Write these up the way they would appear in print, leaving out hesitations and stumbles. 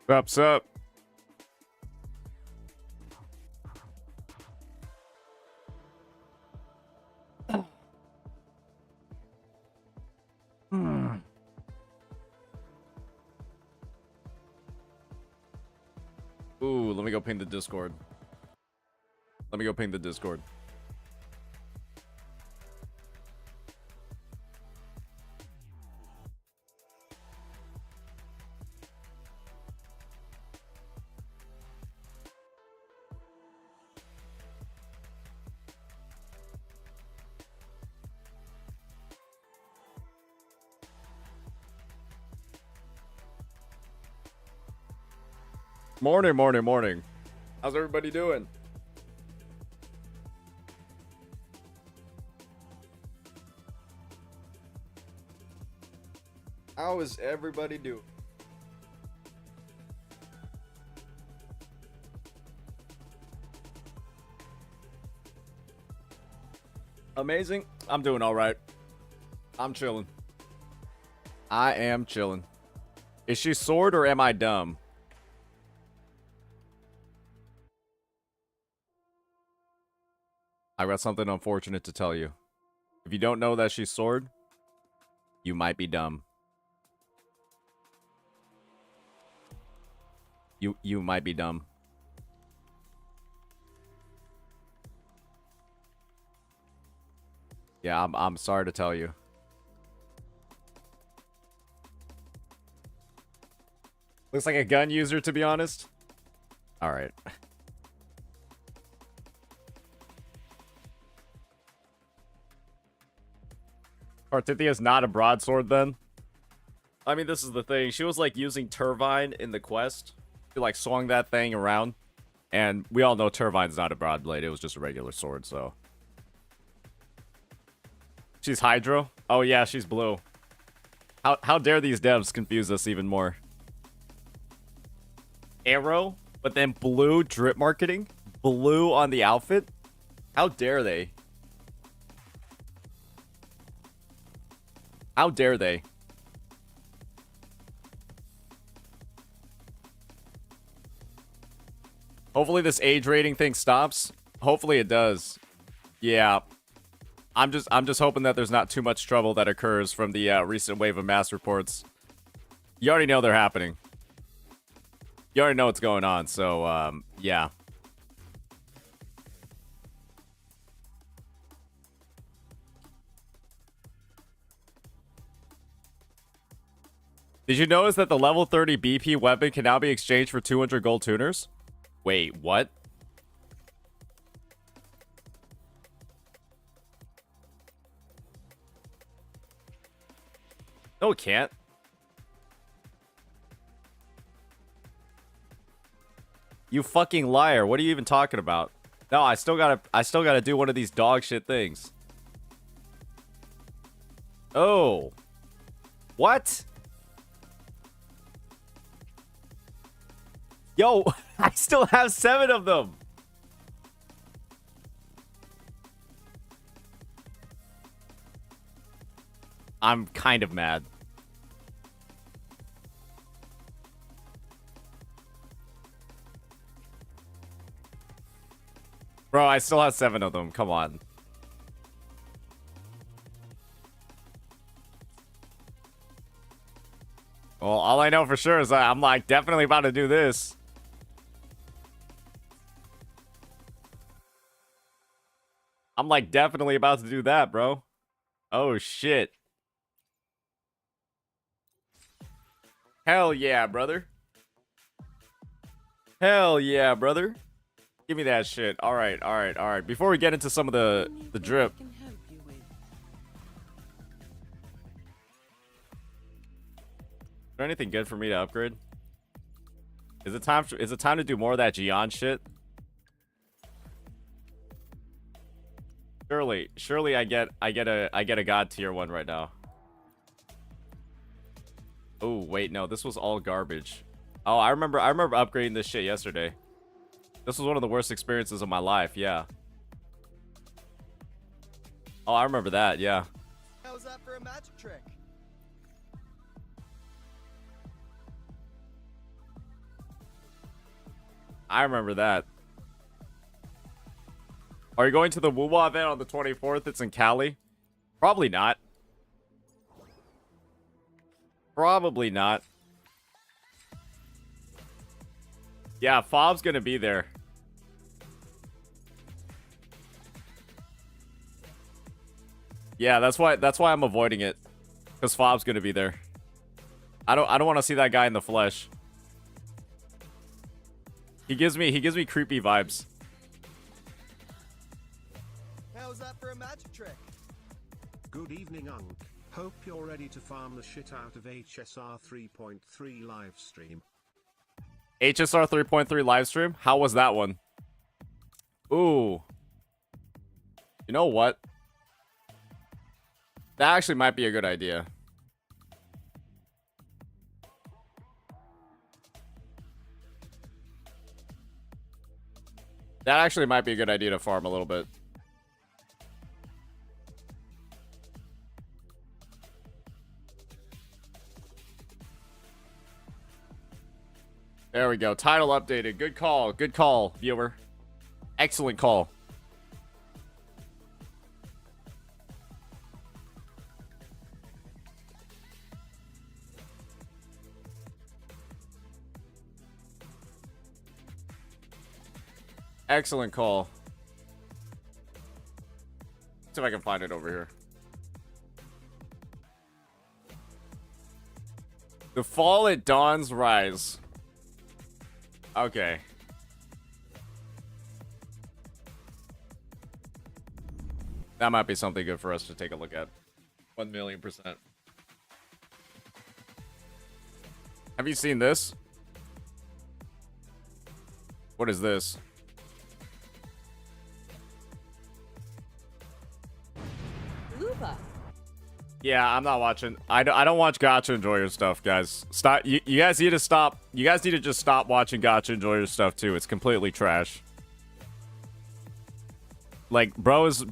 What's up? Ooh, let me go ping the Discord. Let me go ping the Discord. Morning, morning, morning. How's everybody doing? How is everybody doing? Amazing. I'm doing all right. I'm chilling. I am chilling. Is she sword or am I dumb? I've got something unfortunate to tell you. If you don't know that she's sword, you might be dumb. You might be dumb. Yeah, I'm sorry to tell you. Looks like a gun user, to be honest. All right. Cartethyia is not a broadsword, then? I mean, this is the thing. She was, like, using Turbine in the quest. She, like, swung that thing around. And we all know Turbine's not a broadblade. It was just a regular sword, so. She's Hydro? Oh, yeah, she's blue. How dare these devs confuse us even more? Arrow, but then blue drip marketing? Blue on the outfit? How dare they? How dare they? Hopefully this age rating thing stops. Hopefully it does. Yeah. I'm just hoping that there's not too much trouble that occurs from the recent wave of mass reports. You already know they're happening. You already know what's going on, so yeah. Did you notice that the level 30 BP weapon can now be exchanged for 200 gold tuners? Wait, what? No, it can't. You fucking liar. What are you even talking about? No, I still gotta do one of these dog shit things. Oh. What? Yo, I still have 7 of them. I'm kind of mad. Bro, I still have 7 of them. Come on. Well, all I know for sure is that I'm like definitely about to do this. I'm like definitely about to do that, bro. Oh shit. Hell yeah, brother. Hell yeah, brother. Give me that shit. All right, all right, all right. Before we get into some of the drip. Is there anything good for me to upgrade? Is it time to do more of that Gion shit? Surely I get a god tier 1 right now. Oh, wait, no, this was all garbage. Oh, I remember upgrading this shit yesterday. This was one of the worst experiences of my life, yeah. Oh, I remember that, yeah. How's that for a magic trick? I remember that. Are you going to the Wuwa event on the 24th? It's in Cali. Probably not. Probably not. Yeah, Fob's gonna be there. Yeah, that's why I'm avoiding it. Because Fob's gonna be there. I don't want to see that guy in the flesh. He gives me creepy vibes. How's that for a magic trick? Good evening, Unk. Hope you're ready to farm the shit out of HSR 3.3 livestream. HSR 3.3 livestream? How was that one? Ooh. You know what? That actually might be a good idea. That actually might be a good idea to farm a little bit. There we go. Title updated. Good call. Good call, viewer. Excellent call. Excellent call. Let's see if I can find it over here. The fall at dawn's rise. Okay. That might be something good for us to take a look at. 1,000,000%. Have you seen this? What is this? Lupa. Yeah, I'm not watching. I don't watch Gacha Enjoyer stuff, guys. Stop. You guys need to stop. You guys need to just stop watching Gacha Enjoyer stuff too. It's completely trash. Like, bro's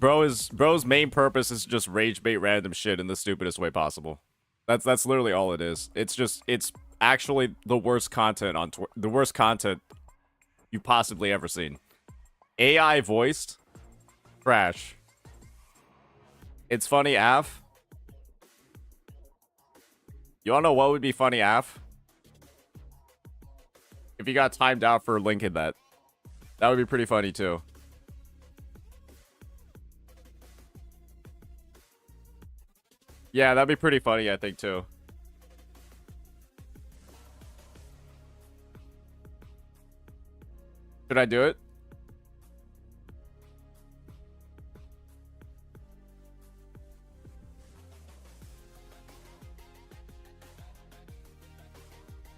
main purpose is just rage bait random shit in the stupidest way possible. That's literally all it is. It's actually the worst content on the worst content you've possibly ever seen. AI voiced, trash. It's funny, Af. You wanna know what would be funny, Af? If you got timed out for linking that. That would be pretty funny, too. Yeah, that'd be pretty funny, I think, too. Should I do it?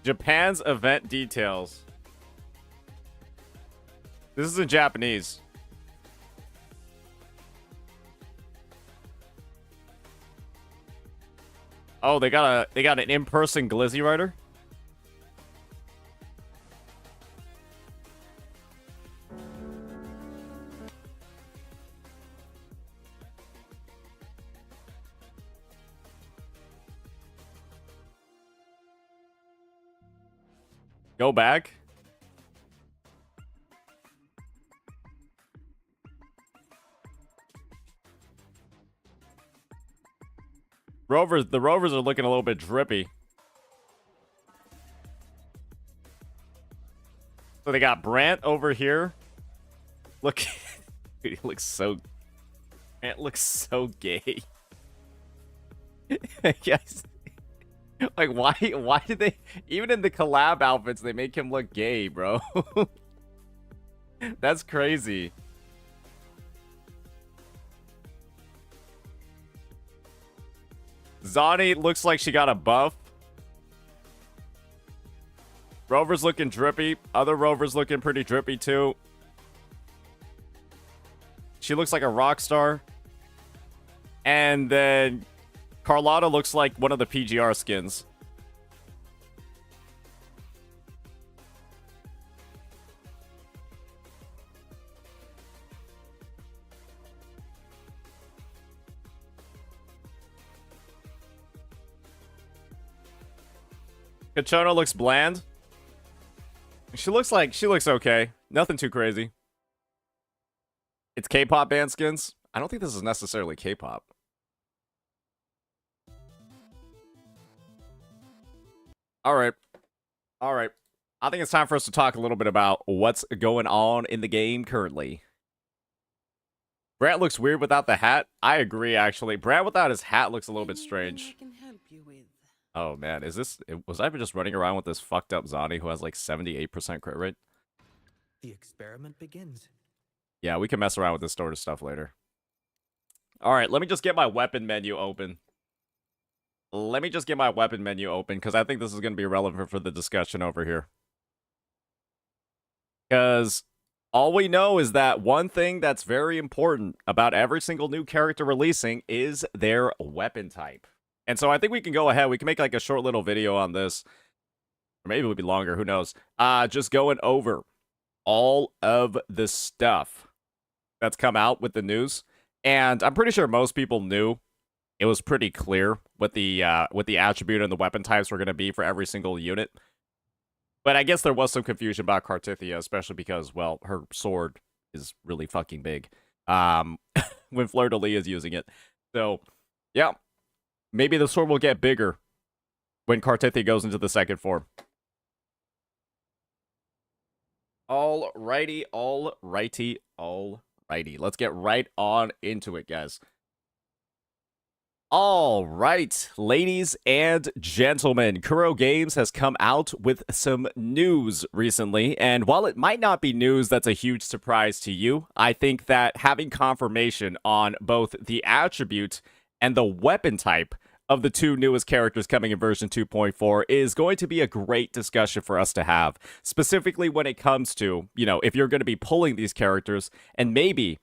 Japan's event details. This is in Japanese. Oh, they got an in-person Glizzy writer? Go back. The Rovers are looking a little bit drippy. So they got Brant over here. Look, dude, he looks so. Brant looks so gay. Yes. Like, why did they, even in the collab outfits, they make him look gay, bro? That's crazy. Zani looks like she got a buff. Rover's looking drippy. Other Rover's looking pretty drippy, too. She looks like a rock star. And then Carlotta looks like one of the PGR skins. Kachona looks bland. She looks okay. Nothing too crazy. It's K-pop band skins. I don't think this is necessarily K-pop. All right. All right. I think it's time for us to talk a little bit about what's going on in the game currently. Brant looks weird without the hat. I agree, actually. Brant without his hat looks a little bit strange. Oh, man. Was I just running around with this fucked up Zani who has like 78% crit rate? The experiment begins. Yeah, we can mess around with this sort of stuff later. All right, let me just get my weapon menu open. Because I think this is going to be relevant for the discussion over here. Because all we know is that one thing that's very important about every single new character releasing is their weapon type. And so I think we can go ahead. We can make like a short little video on this. Or maybe it'll be longer. Who knows? Just going over all of the stuff that's come out with the news. And I'm pretty sure most people knew. It was pretty clear what the attribute and the weapon types were going to be for every single unit. But I guess there was some confusion about Cartethyia, especially because, well, her sword is really fucking big when Fleur de Lis is using it. So, yeah, maybe the sword will get bigger when Cartethyia goes into the second form. Alrighty. Let's get right on into it, guys. All right, ladies and gentlemen, Kuro Games has come out with some news recently, and while it might not be news that's a huge surprise to you, I think that having confirmation on both the attribute and the weapon type of the two newest characters coming in version 2.4 is going to be a great discussion for us to have, specifically when it comes to, if you're going to be pulling these characters and maybe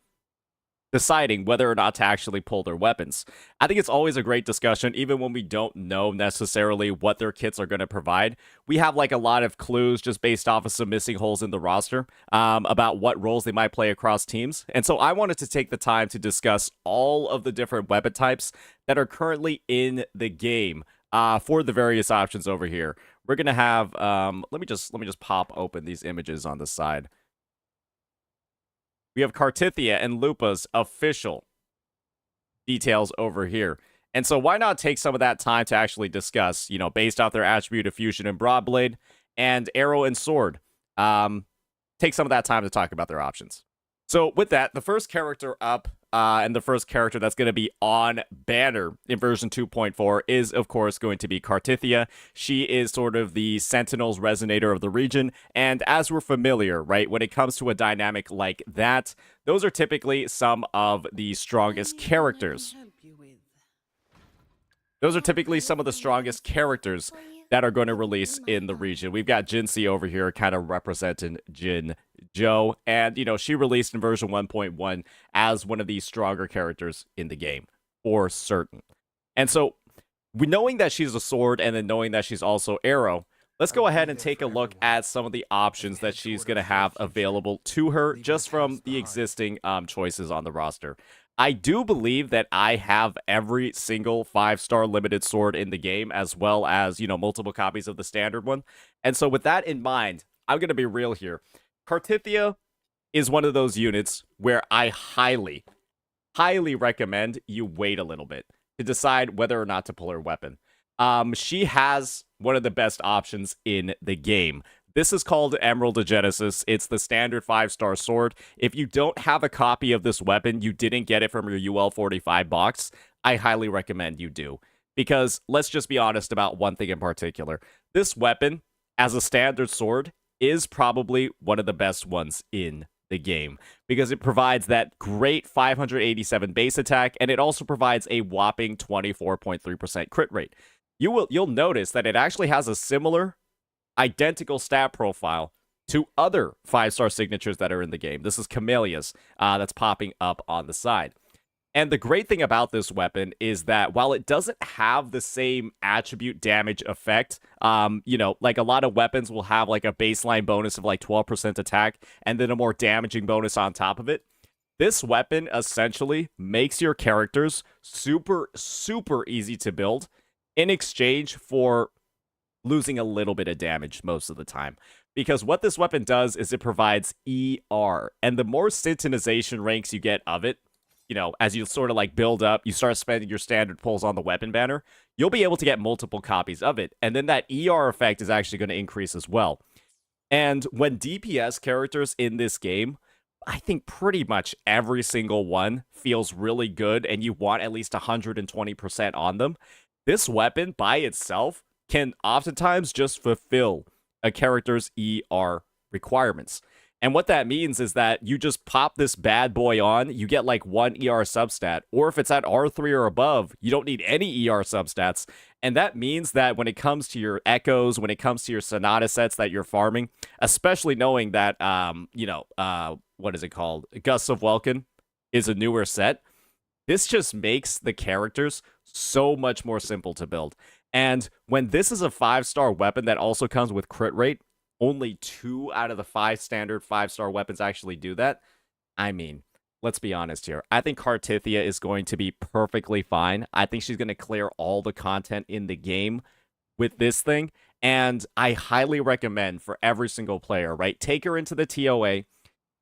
deciding whether or not to actually pull their weapons. I think it's always a great discussion, even when we don't know necessarily what their kits are going to provide. We have like a lot of clues just based off of some missing holes in the roster about what roles they might play across teams. And so I wanted to take the time to discuss all of the different weapon types that are currently in the game for the various options over here. We're going to have, let me just pop open these images on the side. We have Cartethyia and Lupa's official details over here. And so why not take some of that time to actually discuss, based off their attribute of Fusion and Broadblade and Arrow and Sword. Take some of that time to talk about their options. So with that, the first character up and the first character that's going to be on banner in version 2.4 is, of course, going to be Cartethyia. She is sort of the Sentinel's Resonator of the region, and as we're familiar, right, when it comes to a dynamic like that, those are typically some of the strongest characters. Those are typically some of the strongest characters that are going to release in the region. We've got Jinxie over here kind of representing Jin Joe, and, she released in version 1.1 as one of the stronger characters in the game, for certain. And so, knowing that she's a sword and then knowing that she's also Arrow, let's go ahead and take a look at some of the options that she's going to have available to her just from the existing choices on the roster. I do believe that I have every single 5-star limited sword in the game, as well as, multiple copies of the standard one. And so with that in mind, I'm going to be real here. Cartethyia is one of those units where I highly recommend you wait a little bit to decide whether or not to pull her weapon. She has one of the best options in the game. This is called Emerald of Genesis. It's the standard 5-star sword. If you don't have a copy of this weapon, you didn't get it from your UL45 box, I highly recommend you do. Because let's just be honest about one thing in particular. This weapon, as a standard sword, is probably one of the best ones in the game. Because it provides that great 587 base attack, and it also provides a whopping 24.3% crit rate. You'll notice that it actually has a similar identical stat profile to other 5-star signatures that are in the game. This is Camellia's that's popping up on the side. And the great thing about this weapon is that while it doesn't have the same attribute damage effect, like a lot of weapons will have like a baseline bonus of like 12% attack and then a more damaging bonus on top of it. This weapon essentially makes your characters super, super easy to build in exchange for losing a little bit of damage most of the time. Because what this weapon does is it provides ER, and the more synchronization ranks you get of it, you know, as you sort of like build up, you start spending your standard pulls on the weapon banner, you'll be able to get multiple copies of it. And then that ER effect is actually going to increase as well. And when DPS characters in this game, I think pretty much every single one feels really good and you want at least 120% on them, this weapon by itself can oftentimes just fulfill a character's ER requirements. And what that means is that you just pop this bad boy on, you get like 1 ER substat, or if it's at R3 or above, you don't need any ER substats. And that means that when it comes to your echoes, when it comes to your Sonata sets that you're farming, especially knowing that, what is it called? Gusts of Welkin is a newer set. This just makes the characters so much more simple to build. And when this is a 5-star weapon that also comes with crit rate, only 2 out of the 5 standard 5-star weapons actually do that. I mean, let's be honest here. I think Cartethyia is going to be perfectly fine. I think she's going to clear all the content in the game with this thing. And I highly recommend for every single player, right? Take her into the TOA.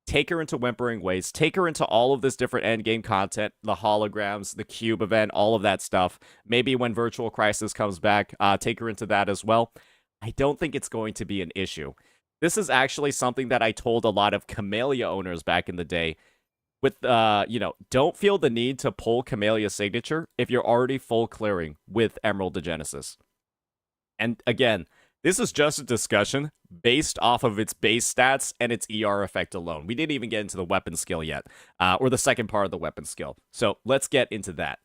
Take her into Whimpering Ways. Take her into all of this different endgame content, the holograms, the cube event, all of that stuff. Maybe when Virtual Crisis comes back, take her into that as well. I don't think it's going to be an issue. This is actually something that I told a lot of Camellia owners back in the day. With, don't feel the need to pull Camellia Signature if you're already full clearing with Emerald of Genesis. And again, this is just a discussion based off of its base stats and its ER effect alone. We didn't even get into the weapon skill yet, or the second part of the weapon skill. So let's get into that.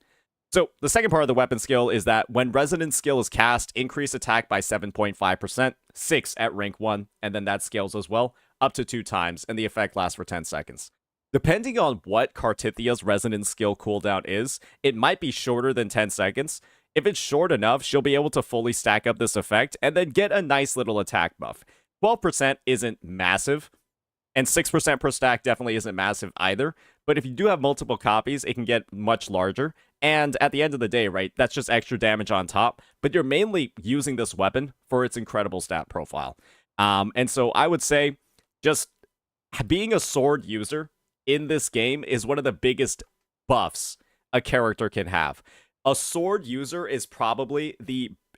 So the second part of the weapon skill is that when Resonance skill is cast, increase attack by 7.5%, 6 at rank 1, and then that scales as well, up to 2 times, and the effect lasts for 10 seconds. Depending on what Cartethia's Resonance skill cooldown is, it might be shorter than 10 seconds. If it's short enough, she'll be able to fully stack up this effect, and then get a nice little attack buff. 12% isn't massive, and 6% per stack definitely isn't massive either, but if you do have multiple copies, it can get much larger. And at the end of the day, right, that's just extra damage on top. But you're mainly using this weapon for its incredible stat profile. And so I would say just being a sword user in this game is one of the biggest buffs a character can have. A sword user is probably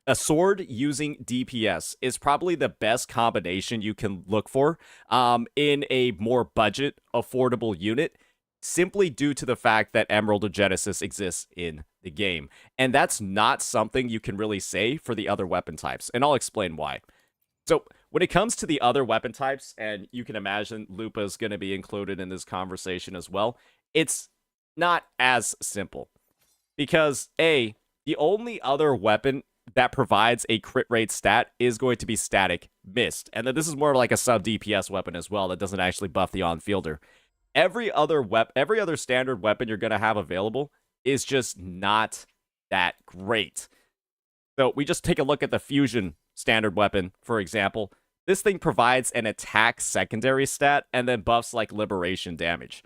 a sword using DPS is probably the best combination you can look for in a more budget, affordable unit, simply due to the fact that Emerald of Genesis exists in the game. And that's not something you can really say for the other weapon types, and I'll explain why. So when it comes to the other weapon types, and you can imagine Lupa is going to be included in this conversation as well, it's not as simple. Because the only other weapon that provides a crit rate stat is going to be Static Mist. And then this is more like a sub DPS weapon as well that doesn't actually buff the on-fielder. Every other standard weapon you're going to have available is just not that great. So we just take a look at the Fusion standard weapon, for example. This thing provides an attack secondary stat and then buffs like liberation damage.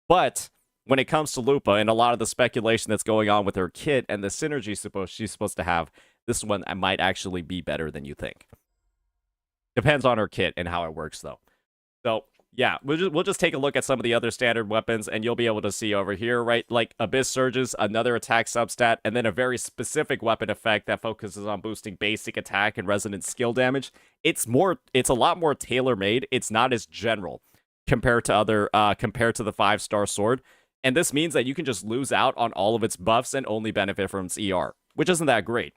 But when it comes to Lupa and a lot of the speculation that's going on with her kit and the synergy she's supposed to have, this one might actually be better than you think. Depends on her kit and how it works, though. So yeah, we'll just take a look at some of the other standard weapons, and you'll be able to see over here, right? Like Abyss Surges, another attack substat, and then a very specific weapon effect that focuses on boosting basic attack and resonance skill damage. It's a lot more tailor-made. It's not as general compared to the 5-star sword. And this means that you can just lose out on all of its buffs and only benefit from its ER, which isn't that great.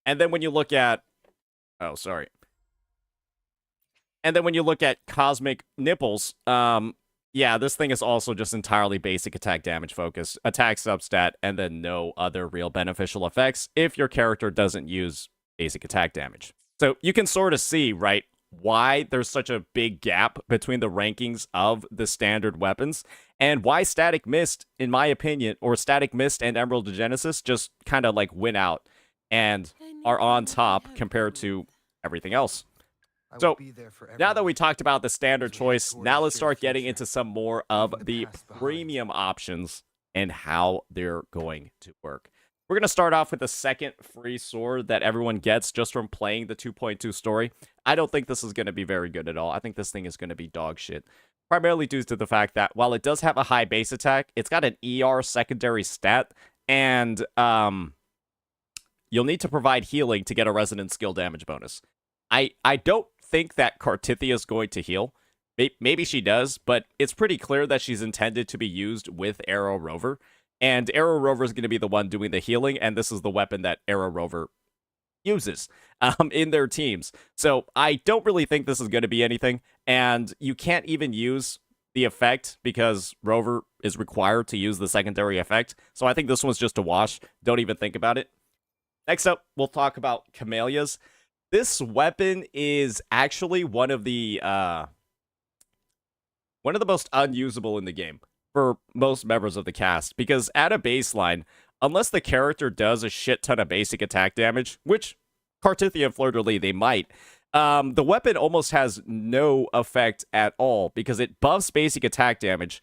And then when you look at And then when you look at Cosmic Nipples, this thing is also just entirely basic attack damage focused, attack substat, and then no other real beneficial effects if your character doesn't use basic attack damage. So you can sort of see, right, why there's such a big gap between the rankings of the standard weapons, and why Static Mist, in my opinion, or Static Mist and Emerald of Genesis just kind of like win out and are on top compared to everything else. So, now that we talked about the standard choice, now let's start getting into some more of the premium options and how they're going to work. We're going to start off with the second free sword that everyone gets just from playing the 2.2 story. I don't think this is going to be very good at all. I think this thing is going to be dog shit. Primarily due to the fact that while it does have a high base attack, it's got an ER secondary stat, and you'll need to provide healing to get a resonant skill damage bonus. I don't think that Cartethyia is going to heal. Maybe she does, but it's pretty clear that she's intended to be used with Arrow Rover. And Arrow Rover is going to be the one doing the healing, and this is the weapon that Arrow Rover uses in their teams. So I don't really think this is going to be anything, and you can't even use the effect because Rover is required to use the secondary effect. So I think this one's just a wash. Don't even think about it. Next up, we'll talk about Camellias. This weapon is actually one of the most unusable in the game for most members of the cast, because at a baseline, unless the character does a shit ton of basic attack damage, which Cartethyia and Fleur-de-Lis, they might, the weapon almost has no effect at all because it buffs basic attack damage,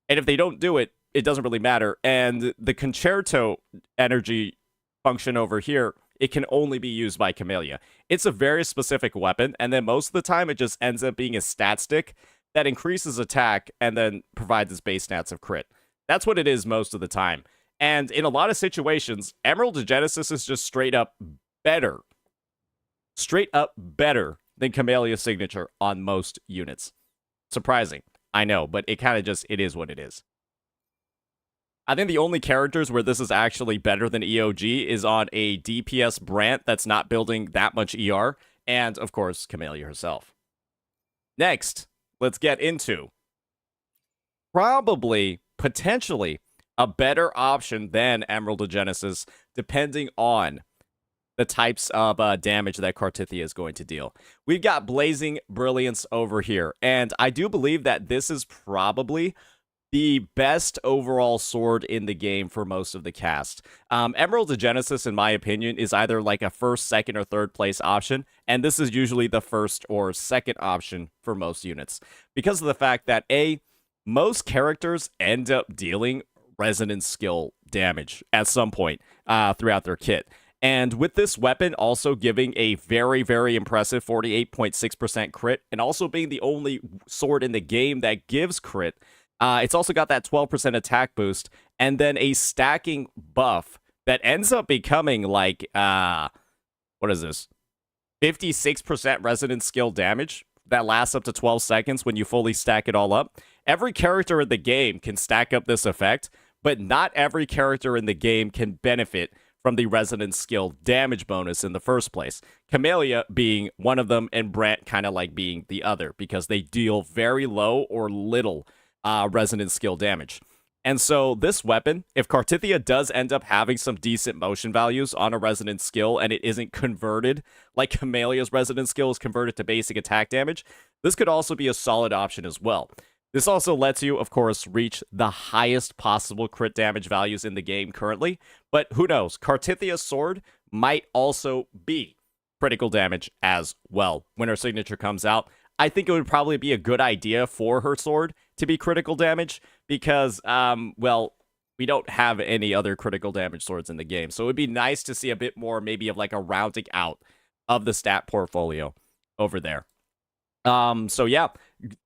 and if they don't do it, it doesn't really matter. And the concerto energy function over here, it can only be used by Camellia. It's a very specific weapon, and then most of the time it just ends up being a stat stick that increases attack and then provides its base stats of crit. That's what it is most of the time. And in a lot of situations, Emerald of Genesis is just straight up better than Camellia's signature on most units. Surprising, I know, but it kind of just, it is what it is. I think the only characters where this is actually better than EOG is on a DPS Brant that's not building that much ER, and of course, Camellia herself. Next, let's get into probably, potentially, a better option than Emerald of Genesis, depending on the types of damage that Cartethyia is going to deal. We've got Blazing Brilliance over here, and I do believe that this is probably the best overall sword in the game for most of the cast. Emerald of Genesis, in my opinion, is either like a first, second, or third place option, and this is usually the first or second option for most units, because of the fact that most characters end up dealing resonant skill damage at some point throughout their kit. And with this weapon also giving a very, very impressive 48.6% crit, and also being the only sword in the game that gives crit, it's also got that 12% attack boost, and then a stacking buff that ends up becoming like, what is this? 56% resonant skill damage that lasts up to 12 seconds when you fully stack it all up. Every character in the game can stack up this effect, but not every character in the game can benefit from the resonant skill damage bonus in the first place. Camellia being one of them, and Brant kind of like being the other, because they deal very low or little resonant skill damage. And so this weapon, if Cartethyia does end up having some decent motion values on a resonant skill and it isn't converted like Camellia's resonant skill is converted to basic attack damage, this could also be a solid option as well. This also lets you, of course, reach the highest possible crit damage values in the game currently, but who knows, Cartethia's sword might also be critical damage as well when her signature comes out. I think it would probably be a good idea for her sword to be critical damage because, well, we don't have any other critical damage swords in the game. So it would be nice to see a bit more maybe of like a rounding out of the stat portfolio over there. So yeah,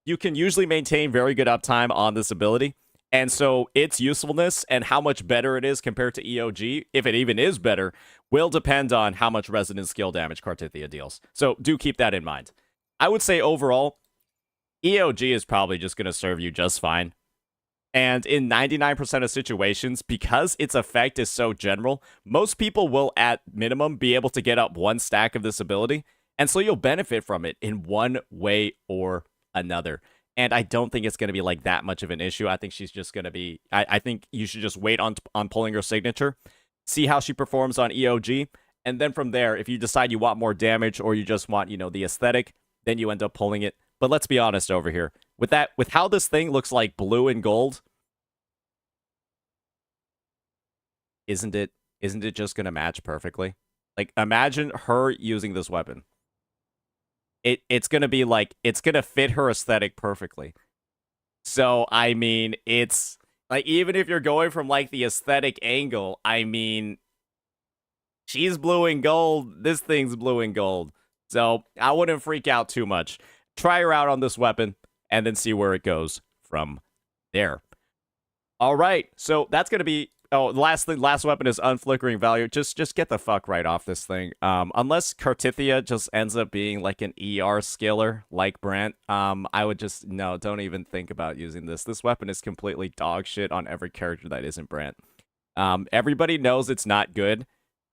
you can usually maintain very good uptime on this ability. And so its usefulness and how much better it is compared to EOG, if it even is better, will depend on how much resonant skill damage Cartethyia deals. So do keep that in mind. I would say overall, EOG is probably just going to serve you just fine. And in 99% of situations, because its effect is so general, most people will at minimum be able to get up one stack of this ability. And so you'll benefit from it in one way or another. And I don't think it's going to be like that much of an issue. I think she's just going to be... I think you should just wait on pulling her signature, see how she performs on EOG, and then from there, if you decide you want more damage or you just want, the aesthetic, then you end up pulling it. But let's be honest over here. With how this thing looks like blue and gold, isn't it just going to match perfectly? Like, imagine her using this weapon. It's going to be like, it's going to fit her aesthetic perfectly. So, I mean, it's Like, even if you're going from, like, the aesthetic angle, I mean, she's blue and gold. This thing's blue and gold. So I wouldn't freak out too much. Try her out on this weapon and then see where it goes from there. All right. So that's going to be... Oh, last weapon is Unflickering Value. Just get the fuck right off this thing. Unless Cartethyia just ends up being like an ER skiller like Brant, I would just... No, don't even think about using this. This weapon is completely dog shit on every character that isn't Brant. Everybody knows it's not good.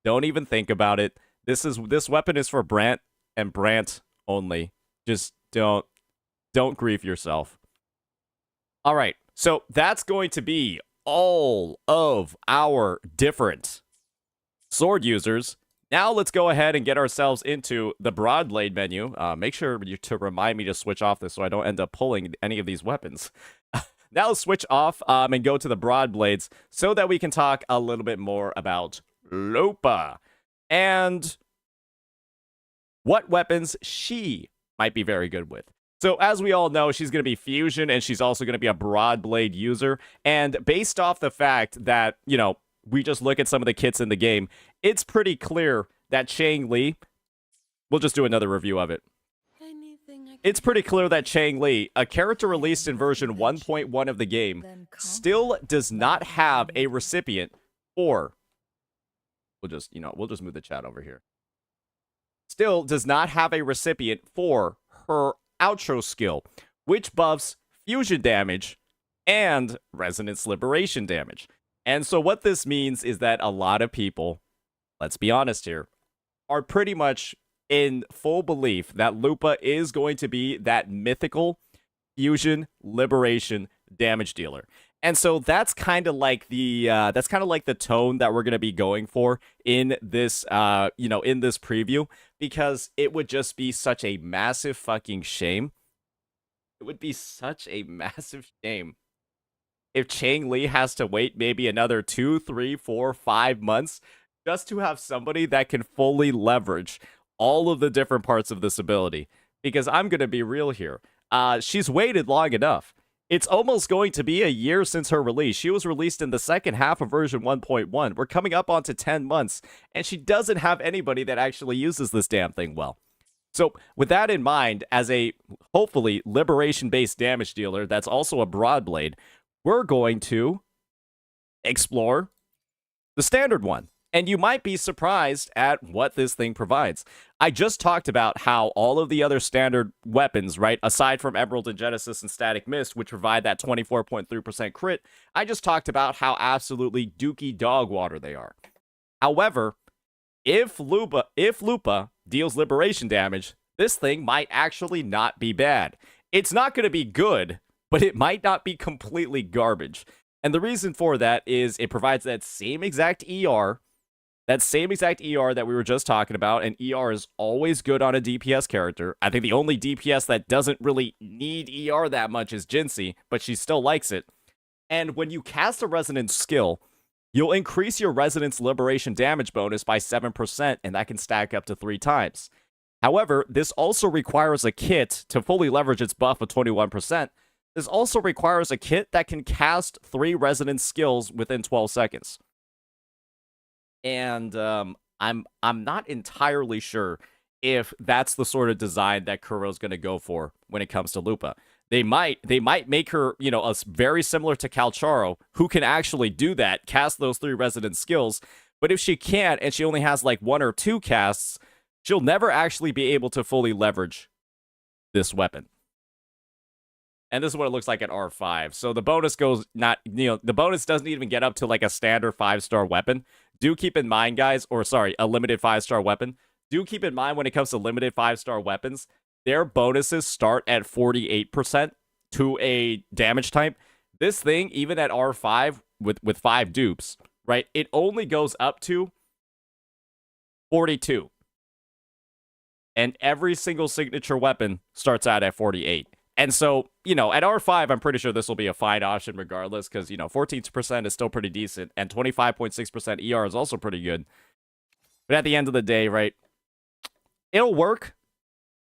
Don't even think about it. This weapon is for Brant and Brant only. Just don't grief yourself. All right, so that's going to be all of our different sword users. Now let's go ahead and get ourselves into the broad blade menu. Make sure to remind me to switch off this so I don't end up pulling any of these weapons. Now let's switch off and go to the broad blades so that we can talk a little bit more about Lupa and what weapons she might be very good with. So as we all know, she's going to be fusion, and she's also going to be a broad blade user. And based off the fact that, you know, we just look at some of the kits in the game, it's pretty clear that Chang Li, we'll just do another review of it. It's pretty clear that Chang Li, a character released in version 1.1 of the game, still does not have a recipient for... We'll just move the chat over here. Still does not have a recipient for her outro skill, which buffs fusion damage and resonance liberation damage. And so what this means is that a lot of people, let's be honest here, are pretty much in full belief that Lupa is going to be that mythical fusion liberation damage dealer. And so that's kind of like the tone that we're going to be going for in this in this preview, because it would just be such a massive fucking shame. It would be such a massive shame if Chang Li has to wait maybe another 2, 3, 4, 5 months just to have somebody that can fully leverage all of the different parts of this ability. Because I'm going to be real here. She's waited long enough. It's almost going to be a year since her release. She was released in the second half of version 1.1. We're coming up onto 10 months, and she doesn't have anybody that actually uses this damn thing well. So with that in mind, as a hopefully liberation-based damage dealer that's also a broad blade, we're going to explore the standard one. And you might be surprised at what this thing provides. I just talked about how all of the other standard weapons, right, aside from Emerald and Genesis and Static Mist, which provide that 24.3% crit, I just talked about how absolutely dookie dog water they are. However, if Lupa deals liberation damage, this thing might actually not be bad. It's not going to be good, but it might not be completely garbage. And the reason for that is it provides that same exact ER. That same exact ER that we were just talking about, and ER is always good on a DPS character. I think the only DPS that doesn't really need ER that much is Jinxie, but she still likes it. And when you cast a Resonance skill, you'll increase your Resonance Liberation damage bonus by 7%, and that can stack up to 3 times. However, this also requires a kit to fully leverage its buff of 21%. This also requires a kit that can cast 3 Resonance skills within 12 seconds. And I'm not entirely sure if that's the sort of design that Kuro's going to go for when it comes to Lupa. They might make her, you know, very similar to Calcharo, who can actually do that, cast those 3 resonance skills. But if she can't, and she only has like 1 or 2 casts, she'll never actually be able to fully leverage this weapon. And this is what it looks like at R5. So the bonus goes the bonus doesn't even get up to like a standard 5-star weapon. Do keep in mind, guys, a limited 5-star weapon. Do keep in mind when it comes to limited 5-star weapons, their bonuses start at 48% to a damage type. This thing, even at R5 with 5 dupes, right, it only goes up to 42. And every single signature weapon starts out at 48. And so, you know, at R5, I'm pretty sure this will be a fine option regardless, because, you know, 14% is still pretty decent, and 25.6% ER is also pretty good. But at the end of the day, right, it'll work.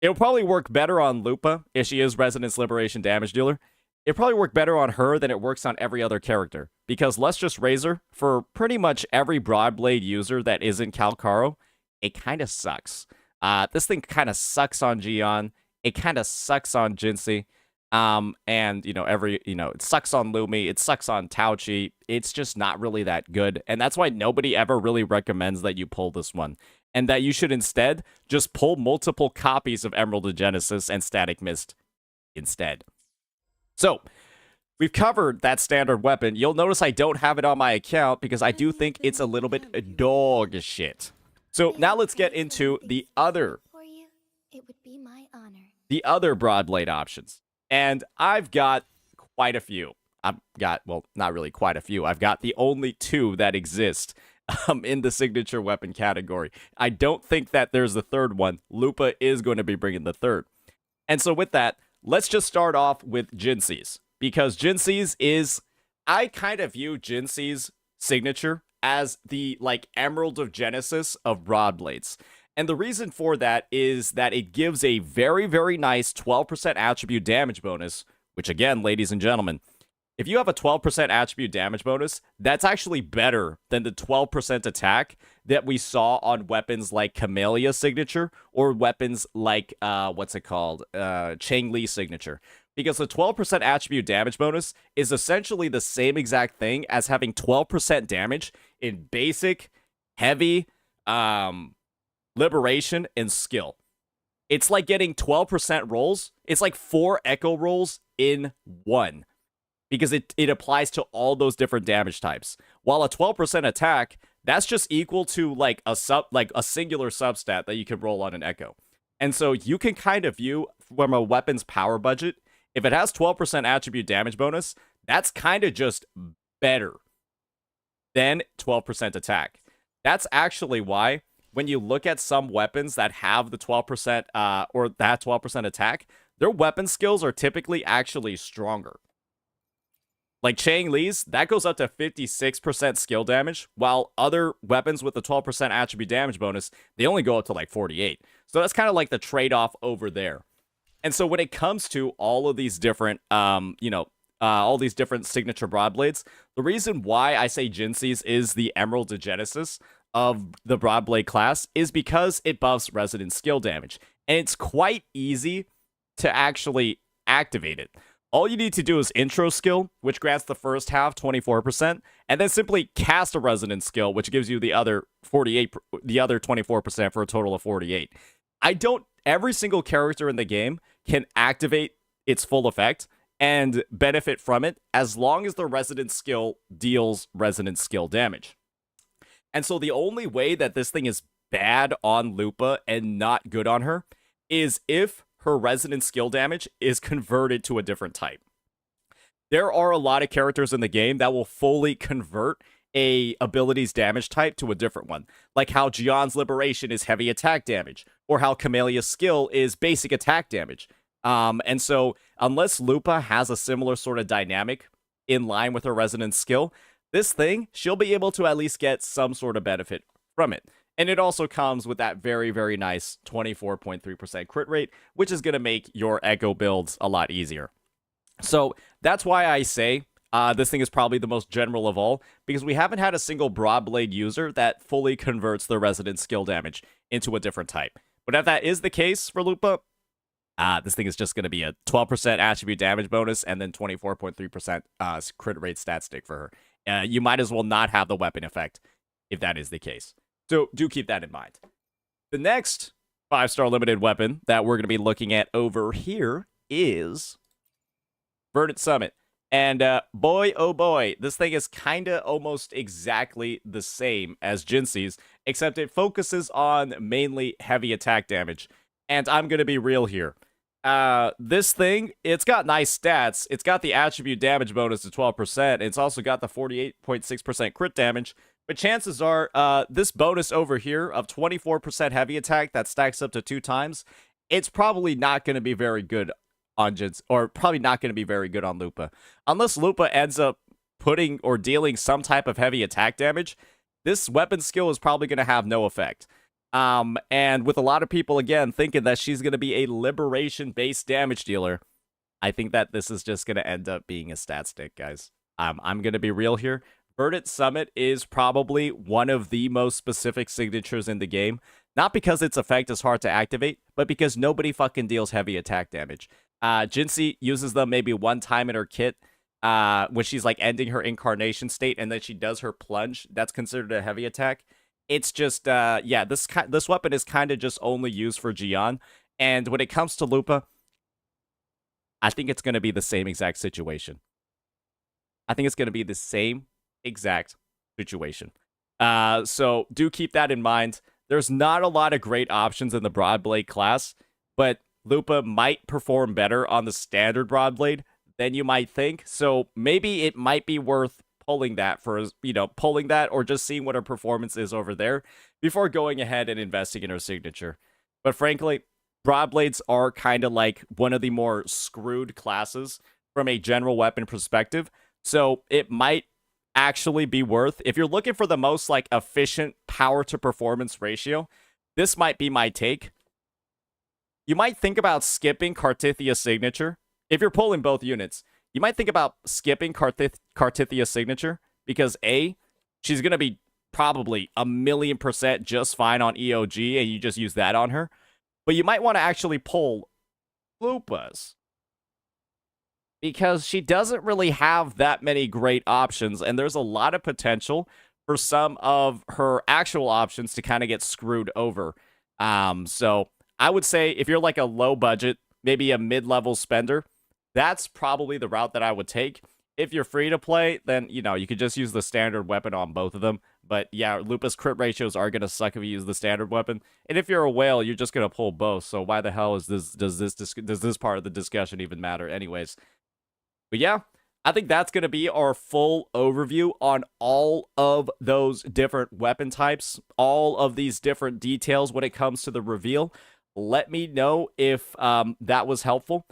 It'll probably work better on Lupa if she is Resonance Liberation damage dealer. it probably work better on her than it works on every other character. Because let's just Razor, for pretty much every Broadblade user that isn't Calcaro, it kind of sucks. This thing kind of sucks on Gion. It kind of sucks on Jinsei. And, it sucks on Lumi. It sucks on Tauchi. It's just not really that good. And that's why nobody ever really recommends that you pull this one. And that you should instead just pull multiple copies of Emerald of Genesis and Static Mist instead. So, we've covered that standard weapon. You'll notice I don't have it on my account because I do think it's a little bit dog shit. So now let's get into the other Broadblade options. And I've got quite a few. Not really quite a few. I've got the only 2 that exist in the signature weapon category. I don't think that there's the third one. Lupa is going to be bringing the third. And so with that, let's just start off with Jinsei's, because Jinsei's is, I kind of view Jinsei's signature as the, Emerald of Genesis of Broadblades. And the reason for that is that it gives a very, very nice 12% attribute damage bonus, which again, ladies and gentlemen, if you have a 12% attribute damage bonus, that's actually better than the 12% attack that we saw on weapons like Camellia's signature or weapons like, Chang Li's signature. Because the 12% attribute damage bonus is essentially the same exact thing as having 12% damage in basic, heavy, liberation, and skill. It's like getting 12% rolls. It's like 4 echo rolls in 1. Because it applies to all those different damage types. While a 12% attack, that's just equal to a singular substat that you can roll on an echo. And so you can kind of view from a weapon's power budget, if it has 12% attribute damage bonus, that's kind of just better than 12% attack. That's actually why when you look at some weapons that have the 12% or that 12% attack, their weapon skills are typically actually stronger. Like Chang Li's, that goes up to 56% skill damage, while other weapons with the 12% attribute damage bonus, they only go up to 48. So that's kind of like the trade-off over there. And so when it comes to all of these different, all these different signature Broadblades, the reason why I say Jinsei's is the Emerald of Genesis of the Broadblade class is because it buffs resident skill damage. And it's quite easy to actually activate it. All you need to do is intro skill, which grants the first half 24%, and then simply cast a resonance skill, which gives you the other 24% for a total of 48. Every single character in the game can activate its full effect and benefit from it as long as the resonance skill deals resonance skill damage. And so the only way that this thing is bad on Lupa and not good on her is if her resonance skill damage is converted to a different type. There are a lot of characters in the game that will fully convert a ability's damage type to a different one, like how Gion's Liberation is heavy attack damage, or how Camellia's skill is basic attack damage. And so, unless Lupa has a similar sort of dynamic in line with her resonance skill, this thing, she'll be able to at least get some sort of benefit from it. And it also comes with that very, very nice 24.3% crit rate, which is going to make your Echo builds a lot easier. So that's why I say this thing is probably the most general of all, because we haven't had a single Broadblade user that fully converts their resident skill damage into a different type. But if that is the case for Lupa, this thing is just going to be a 12% attribute damage bonus and then 24.3% crit rate stat stick for her. You might as well not have the weapon effect if that is the case. So do keep that in mind. The next 5-star limited weapon that we're going to be looking at over here is Verdant Summit. And boy, oh boy, this thing is kind of almost exactly the same as Jinsei's, except it focuses on mainly heavy attack damage. And I'm going to be real here. This thing, it's got nice stats. It's got the attribute damage bonus to 12%. It's also got the 48.6% crit damage. But chances are, this bonus over here of 24% heavy attack that stacks up to 2 times, it's probably not going to be very good on Jins, or probably not going to be very good on Lupa. Unless Lupa ends up putting or dealing some type of heavy attack damage, this weapon skill is probably going to have no effect. And with a lot of people, again, thinking that she's going to be a liberation-based damage dealer, I think that this is just going to end up being a stat stick, guys. I'm going to be real here. Verdant Summit is probably one of the most specific signatures in the game. Not because its effect is hard to activate, but because nobody fucking deals heavy attack damage. Jinsei uses them maybe one time in her kit when she's like ending her incarnation state, and then she does her plunge. That's considered a heavy attack. It's just, yeah, this weapon is kind of just only used for Jian. And when it comes to Lupa, I think it's going to be the same exact situation. I think it's going to be the same exact situation. So do keep that in mind. There's not a lot of great options in the Broadblade class, but Lupa might perform better on the standard Broadblade than you might think. So maybe it might be worth pulling that for, pulling that or just seeing what her performance is over there before going ahead and investing in her signature. But frankly, Broadblades are kind of like one of the more screwed classes from a general weapon perspective. So it might actually be worth, if you're looking for the most like efficient power to performance ratio, this might be my take. You might think about skipping Cartethyia signature. If you're pulling both units, you might think about skipping Cartethyia signature because A, she's going to be probably 1,000,000% just fine on EOG and you just use that on her. But you might want to actually pull Lupa's, because she doesn't really have that many great options, and there's a lot of potential for some of her actual options to kind of get screwed over. So I would say if you're like a low budget, maybe a mid-level spender, that's probably the route that I would take. If you're free to play, then, you could just use the standard weapon on both of them. But yeah, Lupa's crit ratios are going to suck if you use the standard weapon. And if you're a whale, you're just going to pull both. So why the hell is does this part of the discussion even matter anyways? But yeah, I think that's going to be our full overview on all of those different weapon types, all of these different details when it comes to the reveal. Let me know if that was helpful.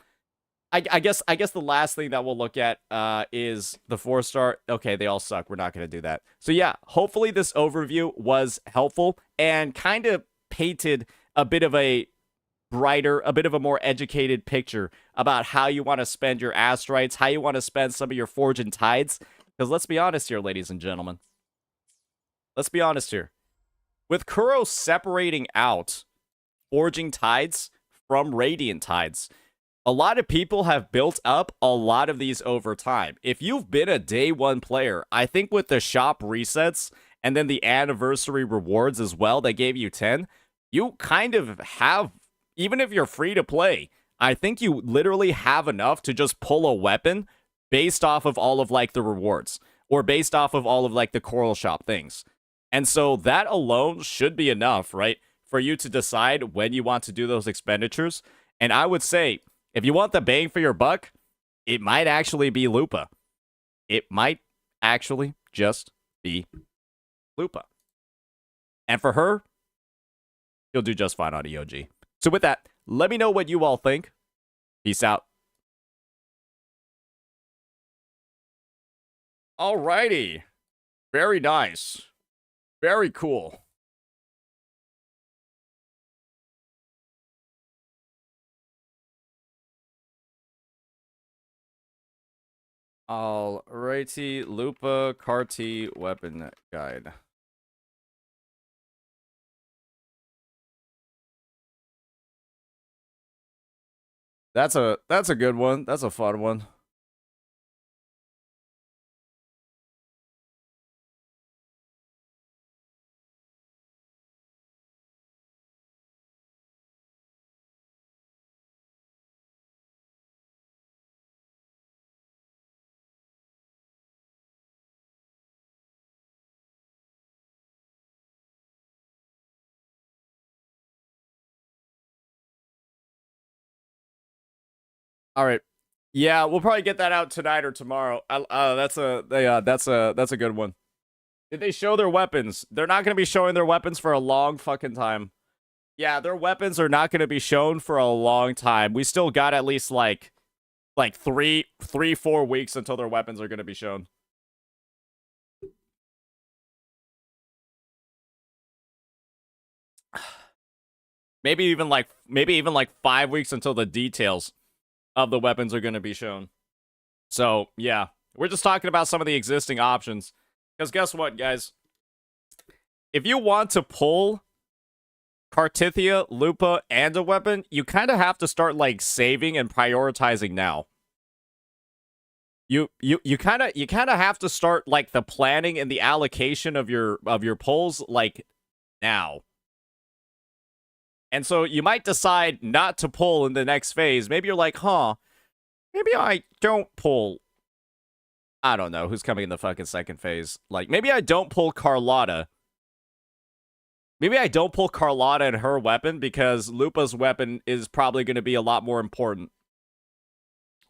I guess the last thing that we'll look at is the 4-star. Okay, they all suck. We're not going to do that. So yeah, hopefully this overview was helpful and kind of painted a bit of a brighter, a bit of a more educated picture about how you want to spend your astrites, how you want to spend some of your Forging Tides. Because let's be honest here, ladies and gentlemen. Let's be honest here. With Kuro separating out Forging Tides from Radiant Tides, a lot of people have built up a lot of these over time. If you've been a day one player, I think with the shop resets and then the anniversary rewards as well, that gave you 10, you kind of have, even if you're free to play, I think you literally have enough to just pull a weapon based off of all of like the rewards or based off of all of like the Coral Shop things. And so that alone should be enough, right? For you to decide when you want to do those expenditures. And I would say, if you want the bang for your buck, it might actually be Lupa. It might actually just be Lupa. And for her, you'll do just fine on EOG. So with that, let me know what you all think. Peace out. Alrighty. Very nice. Very cool. Alrighty, Lupa Carti Weapon Guide. That's a good one. That's a fun one. All right. Yeah, we'll probably get that out tonight or tomorrow. That's a good one. Did they show their weapons? They're not going to be showing their weapons for a long fucking time. Yeah, their weapons are not going to be shown for a long time. We still got at least like 4 weeks until their weapons are going to be shown. Maybe even like 5 weeks until the details. of the weapons are going to be shown. So, yeah. We're just talking about some of the existing options. Because guess what, guys? If you want to pull Cartethyia, Lupa, and a weapon, you kind of have to start, like, saving and prioritizing now. You kind of have to start, like, the planning and the allocation of your pulls, like, now. And so you might decide not to pull in the next phase. Maybe you're like, huh, maybe I don't pull. I don't know who's coming in the fucking second phase. Like, maybe I don't pull Carlotta. Maybe I don't pull Carlotta and her weapon because Lupa's weapon is probably going to be a lot more important.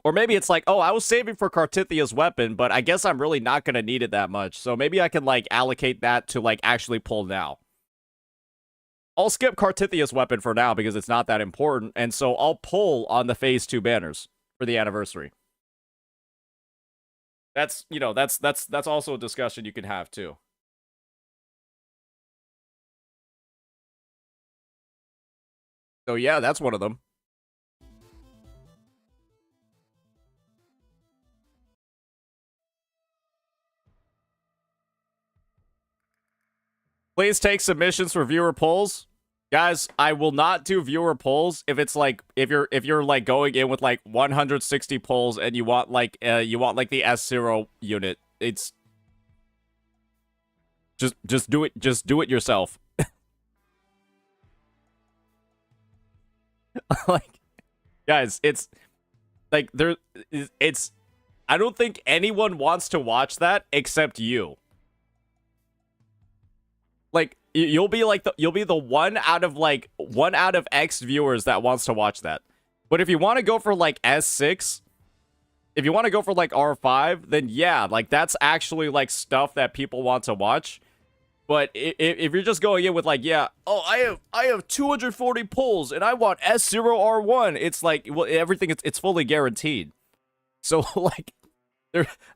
Or maybe it's like, oh, I was saving for Cartethia's weapon, but I guess I'm really not going to need it that much. So maybe I can, like, allocate that to, like, actually pull now. I'll skip Cartethia's weapon for now because it's not that important, and so I'll pull on the Phase 2 banners for the anniversary. That's, you know, that's also a discussion you can have, too. So, yeah, that's one of them. Please take submissions for viewer polls. Guys, I will not do viewer polls if it's like if you're like going in with like 160 polls and you want like the S0 unit. It's just do it yourself. Like, guys, it's like I don't think anyone wants to watch that except you. Like, you'll be the one out of X viewers that wants to watch that. But if you want to go for like S6, if you want to go for like R5, then yeah, like that's actually like stuff that people want to watch. But if you're just going in with like, yeah, oh, I have 240 pulls and I want S0R1, it's like, well, everything it's fully guaranteed. So like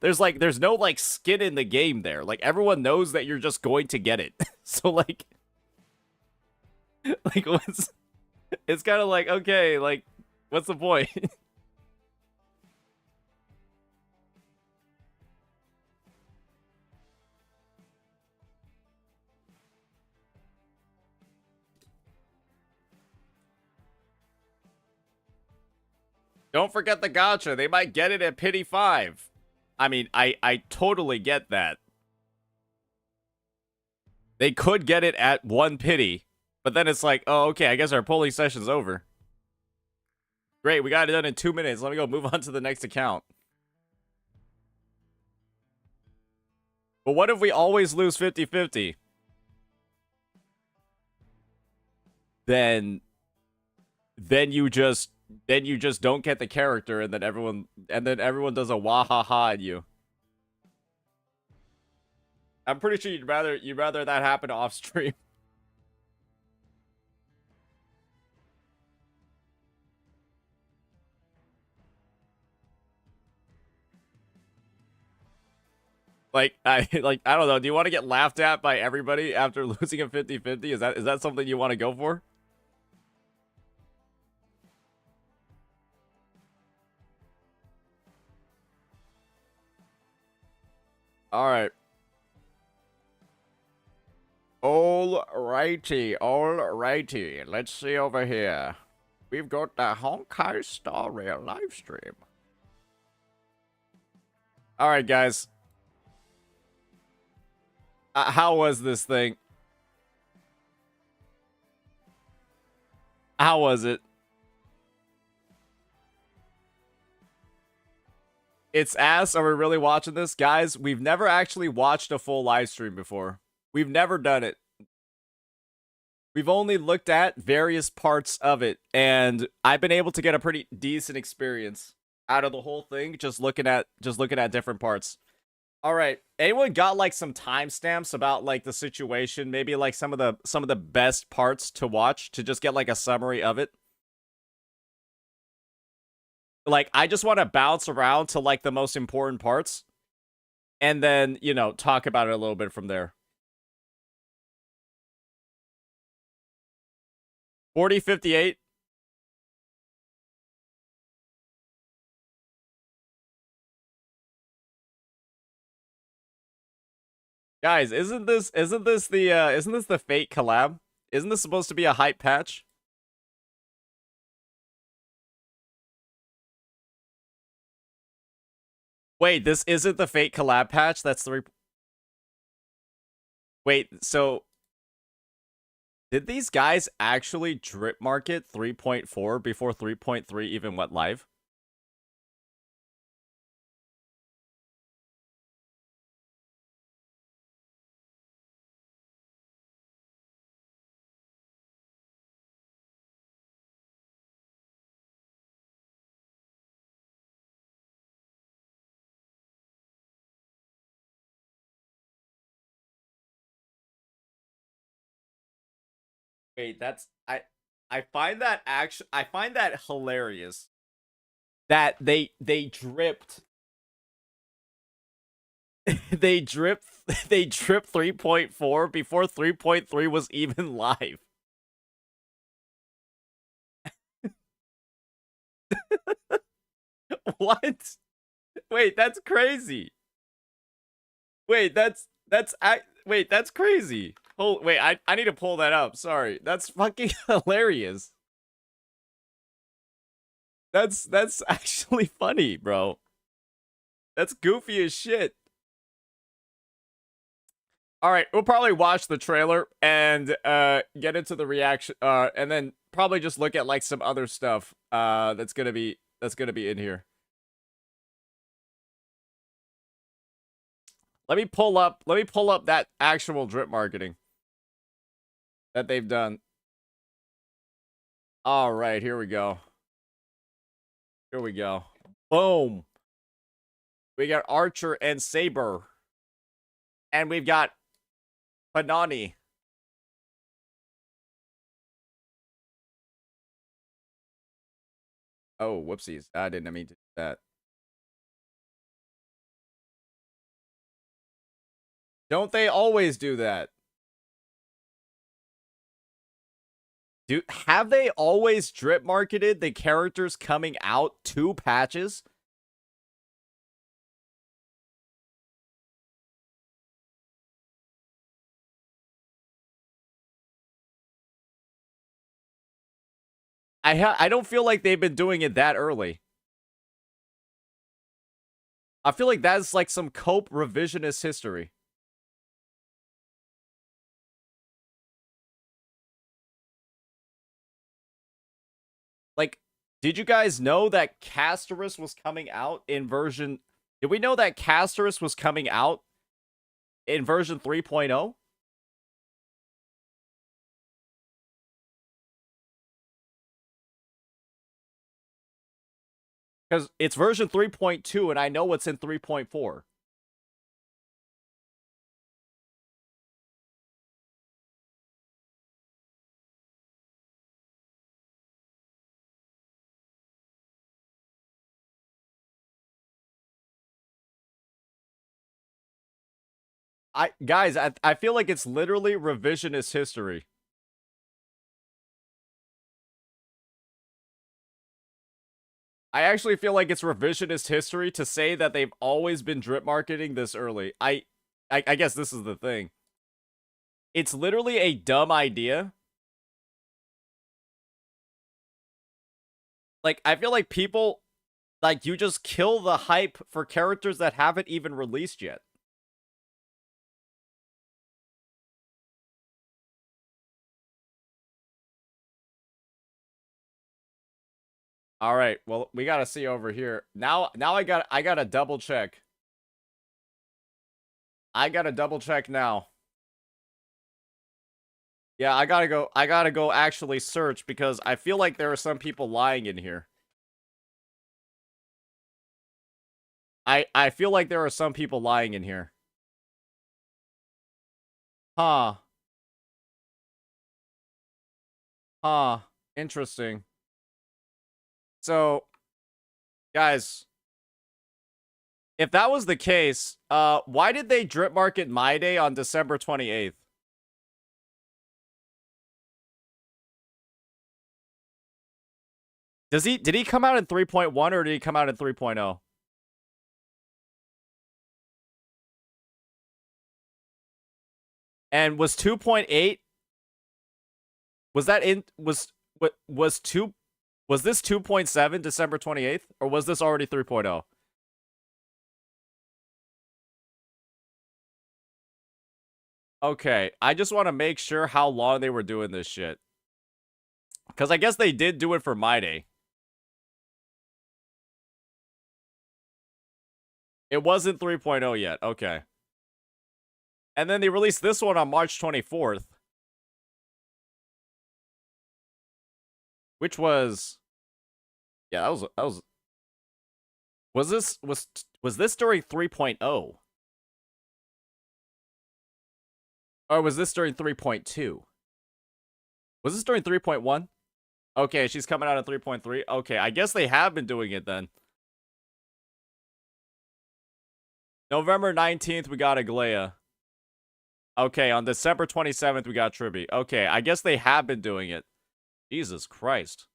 there's no like skin in the game there. Like everyone knows that you're just going to get it. So like it's kind of like, okay, like what's the point? Don't forget the gacha. They might get it at Pity 5. I mean, I totally get that. They could get it at 1 pity, but then it's like, oh, okay, I guess our polling session's over. Great, we got it done in 2 minutes. Let me go move on to the next account. But what if we always lose 50-50? Then you just don't get the character, and then everyone does a wahaha at you. I'm pretty sure you'd rather that happen off stream. I don't know. Do you want to get laughed at by everybody after losing a 50-50? Is that something you want to go for? All right. Alrighty. Let's see over here. We've got the Honkai Star Rail livestream. All right, guys. How was this thing? How was it? It's ass. Are we really watching this? Guys, we've never actually watched a full live stream before. We've never done it. We've only looked at various parts of it, and I've been able to get a pretty decent experience out of the whole thing just looking at different parts. All right, anyone got like some timestamps about like the situation? Maybe like some of the best parts to watch to just get like a summary of it. Like, I just want to bounce around to like the most important parts, and then, you know, talk about it a little bit from there. 4058. Guys, isn't this the Fate collab? Isn't this supposed to be a hype patch? Wait, this isn't the Fate collab patch? That's 3. Wait, so did these guys actually drip market 3.4 before 3.3 even went live? Wait, that's I find that hilarious that they dripped they dripped 3.4 before 3.3 was even live. What? Wait, that's crazy. Wait, wait, that's crazy. Oh, wait, I need to pull that up. Sorry. That's fucking hilarious. That's actually funny, bro. That's goofy as shit. All right, we'll probably watch the trailer and get into the reaction and then probably just look at like some other stuff that's going to be in here. Let me pull up that actual drip marketing that they've done. All right, here we go. Here we go. Boom. We got Archer and Saber. And we've got Panani. Oh, whoopsies. I didn't mean to do that. Don't they always do that? Have they always drip marketed the characters coming out 2 patches? I don't feel like they've been doing it that early. I feel like that's like some cope revisionist history. Like, did you guys know that Castorus was coming out in version... Did we know that Castorus was coming out in version 3.0? Because it's version 3.2 and I know what's in 3.4. Guys, I feel like it's literally revisionist history. I actually feel like it's revisionist history to say that they've always been drip marketing this early. I guess this is the thing. It's literally a dumb idea. Like, I feel like people, like, you just kill the hype for characters that haven't even released yet. All right, well, we gotta see over here. Now I gotta double check. I gotta double check now. Yeah, I gotta go actually search because I feel like there are some people lying in here. I feel like there are some people lying in here. Huh. Huh. Interesting. So, guys, if that was the case, why did they drip market My Day on December 28th? Did he come out in 3.1 or did he come out in 3.0? And was 2.8? Was that in was this 2.7 December 28th, or was this already 3.0? Okay, I just want to make sure how long they were doing this shit. Because I guess they did do it for My Day. It wasn't 3.0 yet. Okay. And then they released this one on March 24th. Which was... Yeah, that was... Was this during 3.0? Or was this during 3.2? Was this during 3.1? Okay, she's coming out at 3.3. Okay, I guess they have been doing it then. November 19th, we got Aglaya. Okay, on December 27th, we got Triby. Okay, I guess they have been doing it. Jesus Christ.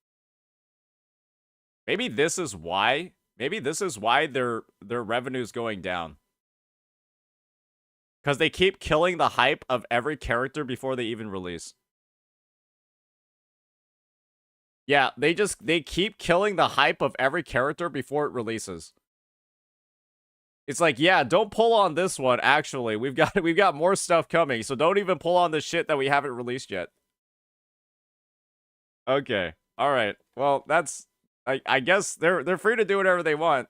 Maybe this is why. Maybe this is why their revenue's going down. Because they keep killing the hype of every character before they even release. Yeah, they keep killing the hype of every character before it releases. It's like, yeah, don't pull on this one, actually. We've got more stuff coming, so don't even pull on the shit that we haven't released yet. Okay. Alright. Well, that's I guess they're free to do whatever they want.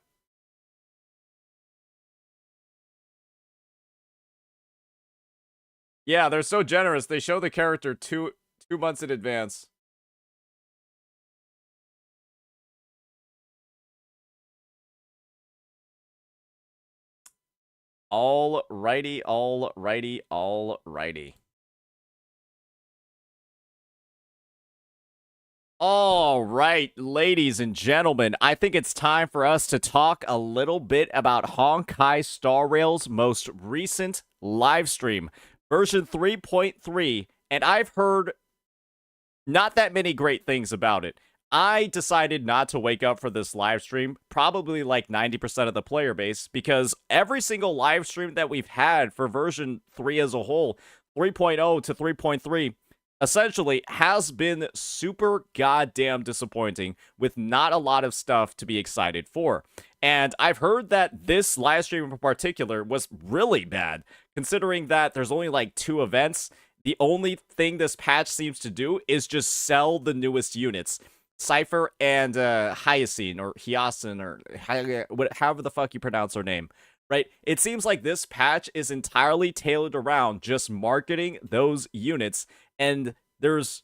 Yeah, they're so generous. They show the character two months in advance. Alrighty. All right, ladies and gentlemen, I think it's time for us to talk a little bit about Honkai Star Rail's most recent live stream, version 3.3, and I've heard not that many great things about it. I decided not to wake up for this live stream, probably like 90% of the player base, because every single live stream that we've had for version 3 as a whole, 3.0 to 3.3, essentially has been super goddamn disappointing with not a lot of stuff to be excited for. And I've heard that this live stream in particular was really bad, considering that there's only like 2 events. The only thing this patch seems to do is just sell the newest units. Cypher and Hyacinth, or Hyacinth, or however the fuck you pronounce her name. Right? It seems like this patch is entirely tailored around just marketing those units, and there's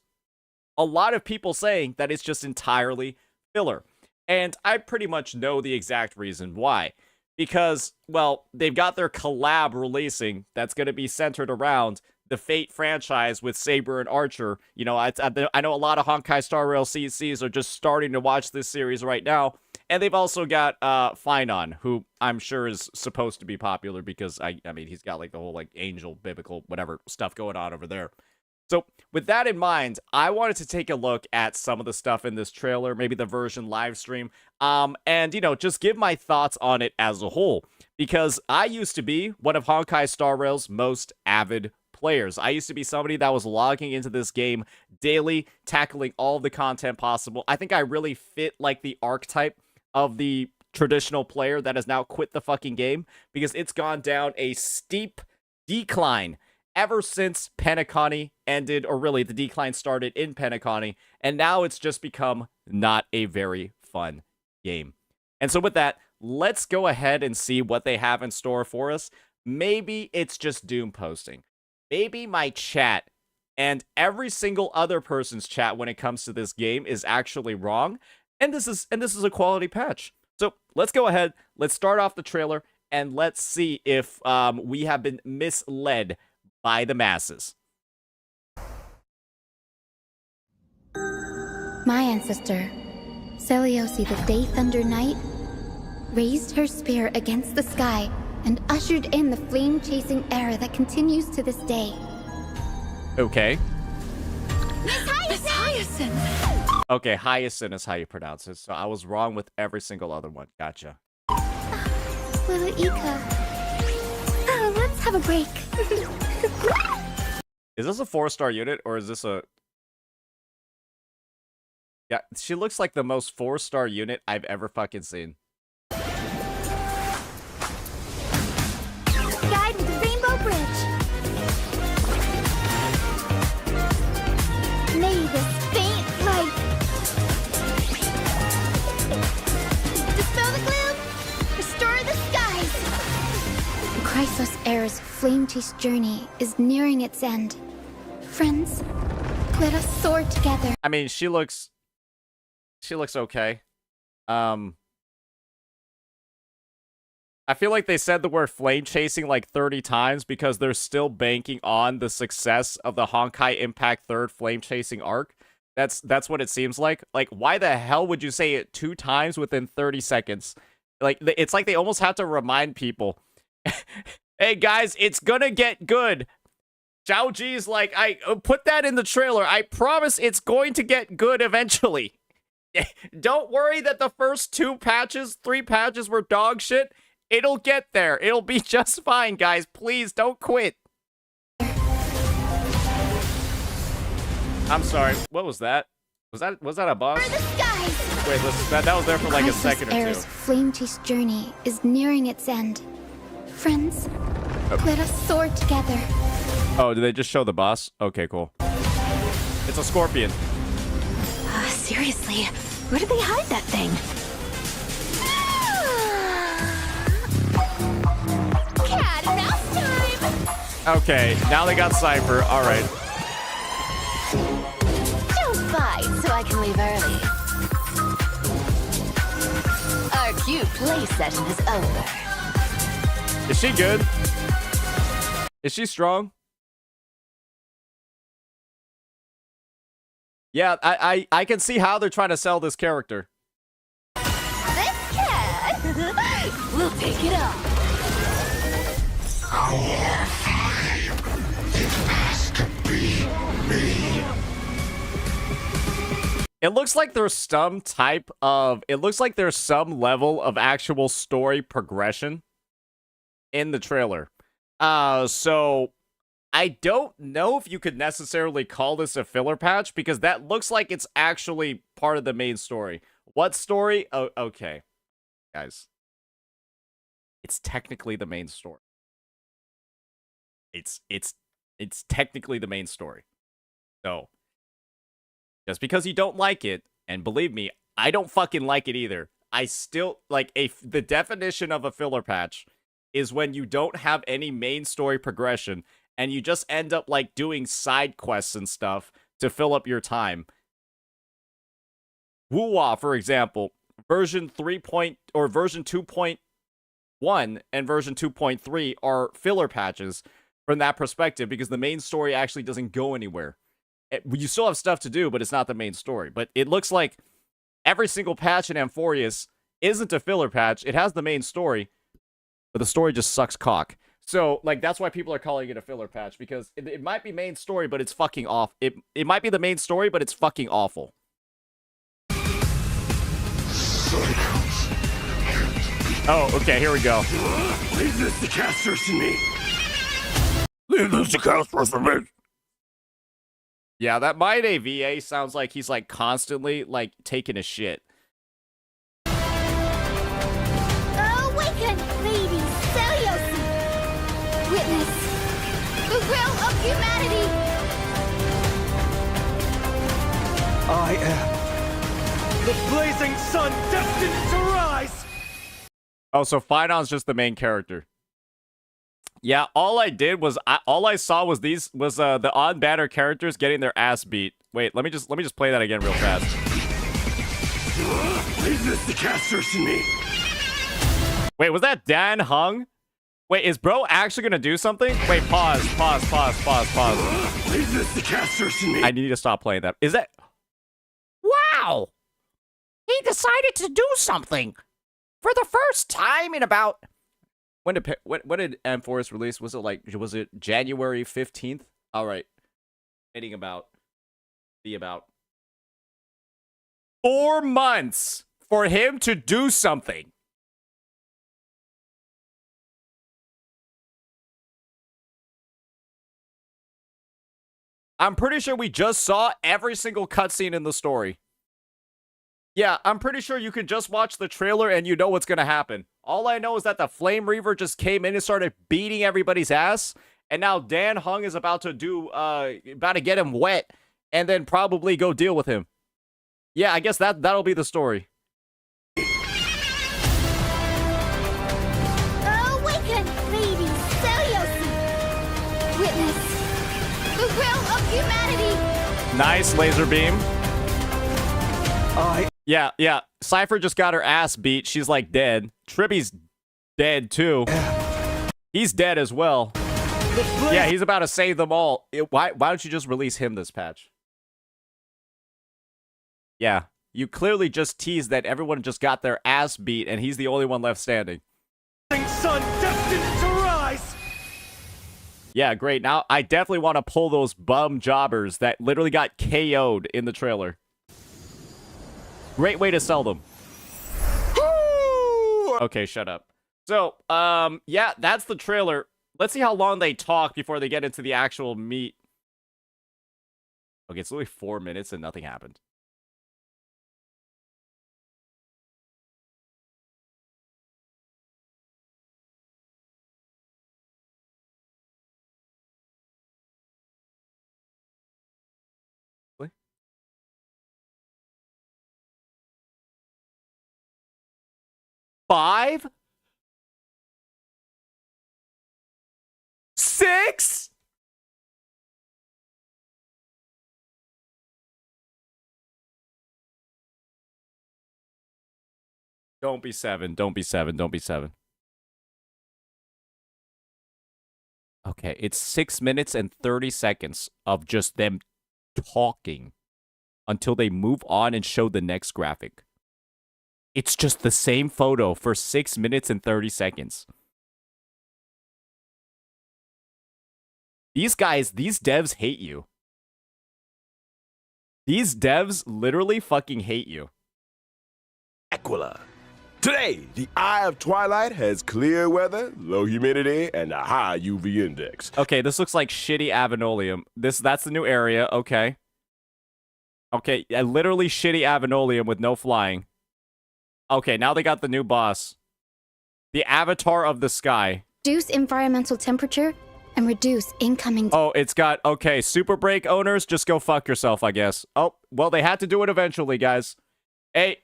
a lot of people saying that it's just entirely filler. And I pretty much know the exact reason why. Because, well, they've got their collab releasing that's going to be centered around the Fate franchise with Saber and Archer. You know, I know a lot of Honkai Star Rail CCs are just starting to watch this series right now. And they've also got Finon, who I'm sure is supposed to be popular because, I mean, he's got like the whole like angel, biblical, whatever stuff going on over there. So with that in mind, I wanted to take a look at some of the stuff in this trailer, maybe the version live stream, and, you know, just give my thoughts on it as a whole. Because I used to be one of Honkai Star Rail's most avid players. I used to be somebody that was logging into this game daily, tackling all of the content possible. I think I really fit like the archetype of the traditional player that has now quit the fucking game, because it's gone down a steep decline ever since Penacony ended, or really the decline started in Penacony, and now it's just become not a very fun game. And so with that, let's go ahead and see what they have in store for us. Maybe it's just doom posting. Maybe my chat and every single other person's chat when it comes to this game is actually wrong, and this is a quality patch. So let's go ahead, let's start off the trailer, and let's see if we have been misled by the masses. My ancestor, Seliosi the Day Thunder Knight, raised her spear against the sky and ushered in the flame-chasing era that continues to this day. Okay. Miss Hyacinth! Okay, Hyacinth is how you pronounce it, so I was wrong with every single other one. Gotcha. Little Ika. Oh, let's have a break. Is this a 4-star unit or is this a... Yeah, she looks like the most 4-star unit I've ever fucking seen. Guide with the Rainbow Bridge. May this faint light dispel the gloom, restore the skies. Chrysos Air's flame-chased journey is nearing its end. Friends, let us soar together. I mean, she looks okay. I feel like they said the word flame chasing like 30 times because they're still banking on the success of the Honkai Impact 3rd flame chasing arc. That's what it seems like. Like, why the hell would you say it 2 times within 30 seconds? Like, it's like they almost have to remind people, hey guys, it's gonna get good. Zhao Ji's like, I put that in the trailer. I promise it's going to get good eventually. Don't worry that the first 3 patches were dog shit. It'll get there. It'll be just fine, guys. Please don't quit. I'm sorry. What was that? Was that a boss? For the skies. Wait, listen, that was there for like a second or two. Air's flame-chased journey is nearing its end. Friends, let us soar together. Oh, did they just show the boss? Okay, cool. It's a scorpion. Seriously, where did they hide that thing? Cat and mouse time! Okay, now they got Cypher. All right. Don't fight so I can leave early. Our cute play session is over. Is she good? Is she strong? Yeah, I can see how they're trying to sell this character. This cat will take it off. It looks like there's some type of... It looks like there's some level of actual story progression in the trailer. So... I don't know if you could necessarily call this a filler patch because that looks like it's actually part of the main story. What story? Oh, okay. Guys. It's technically the main story. It's technically the main story. So, just because you don't like it, and believe me, I don't fucking like it either. I still, like, the definition of a filler patch is when you don't have any main story progression and you just end up, like, doing side quests and stuff to fill up your time. Wuwa, for example, version 3. Or version 2.1 and version 2.3 are filler patches from that perspective because the main story actually doesn't go anywhere. You still have stuff to do, but it's not the main story. But it looks like every single patch in Amphorius isn't a filler patch. It has the main story, but the story just sucks cock. So, like, that's why people are calling it a filler patch, because it might be main story, but it's fucking off. It might be the main story, but it's fucking awful. Oh, okay, here we go. Leave this to casters to me. Leave this to casters to me. Yeah, that Maide VA sounds like he's, like, constantly, like, taking a shit. Awaken, Lady Celios! Witness the will of humanity! I am the blazing sun destined to rise! Oh, so Phaidon's just the main character. Yeah, all I did was all I saw was the odd banner characters getting their ass beat. Wait, let me just play that again real fast. Leave this to casters to me. Wait, was that Dan Hung? Wait, is bro actually gonna do something? Wait, pause. Leave this to casters to me. I need to stop playing that. Is that... Wow! He decided to do something! For the first time in about... When did Amphorius release? Was it January 15th? Alright. Hitting about... 4 months for him to do something. I'm pretty sure we just saw every single cutscene in the story. Yeah, I'm pretty sure you could just watch the trailer and you know what's gonna happen. All I know is that the Flame Reaver just came in and started beating everybody's ass, and now Dan Hung is about to get him wet, and then probably go deal with him. Yeah, I guess that'll be the story. Awaken, baby Celiosi! Witness the will of humanity! Nice laser beam. Yeah. Cypher just got her ass beat. She's like dead. Tribby's dead too. He's dead as well. Yeah, he's about to save them all. Why don't you just release him this patch? Yeah, you clearly just teased that everyone just got their ass beat and he's the only one left standing. Sun destined to rise! Yeah, great. Now I definitely want to pull those bum jobbers that literally got KO'd in the trailer. Great way to sell them. Okay, shut up. So, yeah, that's the trailer. Let's see how long they talk before they get into the actual meat. Okay, it's only 4 minutes and nothing happened. What? 5? 6? Don't be 7. Don't be 7. Don't be 7. Okay, it's 6 minutes and 30 seconds of just them talking until they move on and show the next graphic. It's just the same photo for 6 minutes and 30 seconds. These guys, these devs hate you. These devs literally fucking hate you. Aquila. Today, the Eye of Twilight has clear weather, low humidity, and a high UV index. Okay, this looks like shitty Avenolium. That's the new area. Okay. Okay, literally shitty Avenolium with no flying. Okay, now they got the new boss. The Avatar of the Sky. Reduce environmental temperature and reduce incoming... Oh, it's got... Okay, Super Break owners, just go fuck yourself, I guess. Oh, well, they had to do it eventually, guys. Hey,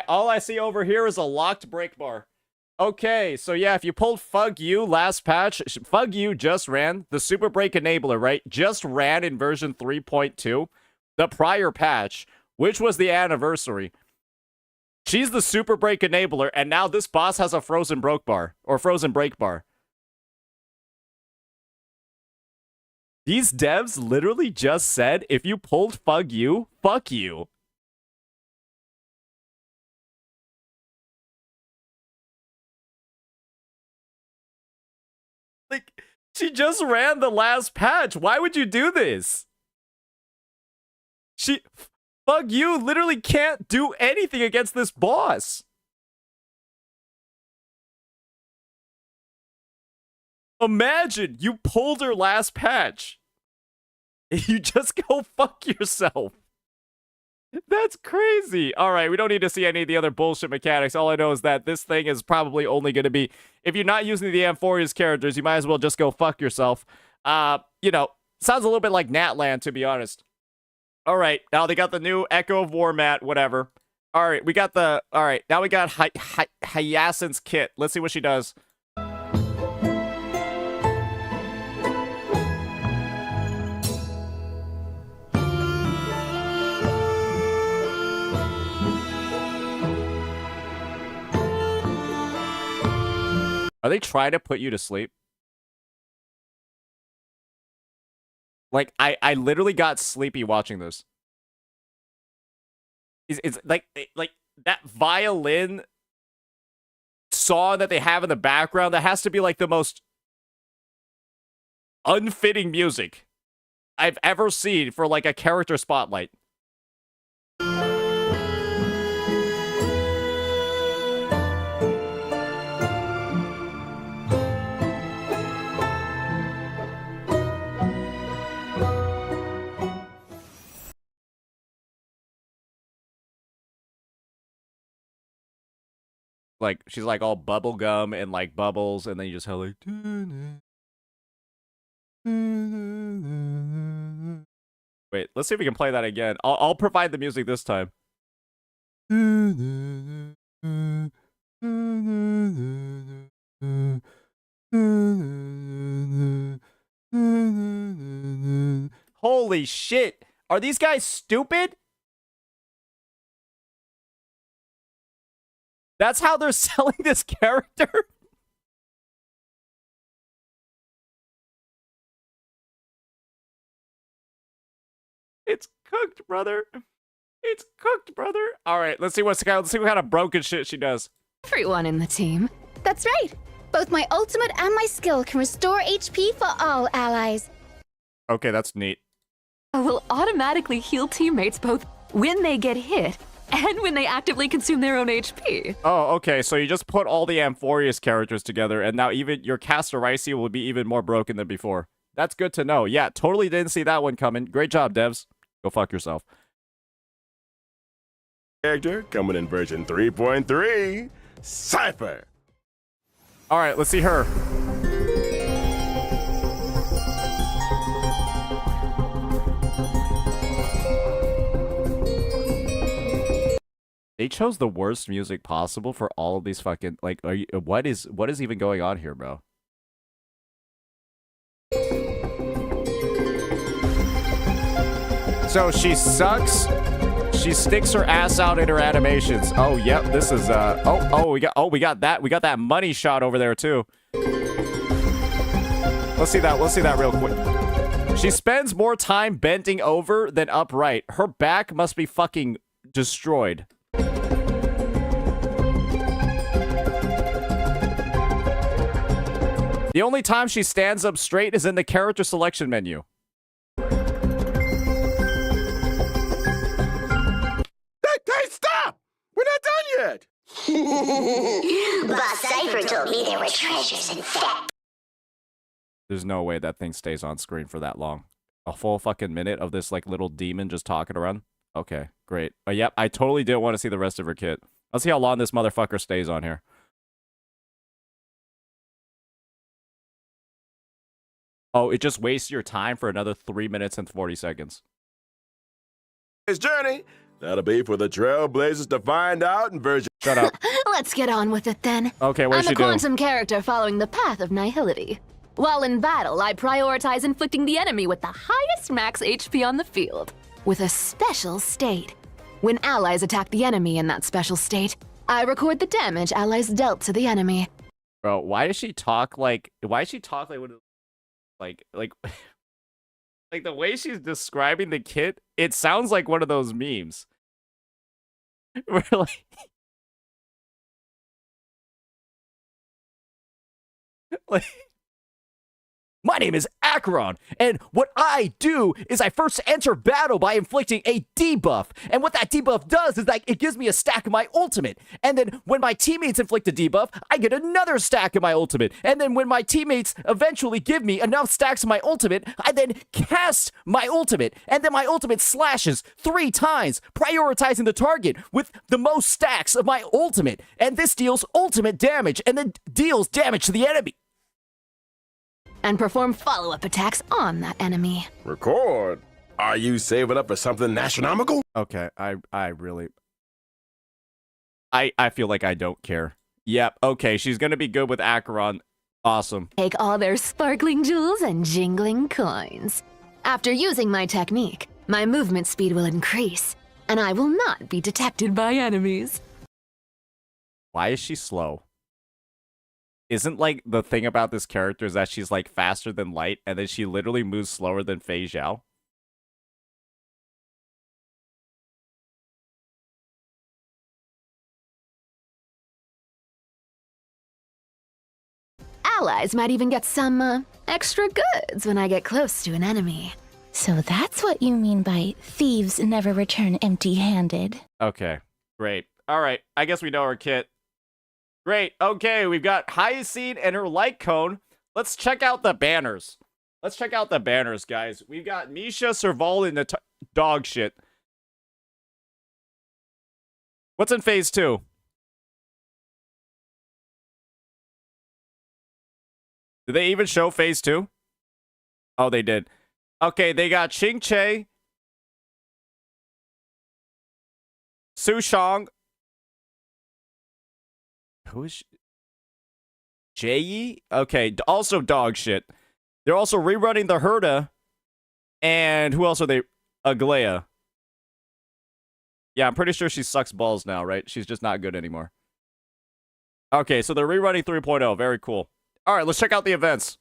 all I see over here is a locked break bar. Okay, so yeah, if you pulled Fug You last patch, Fug You just ran. The Super Break Enabler, right? Just ran in version 3.2. The prior patch, which was the anniversary. She's the Super Break Enabler, and now this boss has a Frozen Broke bar. Or Frozen Break bar. These devs literally just said, if you pulled Fug You, fuck you. Like, she just ran the last patch. Why would you do this? Fug You literally can't do anything against this boss. Imagine you pulled her last patch. And you just go fuck yourself. That's crazy. All right, we don't need to see any of the other bullshit mechanics. All I know is that this thing is probably only going to be... If you're not using the Amphoria's characters, you might as well just go fuck yourself. You know, sounds a little bit like Natland, to be honest. All right, now they got the new Echo of War mat, whatever. All right, we got the... All right, now we got Hyacinth's kit. Let's see what she does. Are they trying to put you to sleep? Like, I literally got sleepy watching this. It's like that violin song that they have in the background, that has to be like the most unfitting music I've ever seen for like a character spotlight. Like, she's like all bubble gum and like bubbles, and then you just have like. Wait, let's see if we can play that again. I'll provide the music this time. Holy shit! Are these guys stupid? That's how they're selling this character? It's cooked, brother. It's cooked, brother. All right, let's see what kind of broken shit she does. Everyone in the team. That's right. Both my ultimate and my skill can restore HP for all allies. Okay, that's neat. Will automatically heal teammates both when they get hit and when they actively consume their own HP. Oh, okay, so you just put all the Amphorius characters together, and now even your Castorici will be even more broken than before. That's good to know. Yeah, totally didn't see that one coming. Great job, devs. Go fuck yourself. Character coming in version 3.3, Cypher. All right, let's see her. They chose the worst music possible for all of these fucking like. What is even going on here, bro? So she sucks. She sticks her ass out in her animations. Oh, yep. This is we got that money shot over there too. Let's see that real quick. She spends more time bending over than upright. Her back must be fucking destroyed. The only time she stands up straight is in the character selection menu. Hey, stop! We're not done yet! Boss Cypher told me there were treasures in fact. There's no way that thing stays on screen for that long. A full fucking minute of this like little demon just talking around. Okay, great. Yep, I totally didn't want to see the rest of her kit. Let's see how long this motherfucker stays on here. Oh, it just wastes your time for another 3 minutes and 40 seconds. This journey, that'll be for the Trailblazers to find out in version... Shut up. Let's get on with it then. Okay, what I'm does she a do? quantum character following the path of nihility. While in battle, I prioritize inflicting the enemy with the highest max HP on the field, with a special state. When allies attack the enemy in that special state, I record the damage allies dealt to the enemy. Bro, why does she talk like... Why does she talk like... Like... Like, the way she's describing the kit, it sounds like one of those memes. We're like... like... My name is Acheron, and what I do is I first enter battle by inflicting a debuff. And what that debuff does is like it gives me a stack of my ultimate. And then when my teammates inflict a debuff, I get another stack of my ultimate. And then when my teammates eventually give me enough stacks of my ultimate, I then cast my ultimate. And then my ultimate slashes 3 times, prioritizing the target with the most stacks of my ultimate. And this deals ultimate damage and then deals damage to the enemy. And perform follow-up attacks on that enemy. Record? Are you saving up for something astronomical? Okay, I really... I feel like I don't care. Yep, okay, she's gonna be good with Acheron. Awesome. Take all their sparkling jewels and jingling coins. After using my technique, my movement speed will increase, and I will not be detected by enemies. Why is she slow? Isn't, like, the thing about this character is that she's, like, faster than light, and then she literally moves slower than Fei Zhao? Allies might even get some, extra goods when I get close to an enemy. So that's what you mean by thieves never return empty-handed. Okay, great. Alright, I guess we know her kit. Great. Okay, we've got Hyacine and her light cone. Let's check out the banners. Let's check out the banners, guys. We've got Misha, Serval, and the dog shit. What's in phase 2? Did they even show phase 2? Oh, they did. Okay, they got Ching Che, Su Shang. Who is she? Jie? Okay, also dog shit. They're also rerunning the Herda. And who else are they? Aglaya. Yeah, I'm pretty sure she sucks balls now, right? She's just not good anymore. Okay, so they're rerunning 3.0. Very cool. All right, let's check out the events.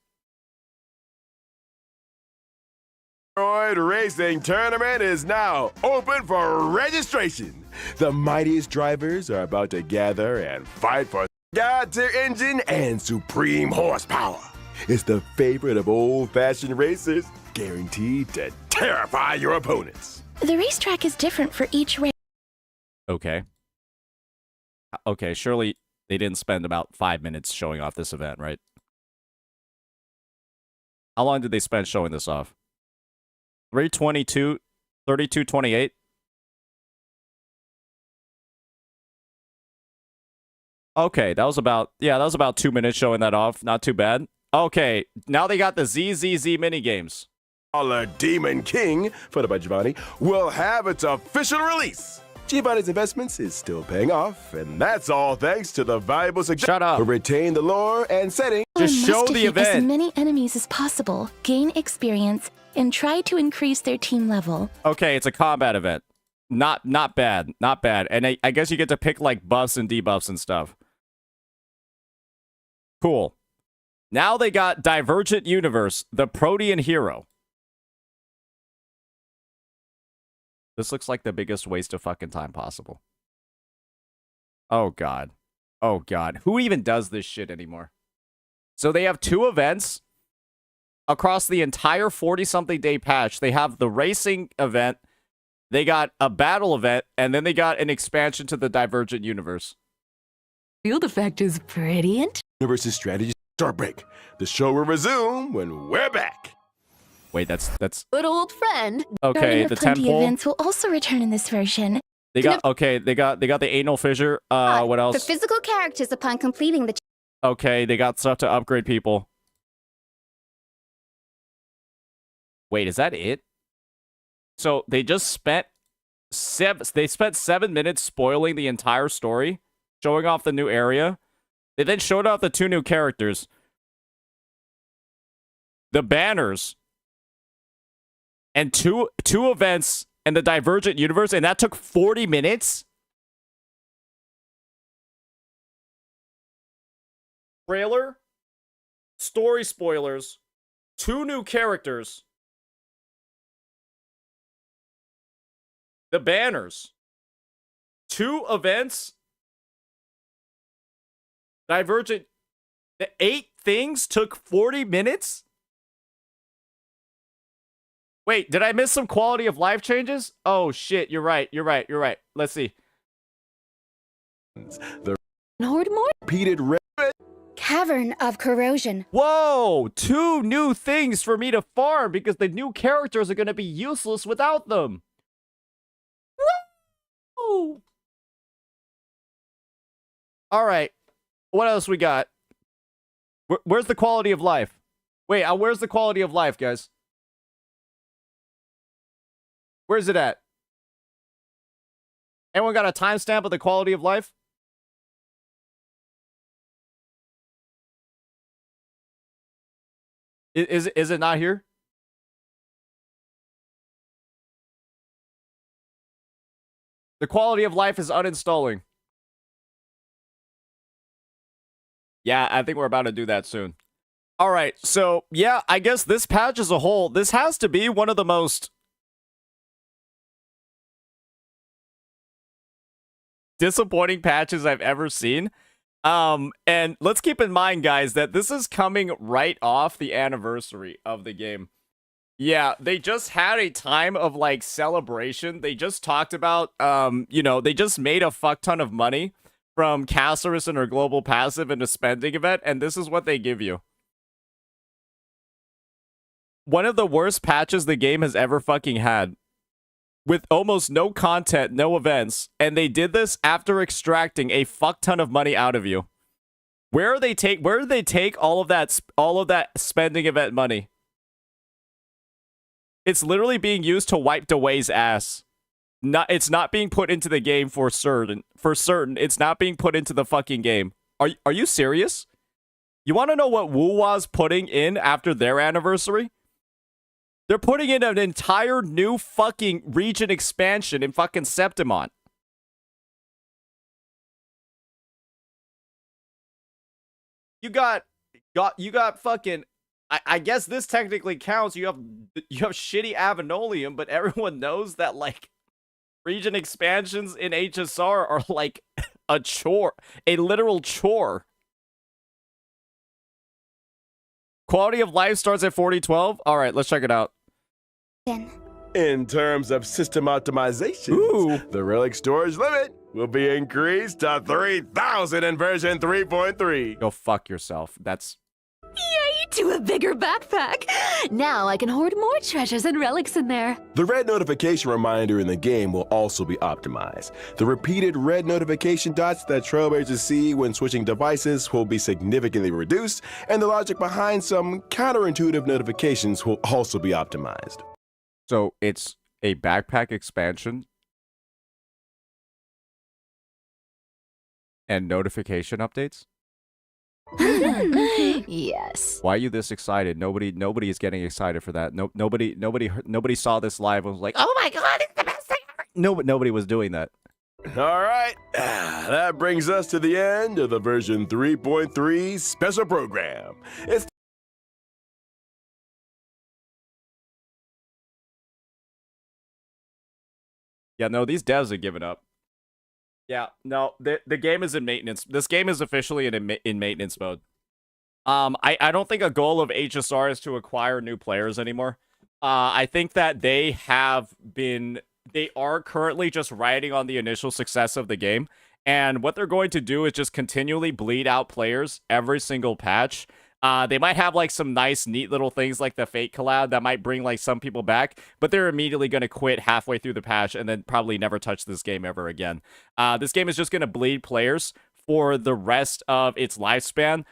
Android Racing Tournament is now open for registration. The mightiest drivers are about to gather and fight for God-tier engine and supreme horsepower. It's the favorite of old-fashioned racers, guaranteed to terrify your opponents. The racetrack is different for each race. Okay. Okay, surely they didn't spend about 5 minutes showing off this event, right? How long did they spend showing this off? 3:22, 32:28. Okay, that was about 2 minutes showing that off. Not too bad. Okay, now they got the ZZZ minigames. Our Demon King, put by Giovanni, will have its official release. Giovanni's investments is still paying off, and that's all thanks to the valuable suggestions. Shut up. To retain the lore and setting. Just show must the defeat as event. many enemies as possible, gain experience, and try to increase their team level. Okay, it's a combat event. Not bad. Not bad. And I guess you get to pick like buffs and debuffs and stuff. Cool. Now they got Divergent Universe, the Protean hero. This looks like the biggest waste of fucking time possible. Oh, God. Oh, God. Who even does this shit anymore? So they have 2 events across the entire 40-something day patch. They have the racing event, they got a battle event, and then they got an expansion to the Divergent Universe. Field effect is pretty interesting. Universe's strategy short break. The show will resume when we're back. Wait, that's Good old friend. okay. Starting The of Plenty temple. events will also return in this version. They got They got the anal fissure. What For else? physical characters upon completing the Okay, they got stuff to upgrade people. Wait, is that it? So they just spent 7 minutes spoiling the entire story, showing off the new area. They then showed off the 2 new characters. The banners. And two events in the Divergent Universe, and that took 40 minutes? Trailer, story spoilers, 2 new characters, the banners, 2 events, Divergent, the 8 things took 40 minutes? Wait, did I miss some quality of life changes? Oh shit, you're right. Let's see. The Horde more? repeated Cavern of Corrosion. Whoa! 2 new things for me to farm because the new characters are gonna be useless without them. Woo! Alright. What else we got? Where's the quality of life? Wait, where's the quality of life, guys? Where's it at? Anyone got a timestamp of the quality of life? Is it not here? The quality of life is uninstalling. Yeah, I think we're about to do that soon. All right, so yeah, I guess this patch as a whole, this has to be one of the most disappointing patches I've ever seen. And let's keep in mind, guys, that this is coming right off the anniversary of the game. Yeah, they just had a time of like celebration. They just talked about, they just made a fuck ton of money from Caceres and her global passive and a spending event, and this is what they give you. One of the worst patches the game has ever fucking had. With almost no content, no events, and they did this after extracting a fuck ton of money out of you. Where do they take all of that spending event money? It's literally being used to wipe Dewey's ass. It's not being put into the game for certain. For certain, it's not being put into the fucking game. Are you serious? You want to know what Wuwa's putting in after their anniversary? They're putting in an entire new fucking region expansion in fucking Septimont. You got fucking. I guess this technically counts. You have shitty Avenolium, but everyone knows that like region expansions in HSR are like a chore, a literal chore. Quality of life starts at 4012. All right, let's check it out. In terms of system optimization, the relic storage limit will be increased to 3,000 in version 3.3. Go fuck yourself. That's... Yay, to a bigger backpack! Now I can hoard more treasures and relics in there. The red notification reminder in the game will also be optimized. The repeated red notification dots that trailblazers see when switching devices will be significantly reduced, and the logic behind some counterintuitive notifications will also be optimized. So it's a backpack expansion and notification updates? Yes. Why are you this excited? Nobody is getting excited for that. Nobody saw this live and was like, "Oh my god, it's the best thing ever." No, but nobody was doing that. All right, that brings us to the end of the version 3.3 special program. Yeah, no, these devs are giving up. Yeah, no, the game is in maintenance. This game is officially in maintenance mode. I don't think a goal of HSR is to acquire new players anymore. I think that they are currently just riding on the initial success of the game. And what they're going to do is just continually bleed out players every single patch. They might have like some nice, neat little things like the Fate collab that might bring like some people back, but they're immediately going to quit halfway through the patch and then probably never touch this game ever again. This game is just going to bleed players for the rest of its lifespan.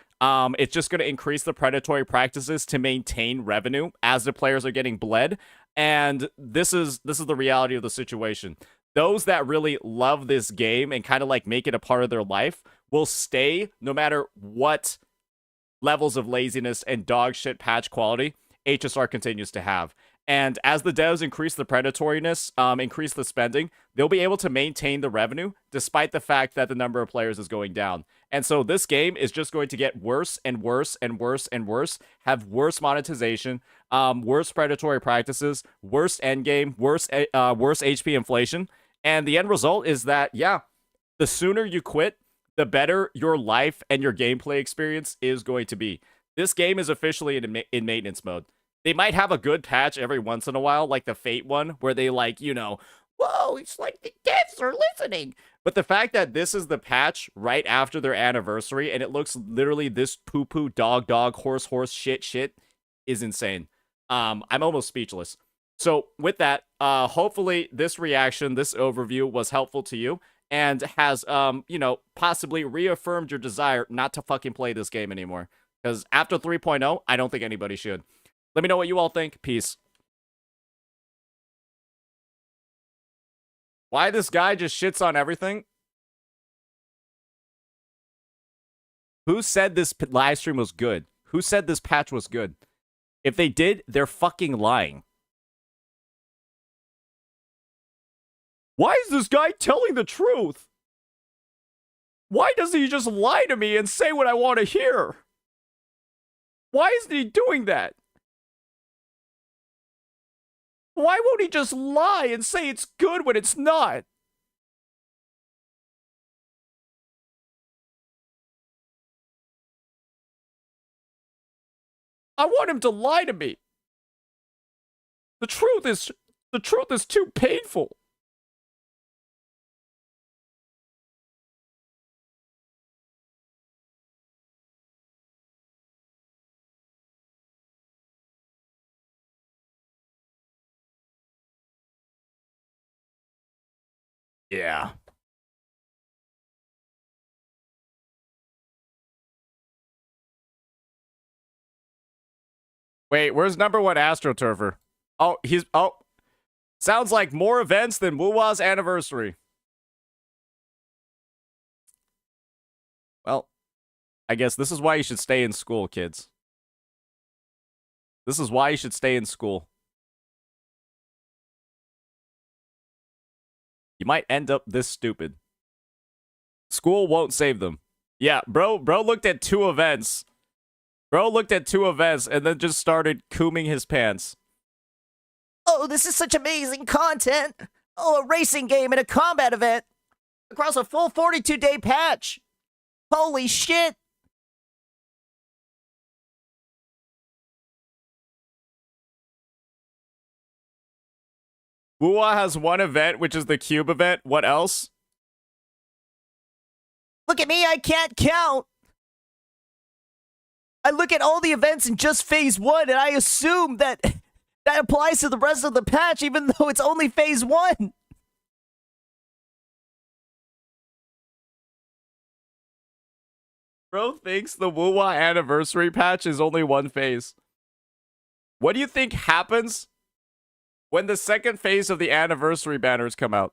It's just going to increase the predatory practices to maintain revenue as the players are getting bled. And this is the reality of the situation. Those that really love this game and kind of like make it a part of their life will stay no matter what levels of laziness and dog shit patch quality HSR continues to have. And as the devs increase the predatoriness, increase the spending, they'll be able to maintain the revenue despite the fact that the number of players is going down. And so this game is just going to get worse and worse and worse and worse, have worse monetization, worse predatory practices, worse endgame, worse HP inflation. And the end result is that, yeah, the sooner you quit, the better your life and your gameplay experience is going to be. This game is officially in maintenance mode. They might have a good patch every once in a while, like the Fate one, where they like, you know, whoa, it's like the devs are listening. But the fact that this is the patch right after their anniversary, and it looks literally this poo-poo, dog, horse, shit, is insane. I'm almost speechless. So with that, hopefully this reaction, this overview was helpful to you and has, you know, possibly reaffirmed your desire not to fucking play this game anymore. Because after 3.0, I don't think anybody should. Let me know what you all think. Peace. Why this guy just shits on everything? Who said this live stream was good? Who said this patch was good? If they did, they're fucking lying. Why is this guy telling the truth? Why doesn't he just lie to me and say what I want to hear? Why isn't he doing that? Why won't he just lie and say it's good when it's not? I want him to lie to me. The truth is too painful. Yeah. Wait, where's number one AstroTurfer? Oh, sounds like more events than Wuwa's anniversary. Well, I guess this is why you should stay in school, kids. This is why you should stay in school. You might end up this stupid. School won't save them. Yeah, bro looked at two events. Bro looked at two events and then just started cooming his pants. Oh, this is such amazing content. Oh, a racing game and a combat event across a full 42-day patch. Holy shit. Wuwa has one event, which is the cube event. What else? Look at me, I can't count. I look at all the events in just phase 1 and I assume that that applies to the rest of the patch even though it's only phase 1. Bro thinks the Wuwa anniversary patch is only one phase. What do you think happens when the second phase of the anniversary banners come out?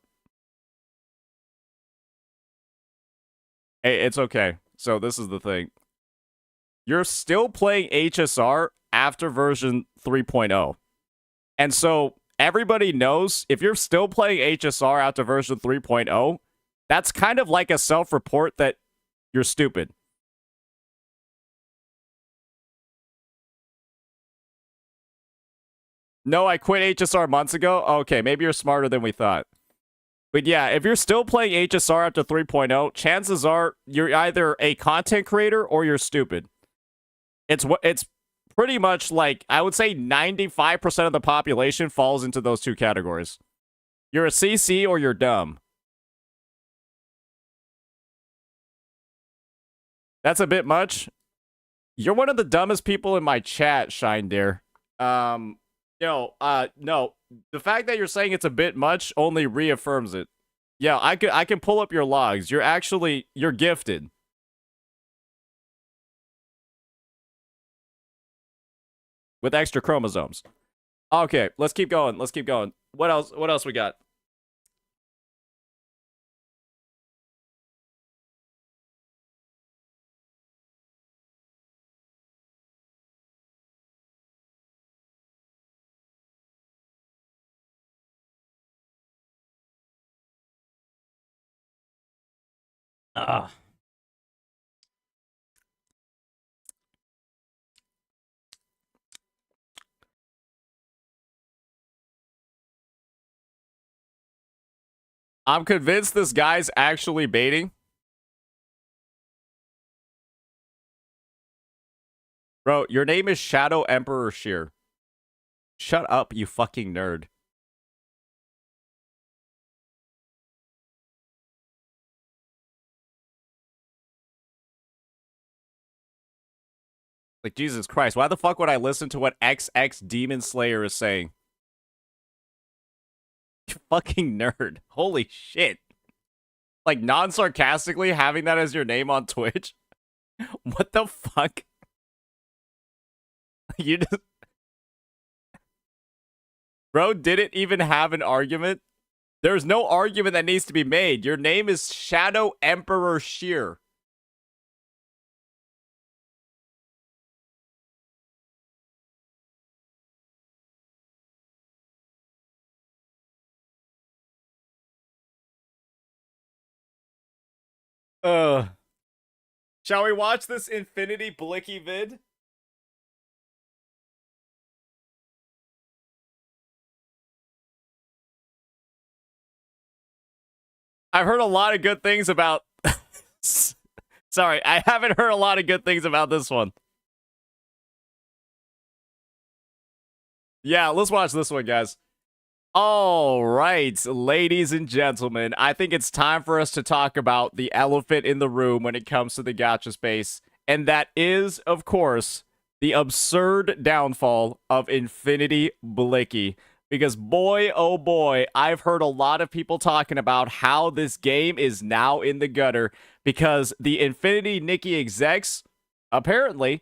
Hey, it's okay. So this is the thing. You're still playing HSR after version 3.0. And so everybody knows if you're still playing HSR after version 3.0, that's kind of like a self-report that you're stupid. No, I quit HSR months ago? Okay, maybe you're smarter than we thought. But yeah, if you're still playing HSR after 3.0, chances are you're either a content creator or you're stupid. It's pretty much like, I would say 95% of the population falls into those two categories. You're a CC or you're dumb. That's a bit much. You're one of the dumbest people in my chat, Shine Deer. No. The fact that you're saying it's a bit much only reaffirms it. Yeah, I can pull up your logs. You're gifted. With extra chromosomes. Okay, let's keep going. What else we got? I'm convinced this guy's actually baiting. Bro, your name is Shadow Emperor Sheer. Shut up, you fucking nerd. Like, Jesus Christ, why the fuck would I listen to what XX Demon Slayer is saying? You fucking nerd. Holy shit. Like, non-sarcastically having that as your name on Twitch? What the fuck? You just... Bro didn't even have an argument? There's no argument that needs to be made. Your name is Shadow Emperor Sheer. Shall we watch this Infinity Blicky vid? I've heard a lot of good things about... Sorry, I haven't heard a lot of good things about this one. Yeah, let's watch this one, guys. All right, ladies and gentlemen, I think it's time for us to talk about the elephant in the room when it comes to the gacha space, and that is, of course, the absurd downfall of Infinity Blicky. Because boy, oh boy, I've heard a lot of people talking about how this game is now in the gutter because the Infinity Nikki execs apparently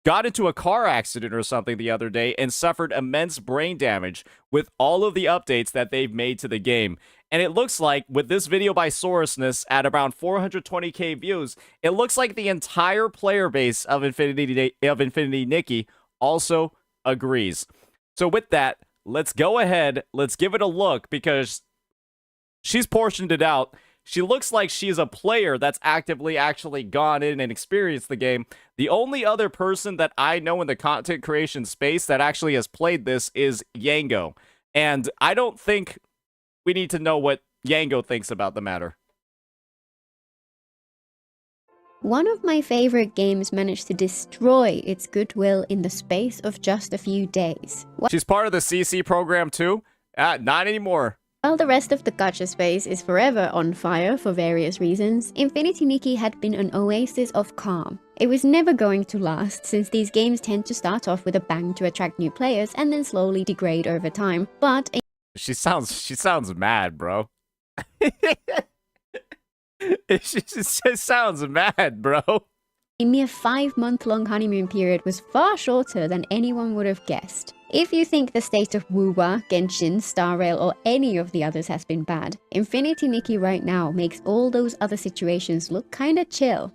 got into a car accident or something the other day and suffered immense brain damage with all of the updates that they've made to the game. And it looks like, with this video by Sorosness at around 420k views, it looks like the entire player base of Infinity Nikki also agrees. So with that, let's go ahead, let's give it a look, because she's portioned it out. She looks like she's a player that's actively actually gone in and experienced the game. The only other person that I know in the content creation space that actually has played this is Yango. And I don't think we need to know what Yango thinks about the matter. One of my favorite games managed to destroy its goodwill in the space of just a few days. She's part of the CC program too? Not anymore. While the rest of the gacha space is forever on fire for various reasons, Infinity Nikki had been an oasis of calm. It was never going to last, since these games tend to start off with a bang to attract new players and then slowly degrade over time, but she sounds mad, bro. She just sounds mad, bro. a mere 5-month-long honeymoon period was far shorter than anyone would have guessed. If you think the state of Wuwa, Genshin, Star Rail, or any of the others has been bad, Infinity Nikki right now makes all those other situations look kinda chill.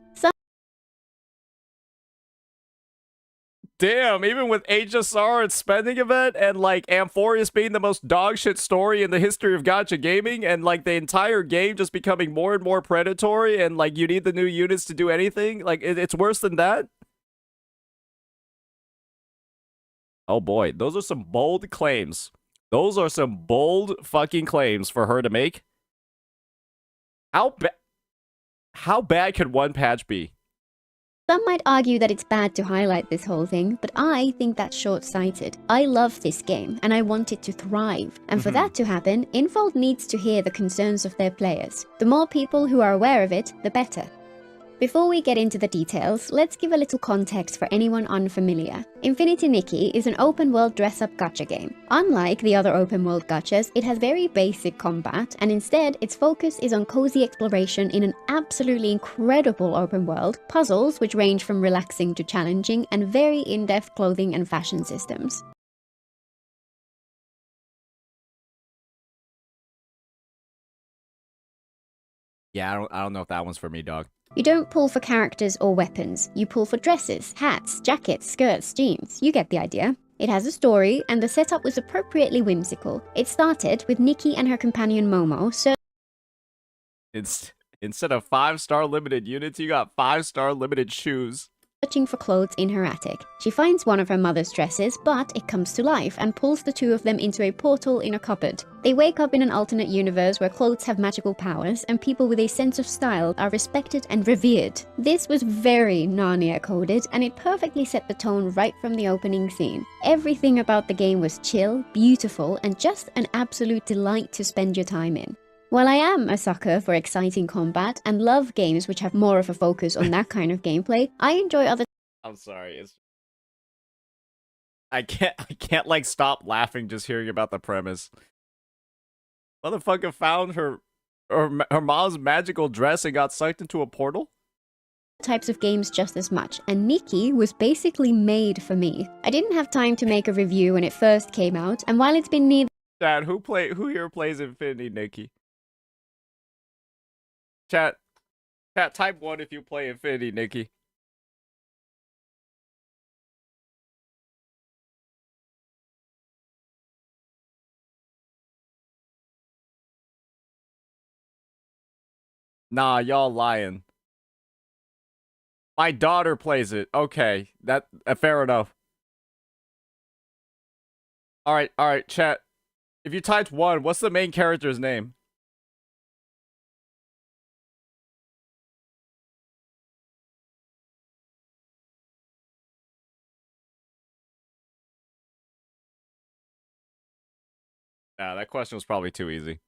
Damn, even with HSR and Spending Event and like Amphorius being the most dogshit story in the history of gacha gaming, and like the entire game just becoming more and more predatory, and like you need the new units to do anything, like it's worse than that? Oh boy, those are some bold claims. Those are some bold fucking claims for her to make. How bad could one patch be? Some might argue that it's bad to highlight this whole thing, but I think that's short-sighted. I love this game, and I want it to thrive. And for that to happen, Infold needs to hear the concerns of their players. The more people who are aware of it, the better. Before we get into the details, let's give a little context for anyone unfamiliar. Infinity Nikki is an open-world dress-up gacha game. Unlike the other open-world gachas, it has very basic combat, and instead its focus is on cozy exploration in an absolutely incredible open world, puzzles which range from relaxing to challenging, and very in-depth clothing and fashion systems. Yeah, I don't know if that one's for me, dog. You don't pull for characters or weapons, you pull for dresses, hats, jackets, skirts, jeans, you get the idea. It has a story, and the setup was appropriately whimsical. It started with Nikki and her companion Momo Instead of 5-star limited units, you got 5-star limited shoes. Searching for clothes in her attic. She finds one of her mother's dresses, but it comes to life and pulls the two of them into a portal in a cupboard. They wake up in an alternate universe where clothes have magical powers and people with a sense of style are respected and revered. This was very Narnia coded, and it perfectly set the tone right from the opening scene. Everything about the game was chill, beautiful, and just an absolute delight to spend your time in. While I am a sucker for exciting combat and love games which have more of a focus on that kind of gameplay, I enjoy other— I'm sorry, I can't like stop laughing just hearing about the premise. Motherfucker found her mom's magical dress and got sucked into a portal? types of games just as much, and Nikki was basically made for me. I didn't have time to make a review when it first came out, and while it's been neither— Dad, who here plays Infinity Nikki? Chat, type 1 if you play Infinity Nikki. Nah, y'all lying. My daughter plays it. Okay, that fair enough. All right, chat. If you typed 1, what's the main character's name? Nah, that question was probably too easy.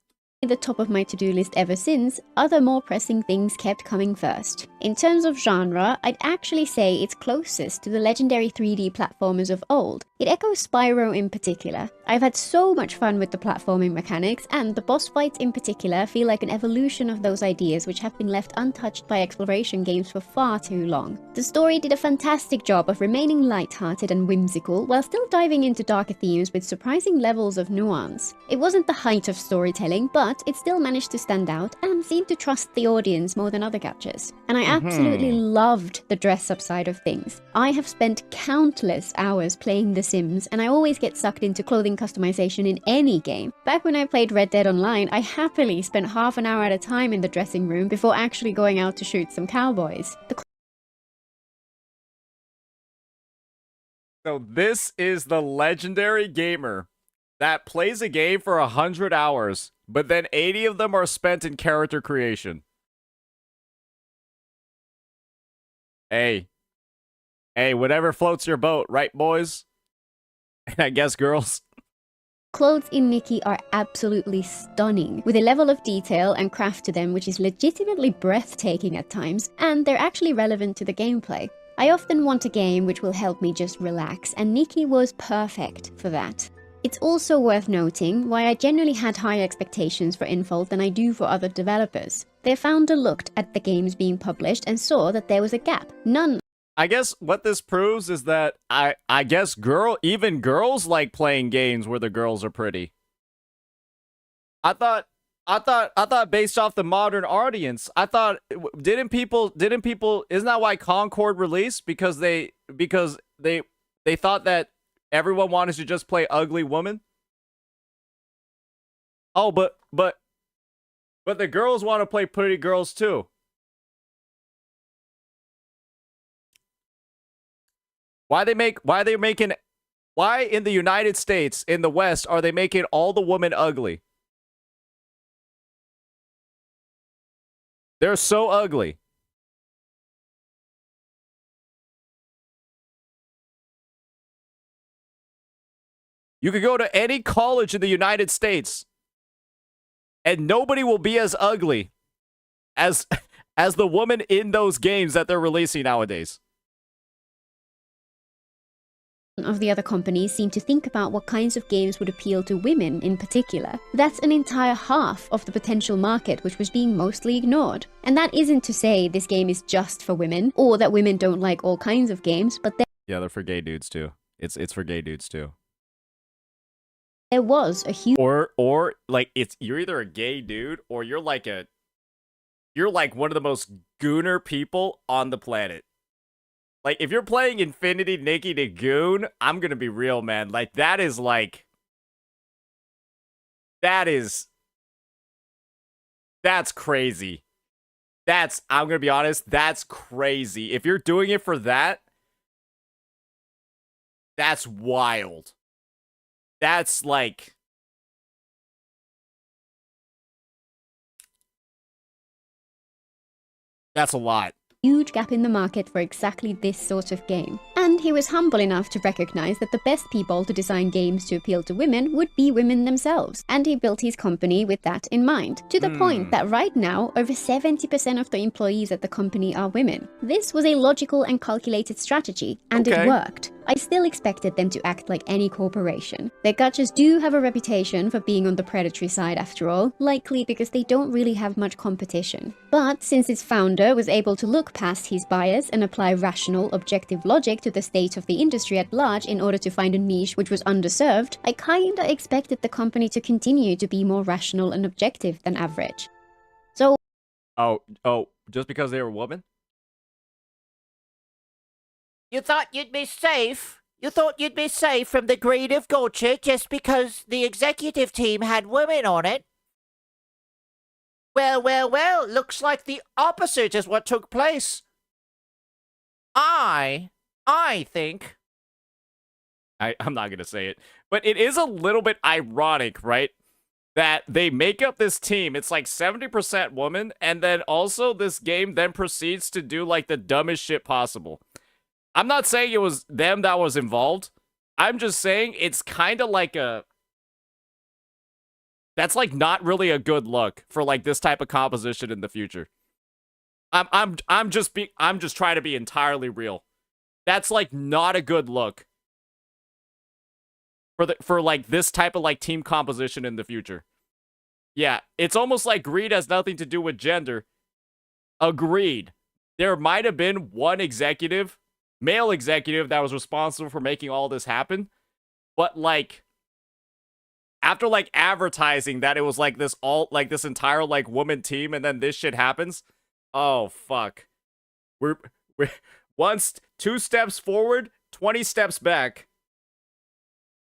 the top of my to-do list ever since, other more pressing things kept coming first. In terms of genre, I'd actually say it's closest to the legendary 3D platformers of old. It echoes Spyro in particular. I've had so much fun with the platforming mechanics, and the boss fights in particular feel like an evolution of those ideas which have been left untouched by exploration games for far too long. The story did a fantastic job of remaining light-hearted and whimsical, while still diving into darker themes with surprising levels of nuance. It wasn't the height of storytelling, but it still managed to stand out and seemed to trust the audience more than other gachas. And I absolutely loved the dress-up side of things. I have spent countless hours playing The Sims, and I always get sucked into clothing customization in any game. Back when I played Red Dead Online, I happily spent half an hour at a time in the dressing room before actually going out to shoot some cowboys. So this is the legendary gamer that plays a game for 100 hours, but then 80 of them are spent in character creation. Hey, whatever floats your boat, right, boys? And I guess girls. Clothes in Nikki are absolutely stunning, with a level of detail and craft to them which is legitimately breathtaking at times, and they're actually relevant to the gameplay. I often want a game which will help me just relax, and Nikki was perfect for that. It's also worth noting why I generally had higher expectations for Infold than I do for other developers. Their founder looked at the games being published and saw that there was a gap. I guess what this proves is that I guess even girls like playing games where the girls are pretty. I thought based off the modern audience, didn't people isn't that why Concord released? Because they thought that everyone wanted to just play ugly women? Oh, but the girls want to play pretty girls too. Why in the United States, in the West, are they making all the women ugly? They're so ugly. You could go to any college in the United States, and nobody will be as ugly as the woman in those games that they're releasing nowadays. Of the other companies seem to think about what kinds of games would appeal to women in particular. That's an entire half of the potential market which was being mostly ignored. And that isn't to say this game is just for women, or that women don't like all kinds of games, but yeah, they're for gay dudes too. It's for gay dudes too. There was a huge or like you're either a gay dude or you're like one of the most gooner people on the planet. Like, if you're playing Infinity Nikki to Goon, I'm gonna be real, man. Like, that's crazy. I'm gonna be honest, that's crazy. If you're doing it for that, that's wild. That's like... That's a lot. Huge gap in the market for exactly this sort of game. And he was humble enough to recognize that the best people to design games to appeal to women would be women themselves, and he built his company with that in mind, to the point that right now, over 70% of the employees at the company are women. This was a logical and calculated strategy, and it worked. I still expected them to act like any corporation. Their gachas do have a reputation for being on the predatory side after all, likely because they don't really have much competition. But since its founder was able to look past his bias and apply rational, objective logic to the state of the industry at large in order to find a niche which was underserved, I kinda expected the company to continue to be more rational and objective than average. So... Oh, just because they were a woman? You thought you'd be safe? You thought you'd be safe from the greed of Gacha just because the executive team had women on it? Well, looks like the opposite is what took place. I think... I'm not gonna say it, but it is a little bit ironic, right? That they make up this team, it's like 70% woman, and then also this game then proceeds to do like the dumbest shit possible. I'm not saying it was them that was involved. I'm just saying it's kind of like a... That's like not really a good look for like this type of composition in the future. I'm just trying to be entirely real. That's like not a good look for like this type of like team composition in the future. Yeah, it's almost like greed has nothing to do with gender. Agreed. There might have been one executive, male executive, that was responsible for making all this happen, but like after like advertising that it was like this entire like woman team, and then this shit happens. Oh fuck. We're once 2 steps forward, 20 steps back.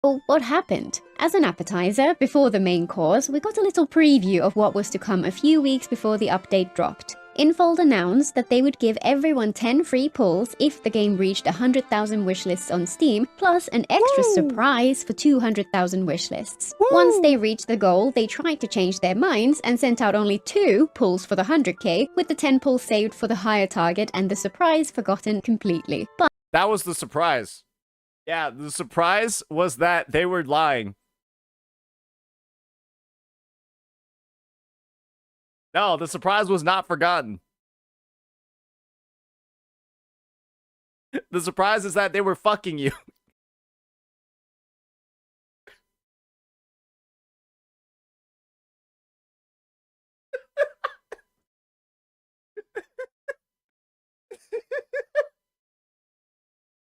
Well, what happened? As an appetizer, before the main course, we got a little preview of what was to come a few weeks before the update dropped. Infold announced that they would give everyone 10 free pulls if the game reached 100,000 wishlists on Steam, plus an extra surprise for 200,000 wishlists. Once they reached the goal, they tried to change their minds and sent out only 2 pulls for the 100k, with the 10 pulls saved for the higher target and the surprise forgotten completely. But that was the surprise. Yeah, the surprise was that they were lying. No, the surprise was not forgotten. The surprise is that they were fucking you.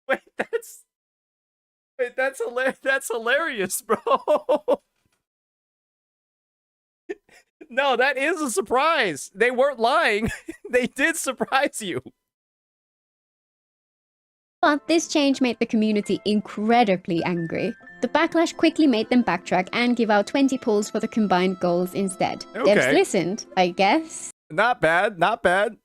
Wait, that's hilarious, bro. No, that is a surprise. They weren't lying. They did surprise you. But this change made the community incredibly angry. The backlash quickly made them backtrack and give out 20 pulls for the combined goals instead. Okay. Devs listened, I guess. Not bad, not bad.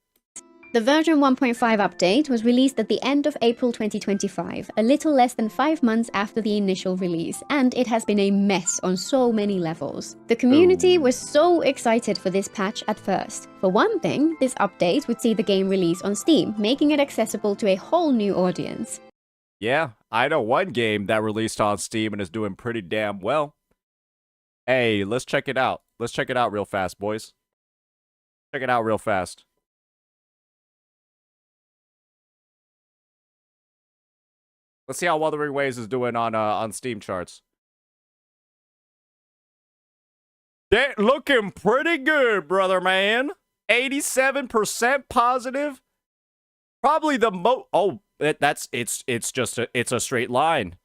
The version 1.5 update was released at the end of April 2025, a little less than 5 months after the initial release, and it has been a mess on so many levels. The community was so excited for this patch at first. For one thing, this update would see the game release on Steam, making it accessible to a whole new audience. Yeah, I know one game that released on Steam and is doing pretty damn well. Hey, let's check it out. Let's check it out real fast, boys. Check it out real fast. Let's see how Wuthering Waves is doing on Steam charts. They're looking pretty good, brother man. 87% positive. Probably the most. Oh, it's a straight line.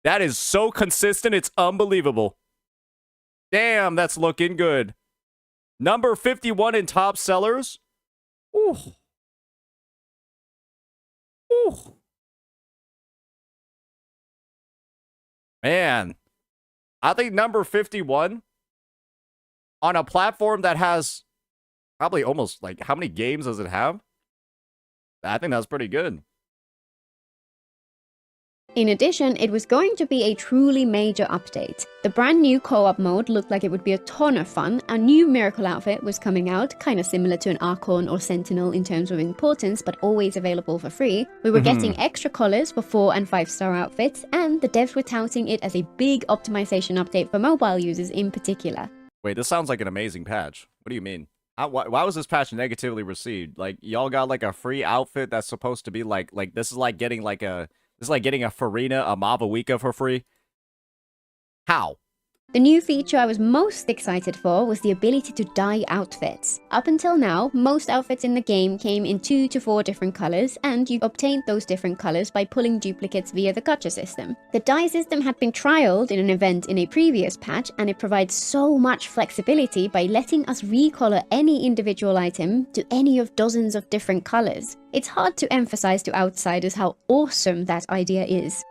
That is so consistent. It's unbelievable. Damn, that's looking good. Number 51 in top sellers. Ooh. Ooh. Man, I think number 51 on a platform that has probably almost, like, how many games does it have? I think that's pretty good. In addition, it was going to be a truly major update. The brand new co-op mode looked like it would be a ton of fun. A new miracle outfit was coming out, kind of similar to an Archon or Sentinel in terms of importance, but always available for free. We were getting extra colors for 4- and 5-star outfits, and the devs were touting it as a big optimization update for mobile users in particular. Wait, this sounds like an amazing patch. What do you mean? Why was this patch negatively received? Like, y'all got like a free outfit that's supposed to be like this is like getting like a... This is like getting a Farina, a Mavawika for free. How? The new feature I was most excited for was the ability to dye outfits. Up until now, most outfits in the game came in 2 to 4 different colors, and you obtained those different colors by pulling duplicates via the Gacha system. The dye system had been trialed in an event in a previous patch, and it provides so much flexibility by letting us recolor any individual item to any of dozens of different colors. It's hard to emphasize to outsiders how awesome that idea is.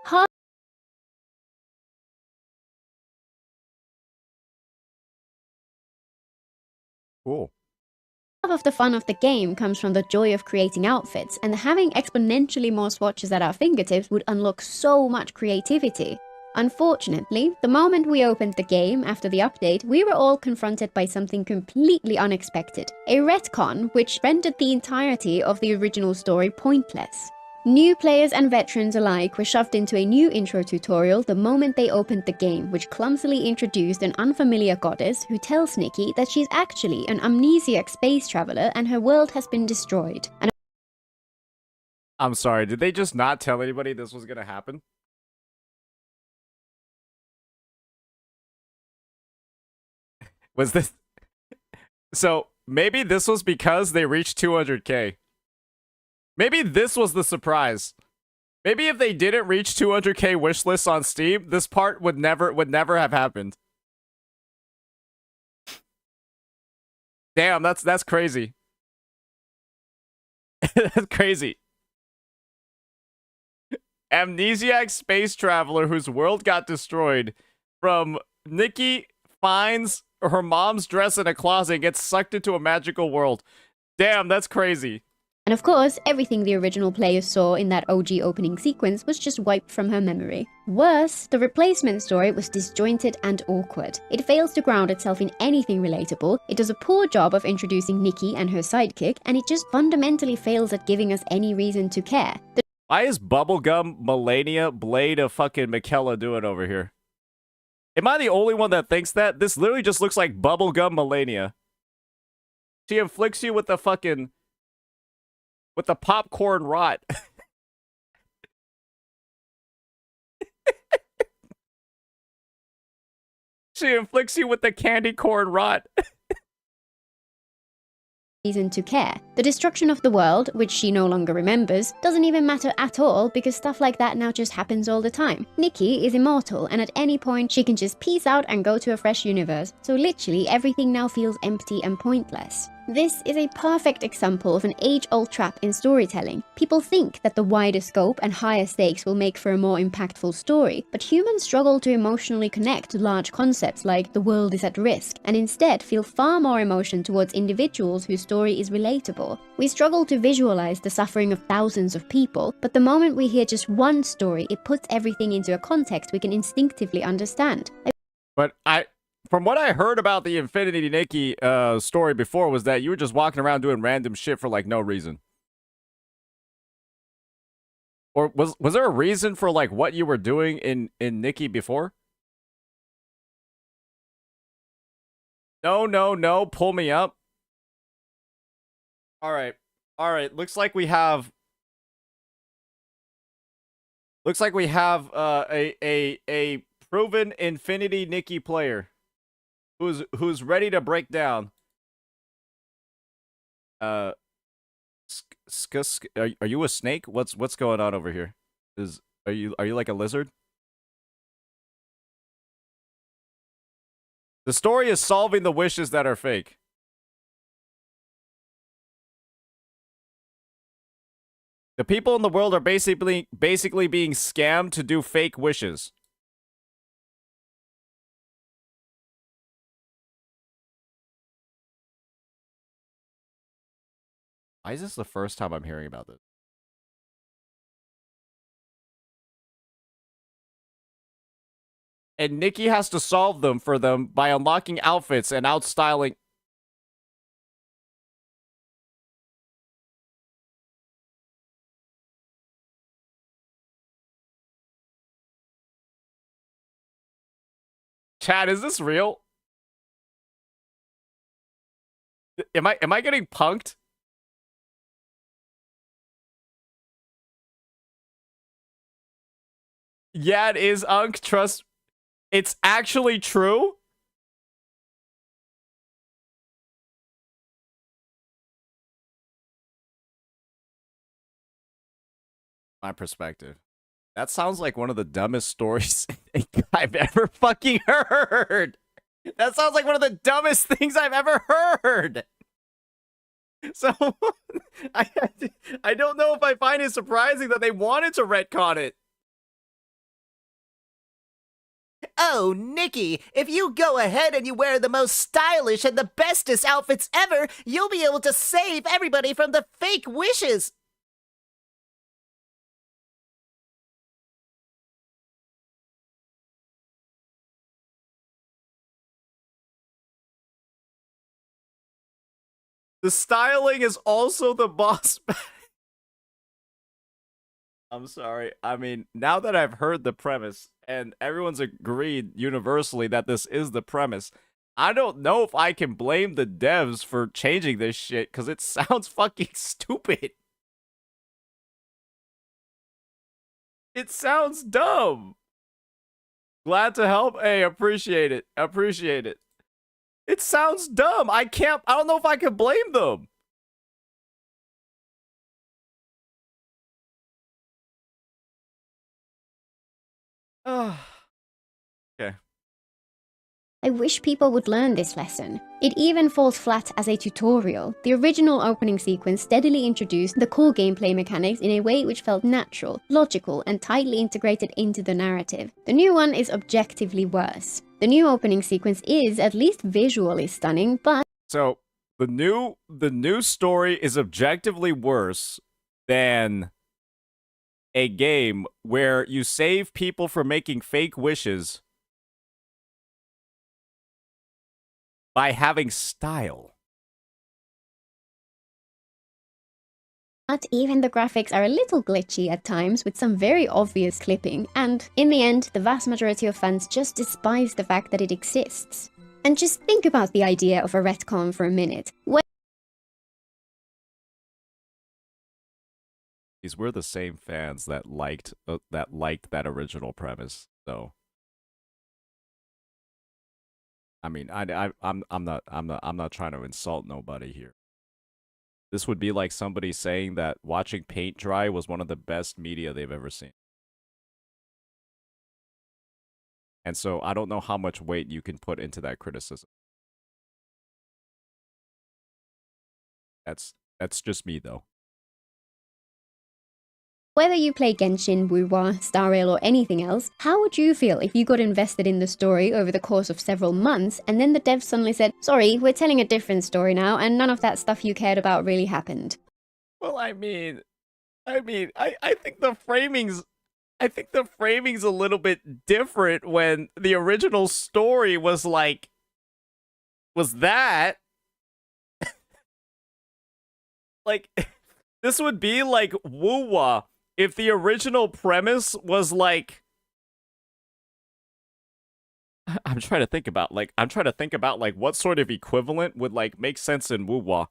Cool. Half of the fun of the game comes from the joy of creating outfits, and having exponentially more swatches at our fingertips would unlock so much creativity. Unfortunately, the moment we opened the game after the update, we were all confronted by something completely unexpected. A retcon which rendered the entirety of the original story pointless. New players and veterans alike were shoved into a new intro tutorial the moment they opened the game, which clumsily introduced an unfamiliar goddess who tells Nikki that she's actually an amnesiac space traveler and her world has been destroyed. And I'm sorry, did they just not tell anybody this was gonna happen? Was this... So, maybe this was because they reached 200k. Maybe this was the surprise. Maybe if they didn't reach 200k wishlists on Steam, this part would never have happened. Damn, that's crazy. That's crazy. Amnesiac space traveler whose world got destroyed from Nikki finds her mom's dress in a closet and gets sucked into a magical world. Damn, that's crazy. And of course, everything the original players saw in that OG opening sequence was just wiped from her memory. Worse, the replacement story was disjointed and awkward. It fails to ground itself in anything relatable, it does a poor job of introducing Nikki and her sidekick, and it just fundamentally fails at giving us any reason to care. Why is Bubblegum Melania Blade of fucking Michaela doing over here? Am I the only one that thinks that? This literally just looks like Bubblegum Melania. She inflicts you with the fucking... with the popcorn rot. She inflicts you with the candy corn rot. Reason to care. The destruction of the world, which she no longer remembers, doesn't even matter at all because stuff like that now just happens all the time. Nikki is immortal and at any point she can just peace out and go to a fresh universe, so literally everything now feels empty and pointless. This is a perfect example of an age-old trap in storytelling. People think that the wider scope and higher stakes will make for a more impactful story, but humans struggle to emotionally connect to large concepts like the world is at risk, and instead feel far more emotion towards individuals whose story is relatable. We struggle to visualize the suffering of thousands of people, but the moment we hear just one story, it puts everything into a context we can instinctively understand. But from what I heard about the Infinity Nikki story before was that you were just walking around doing random shit for like no reason. Or was there a reason for like what you were doing in Nikki before? No, pull me up. All right. Looks like we have a proven Infinity Nikki player who's ready to break down. Are you a snake? What's going on over here? Are you like a lizard? The story is solving the wishes that are fake. The people in the world are basically being scammed to do fake wishes. Why is this the first time I'm hearing about this? And Nikki has to solve them for them by unlocking outfits and outstyling. Chad, is this real? Am I getting punked? Yeah, it is, Unk. Trust. It's actually true? My perspective. That sounds like one of the dumbest stories I've ever fucking heard. That sounds like one of the dumbest things I've ever heard. So, I don't know if I find it surprising that they wanted to retcon it. Oh, Nikki, if you go ahead and you wear the most stylish and the bestest outfits ever, you'll be able to save everybody from the fake wishes. The styling is also the boss. I'm sorry. I mean, now that I've heard the premise and everyone's agreed universally that this is the premise, I don't know if I can blame the devs for changing this shit because it sounds fucking stupid. It sounds dumb. Glad to help. Hey, appreciate it. Appreciate it. It sounds dumb. I don't know if I can blame them. Okay. I wish people would learn this lesson. It even falls flat as a tutorial. The original opening sequence steadily introduced the core gameplay mechanics in a way which felt natural, logical, and tightly integrated into the narrative. The new one is objectively worse. The new opening sequence is at least visually stunning, but So the new story is objectively worse than a game where you save people from making fake wishes by having style. even the graphics are a little glitchy at times with some very obvious clipping, and in the end, the vast majority of fans just despise the fact that it exists. And just think about the idea of a retcon for a minute. These were the same fans that liked that original premise, so I mean, I'm not trying to insult nobody here. This would be like somebody saying that watching paint dry was one of the best media they've ever seen. And so I don't know how much weight you can put into that criticism. That's just me though. Whether you play Genshin, Wuwa, Star Rail, or anything else, how would you feel if you got invested in the story over the course of several months, and then the devs suddenly said, sorry, we're telling a different story now, and none of that stuff you cared about really happened? Well, I think the framing's a little bit different when the original story was that. Like, this would be like Wuwa if the original premise was like, I'm trying to think about what sort of equivalent would like make sense in Wuwa.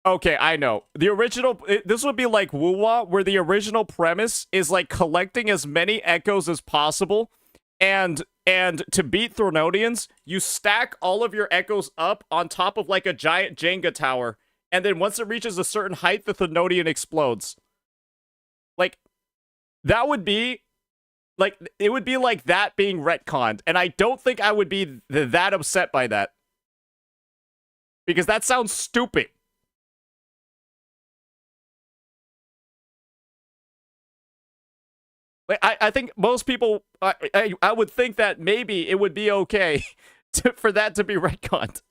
Okay, I know. This would be like Wuwa, where the original premise is like collecting as many echoes as possible, and to beat Thronodians, you stack all of your echoes up on top of like a giant Jenga tower, and then once it reaches a certain height, the Thronodian explodes. Like, that would be like, it would be like that being retconned, and I don't think I would be that upset by that. Because that sounds stupid. I think most people, I would think that maybe it would be okay for that to be retconned.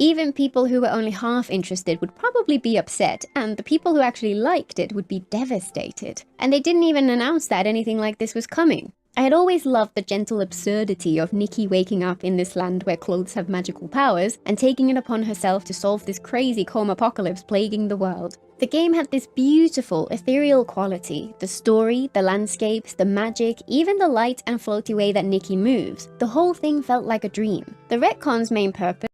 Even people who were only half interested would probably be upset, and the people who actually liked it would be devastated. And they didn't even announce that anything like this was coming. I had always loved the gentle absurdity of Nikki waking up in this land where clothes have magical powers, and taking it upon herself to solve this crazy comb-apocalypse plaguing the world. The game had this beautiful, ethereal quality. The story, the landscapes, the magic, even the light and floaty way that Nikki moves. The whole thing felt like a dream. The retcon's main purpose—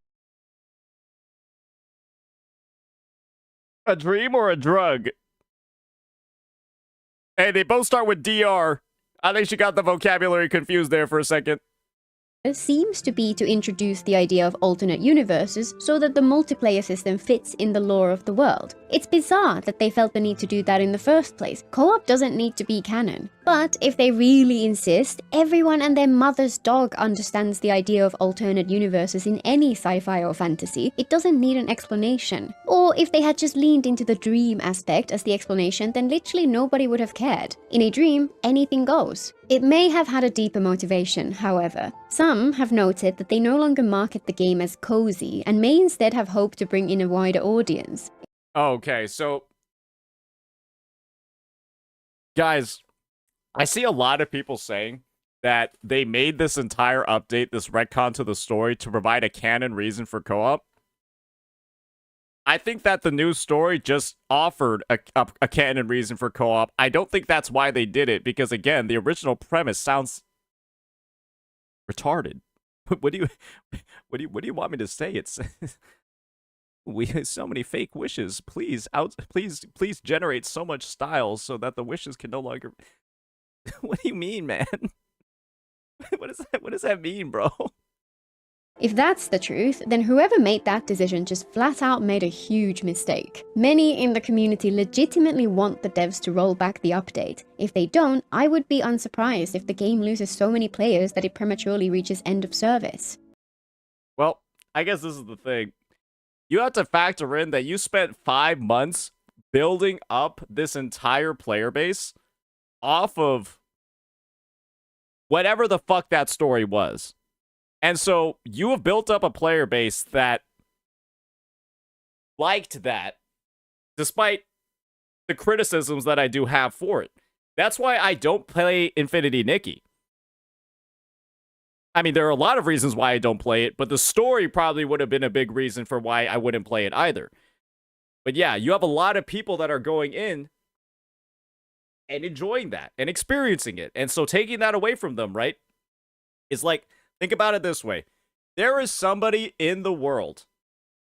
A dream or a drug? Hey, they both start with DR. I think she got the vocabulary confused there for a second. seems to be to introduce the idea of alternate universes so that the multiplayer system fits in the lore of the world. It's bizarre that they felt the need to do that in the first place. Co-op doesn't need to be canon. But if they really insist, everyone and their mother's dog understands the idea of alternate universes in any sci-fi or fantasy. It doesn't need an explanation. Or if they had just leaned into the dream aspect as the explanation, then literally nobody would have cared. In a dream, anything goes. It may have had a deeper motivation, however. Some have noted that they no longer market the game as cozy, and may instead have hoped to bring in a wider audience. Okay, so guys, I see a lot of people saying that they made this entire update, this retcon to the story, to provide a canon reason for co-op. I think that the new story just offered a canon reason for co-op. I don't think that's why they did it, because again, the original premise sounds retarded. What do you want me to say? It's we have so many fake wishes. Please generate so much styles so that the wishes can no longer. What do you mean, man? What does that mean, bro? If that's the truth, then whoever made that decision just flat out made a huge mistake. Many in the community legitimately want the devs to roll back the update. If they don't, I would be unsurprised if the game loses so many players that it prematurely reaches end of service. Well, I guess this is the thing. You have to factor in that you spent 5 months building up this entire player base off of whatever the fuck that story was. And so you have built up a player base that liked that, despite the criticisms that I do have for it. That's why I don't play Infinity Nikki. I mean, there are a lot of reasons why I don't play it, but the story probably would have been a big reason for why I wouldn't play it either. But yeah, you have a lot of people that are going in and enjoying that and experiencing it. And so taking that away from them, right, is like, think about it this way. There is somebody in the world,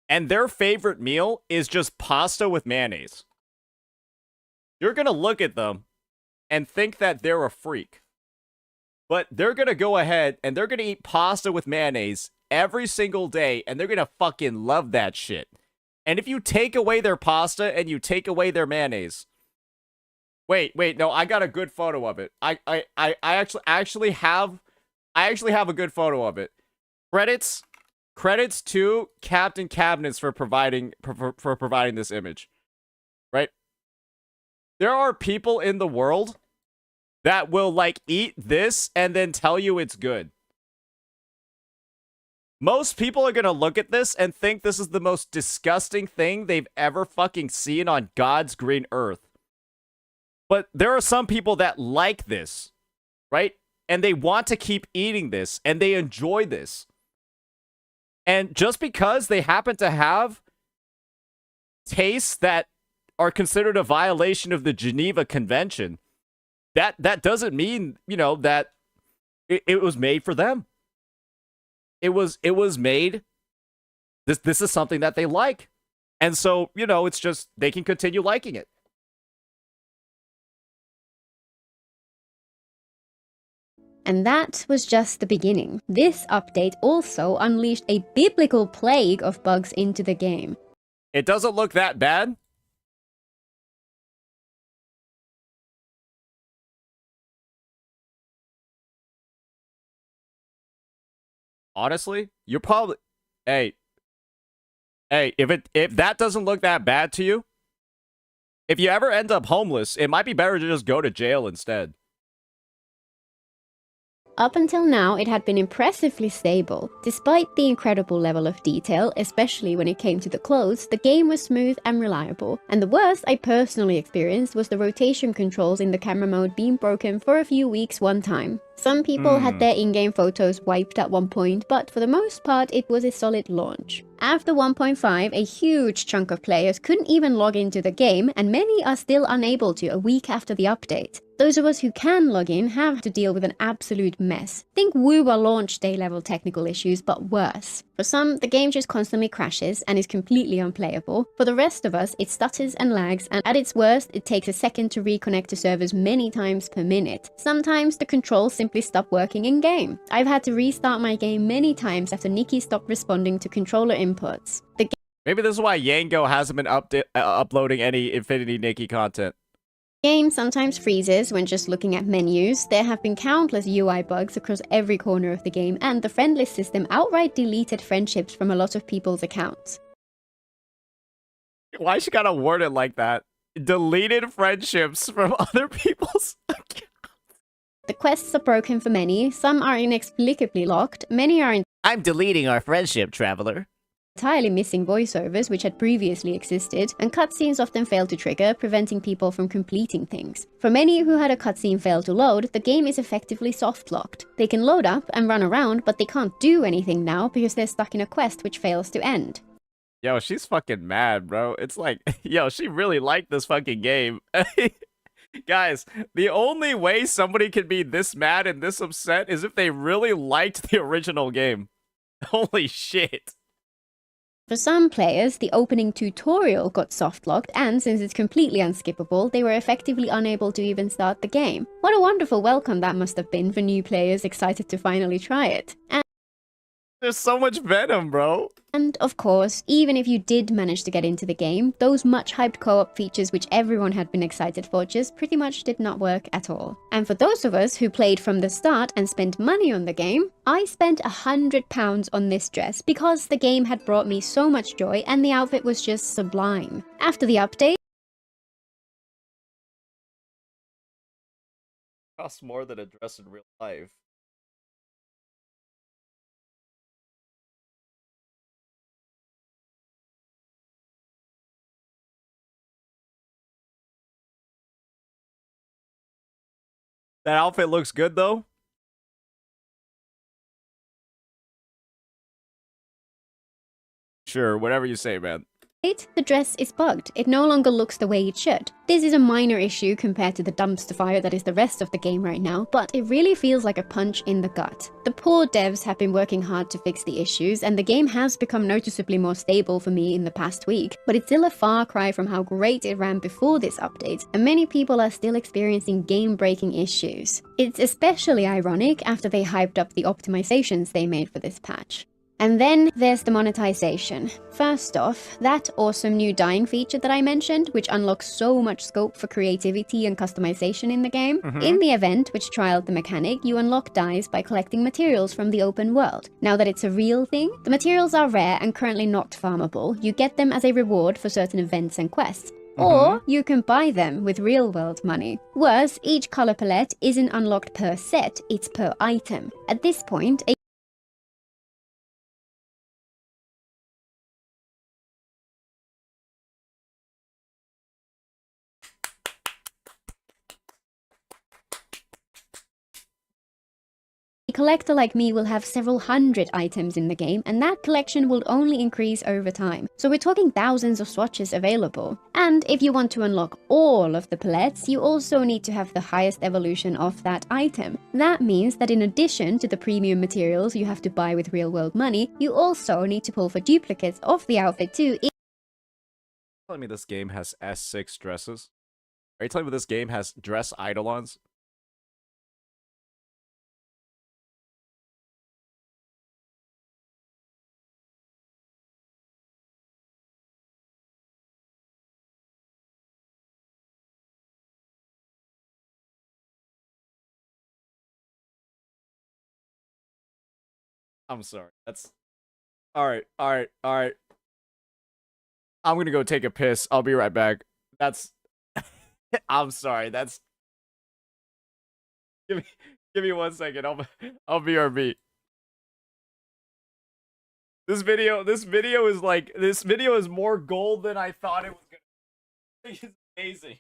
and their favorite meal is just pasta with mayonnaise. You're going to look at them and think that they're a freak. But they're going to go ahead and they're going to eat pasta with mayonnaise every single day, and they're going to fucking love that shit. And if you take away their pasta and you take away their mayonnaise... Wait, no, I got a good photo of it. I actually have a good photo of it. Credits to Captain Cabinets for providing this image. Right? There are people in the world that will like eat this and then tell you it's good. Most people are going to look at this and think this is the most disgusting thing they've ever fucking seen on God's green earth. But there are some people that like this, right? And they want to keep eating this, and they enjoy this. And just because they happen to have tastes that are considered a violation of the Geneva Convention, that doesn't mean, you know, that it was made for them. It was made. This is something that they like. And so, you know, it's just they can continue liking it. And that was just the beginning. This update also unleashed a biblical plague of bugs into the game. It doesn't look that bad. Honestly, you're probably... Hey, if that doesn't look that bad to you, if you ever end up homeless, it might be better to just go to jail instead. Up until now, it had been impressively stable. Despite the incredible level of detail, especially when it came to the clothes, the game was smooth and reliable. And the worst I personally experienced was the rotation controls in the camera mode being broken for a few weeks one time. Some people had their in-game photos wiped at one point, but for the most part it was a solid launch. After 1.5, a huge chunk of players couldn't even log into the game, and many are still unable to a week after the update. Those of us who can log in have to deal with an absolute mess. Think Wuwa launch day level technical issues, but worse. For some, the game just constantly crashes and is completely unplayable. For the rest of us, it stutters and lags, and at its worst, it takes a second to reconnect to servers many times per minute. Sometimes the controls simply stop working in-game. I've had to restart my game many times after Nikki stopped responding to controller inputs. Maybe this is why Yango hasn't been uploading any Infinity Nikki content. The game sometimes freezes when just looking at menus. There have been countless UI bugs across every corner of the game, and the friend list system outright deleted friendships from a lot of people's accounts. Why she gotta word it like that? Deleted friendships from other people's accounts. The quests are broken for many, some are inexplicably locked, many are I'm deleting our friendship, traveler. Entirely missing voiceovers which had previously existed, and cutscenes often fail to trigger, preventing people from completing things. For many who had a cutscene fail to load, the game is effectively soft-locked. They can load up and run around, but they can't do anything now because they're stuck in a quest which fails to end. Yo, she's fucking mad, bro. It's like, yo, she really liked this fucking game. Guys, the only way somebody can be this mad and this upset is if they really liked the original game. Holy shit. For some players, the opening tutorial got soft-locked, and since it's completely unskippable, they were effectively unable to even start the game. What a wonderful welcome that must have been for new players excited to finally try it. There's so much venom, bro. And of course, even if you did manage to get into the game, those much hyped co-op features which everyone had been excited for just pretty much did not work at all. And for those of us who played from the start and spent money on the game, I spent £100 on this dress because the game had brought me so much joy and the outfit was just sublime. After the update, Costs more than a dress in real life. That outfit looks good, though. Sure, whatever you say, man. the dress is bugged. It no longer looks the way it should. This is a minor issue compared to the dumpster fire that is the rest of the game right now, but it really feels like a punch in the gut. The poor devs have been working hard to fix the issues, and the game has become noticeably more stable for me in the past week, but it's still a far cry from how great it ran before this update, and many people are still experiencing game-breaking issues. It's especially ironic after they hyped up the optimizations they made for this patch. And then there's the monetization. First off, that awesome new dyeing feature that I mentioned, which unlocks so much scope for creativity and customization in the game. In the event, which trialed the mechanic, you unlock dyes by collecting materials from the open world. Now that it's a real thing, the materials are rare and currently not farmable. You get them as a reward for certain events and quests. Or you can buy them with real-world money. Worse, each color palette isn't unlocked per set, it's per item. At this point, a collector like me will have several hundred items in the game, and that collection will only increase over time. So we're talking thousands of swatches available. And if you want to unlock all of the palettes, you also need to have the highest evolution of that item. That means that in addition to the premium materials you have to buy with real-world money, you also need to pull for duplicates of the outfit too. Telling me this game has S6 dresses? Are you telling me this game has dress eidolons? I'm sorry. That's alright. I'm gonna go take a piss. I'll be right back. That's I'm sorry. That's give me 1 second. I'll BRB. This video is more gold than I thought it was gonna be. It's amazing.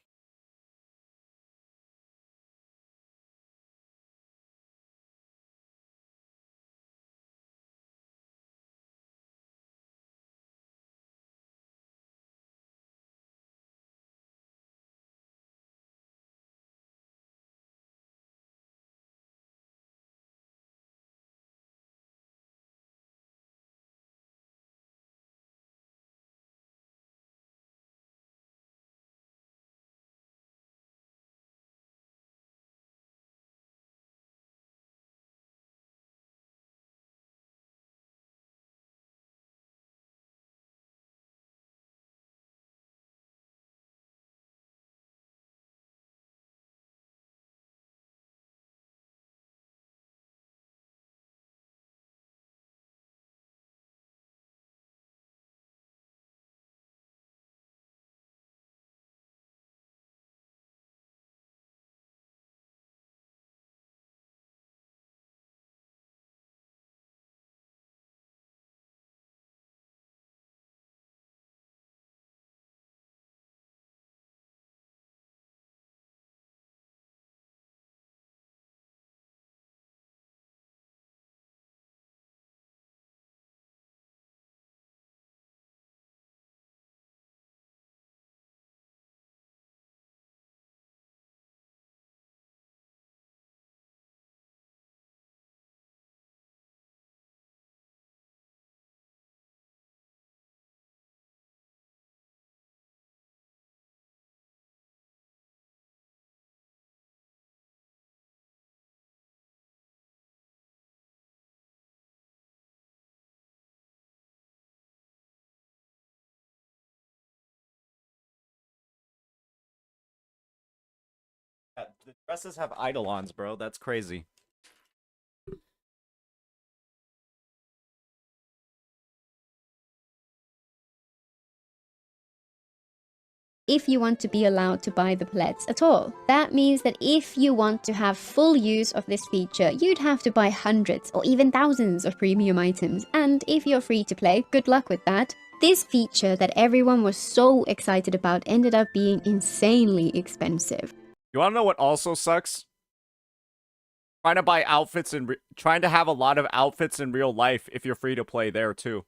The dresses have eidolons, bro. That's crazy. If you want to be allowed to buy the pleds at all. That means that if you want to have full use of this feature, you'd have to buy hundreds or even thousands of premium items, and if you're free to play, good luck with that. This feature that everyone was so excited about ended up being insanely expensive. You wanna know what also sucks? Trying to buy outfits and trying to have a lot of outfits in real life if you're free to play there too.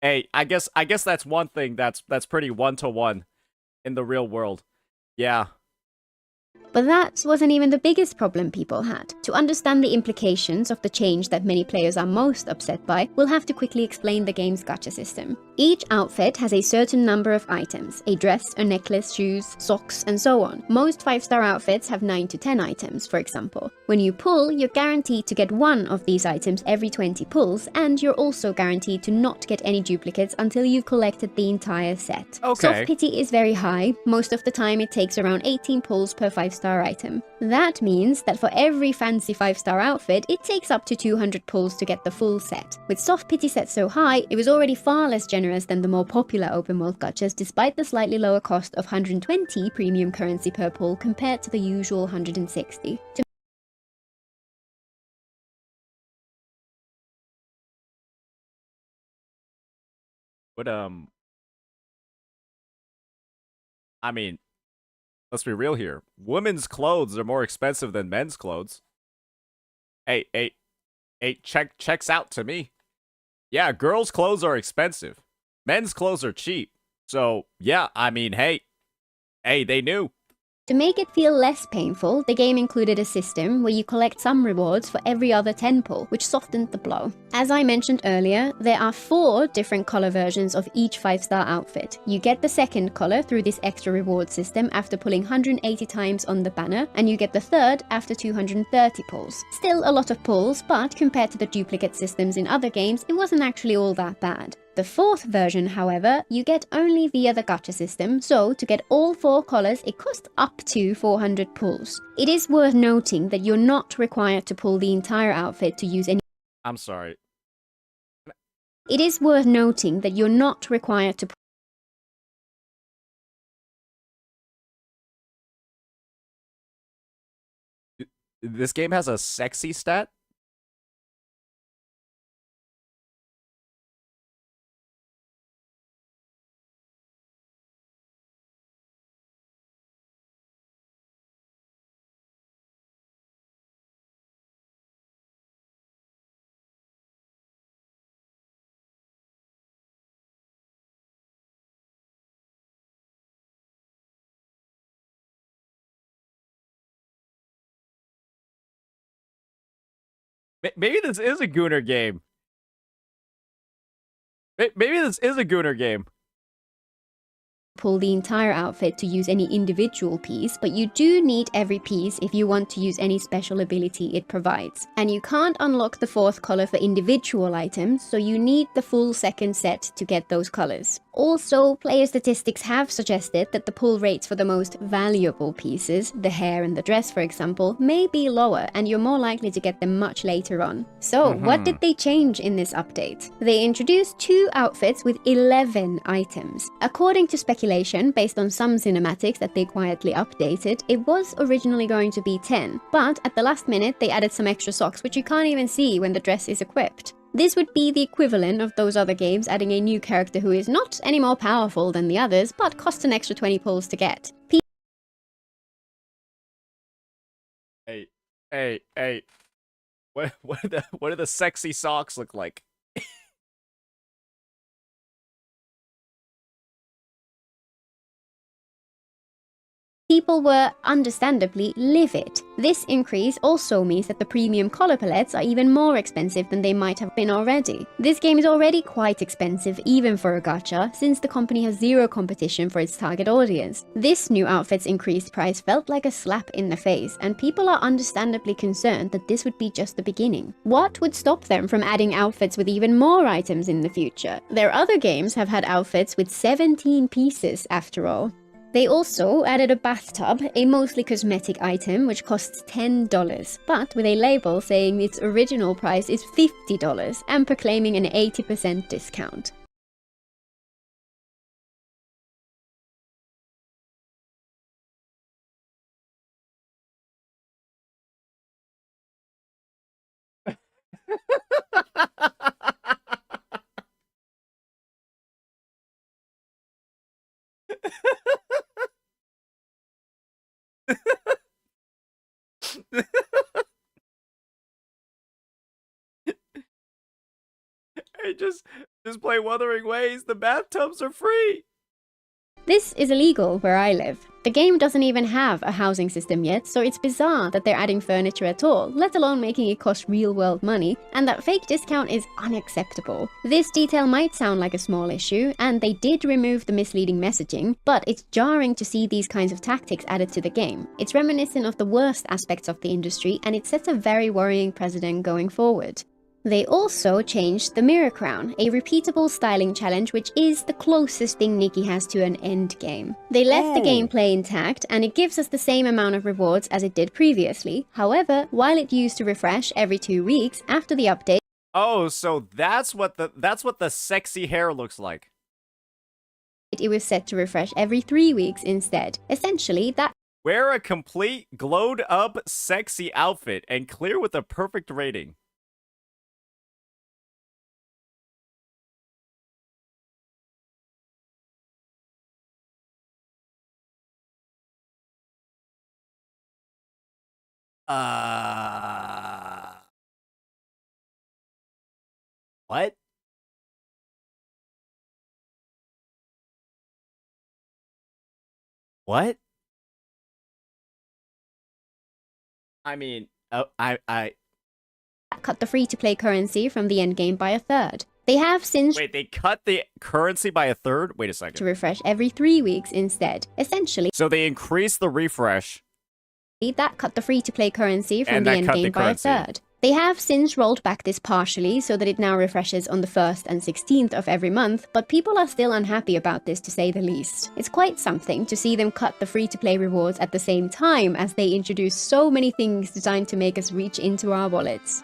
Hey, I guess that's one thing that's pretty one-to-one in the real world. Yeah. But that wasn't even the biggest problem people had. To understand the implications of the change that many players are most upset by, we'll have to quickly explain the game's gacha system. Each outfit has a certain number of items: a dress, a necklace, shoes, socks, and so on. Most 5-star outfits have 9 to 10 items, for example. When you pull, you're guaranteed to get one of these items every 20 pulls, and you're also guaranteed to not get any duplicates until you've collected the entire set. Okay. Soft pity is very high. Most of the time it takes around 18 pulls per 5-star item. That means that for every fancy 5-star outfit, it takes up to 200 pulls to get the full set. With soft pity set so high, it was already far less generous than the more popular open world gachas, despite the slightly lower cost of 120 premium currency per pull compared to the usual 160. But I mean, let's be real here. Women's clothes are more expensive than men's clothes. Hey, checks out to me. Yeah, girls' clothes are expensive. Men's clothes are cheap. So, yeah, I mean, hey, they knew. To make it feel less painful, the game included a system where you collect some rewards for every other 10 pull, which softened the blow. As I mentioned earlier, there are 4 different color versions of each 5-star outfit. You get the second color through this extra reward system after pulling 180 times on the banner, and you get the third after 230 pulls. Still a lot of pulls, but compared to the duplicate systems in other games, it wasn't actually all that bad. The 4th version, however, you get only via the gacha system, so to get all 4 colors, it costs up to 400 pulls. It is worth noting that you're not required to pull the entire outfit to use any— I'm sorry. It is worth noting that you're not required to— This game has a sexy stat? Maybe this is a Gooner game. Maybe this is a Gooner game. pull the entire outfit to use any individual piece, but you do need every piece if you want to use any special ability it provides. And you can't unlock the 4th color for individual items, so you need the full 2nd set to get those colors. Also, player statistics have suggested that the pull rates for the most valuable pieces, the hair and the dress for example, may be lower, and you're more likely to get them much later on. So, what did they change in this update? They introduced 2 outfits with 11 items. According to speculation, based on some cinematics that they quietly updated, it was originally going to be 10, but at the last minute they added some extra socks which you can't even see when the dress is equipped. This would be the equivalent of those other games adding a new character who is not any more powerful than the others, but costs an extra 20 pulls to get. Hey. What do the sexy socks look like? People were understandably livid. This increase also means that the premium color palettes are even more expensive than they might have been already. This game is already quite expensive even for a gacha, since the company has zero competition for its target audience. This new outfit's increased price felt like a slap in the face, and people are understandably concerned that this would be just the beginning. What would stop them from adding outfits with even more items in the future? Their other games have had outfits with 17 pieces after all. They also added a bathtub, a mostly cosmetic item which costs $10, but with a label saying its original price is $50 and proclaiming an 80% discount. Hey, just play Wuthering Waves. The bathtubs are free. This is illegal where I live. The game doesn't even have a housing system yet, so it's bizarre that they're adding furniture at all, let alone making it cost real-world money, and that fake discount is unacceptable. This detail might sound like a small issue, and they did remove the misleading messaging, but it's jarring to see these kinds of tactics added to the game. It's reminiscent of the worst aspects of the industry, and it sets a very worrying precedent going forward. They also changed the Mirror Crown, a repeatable styling challenge which is the closest thing Nikki has to an end game. They left the gameplay intact, and it gives us the same amount of rewards as it did previously. However, while it used to refresh every 2 weeks after the update, Oh, so that's what the sexy hair looks like. it was set to refresh every 3 weeks instead. Essentially, that Wear a complete glowed up sexy outfit and clear with a perfect rating. What? What? I mean, I cut the free-to-play currency from the endgame by a third. They have since Wait, they cut the currency by a third? Wait a to second. refresh every 3 weeks instead. Essentially, So they increased the refresh. that cut the free-to-play currency from And the that cut the endgame by a currency. third. They have since rolled back this partially so that it now refreshes on the 1st and 16th of every month, but people are still unhappy about this to say the least. It's quite something to see them cut the free-to-play rewards at the same time as they introduce so many things designed to make us reach into our wallets.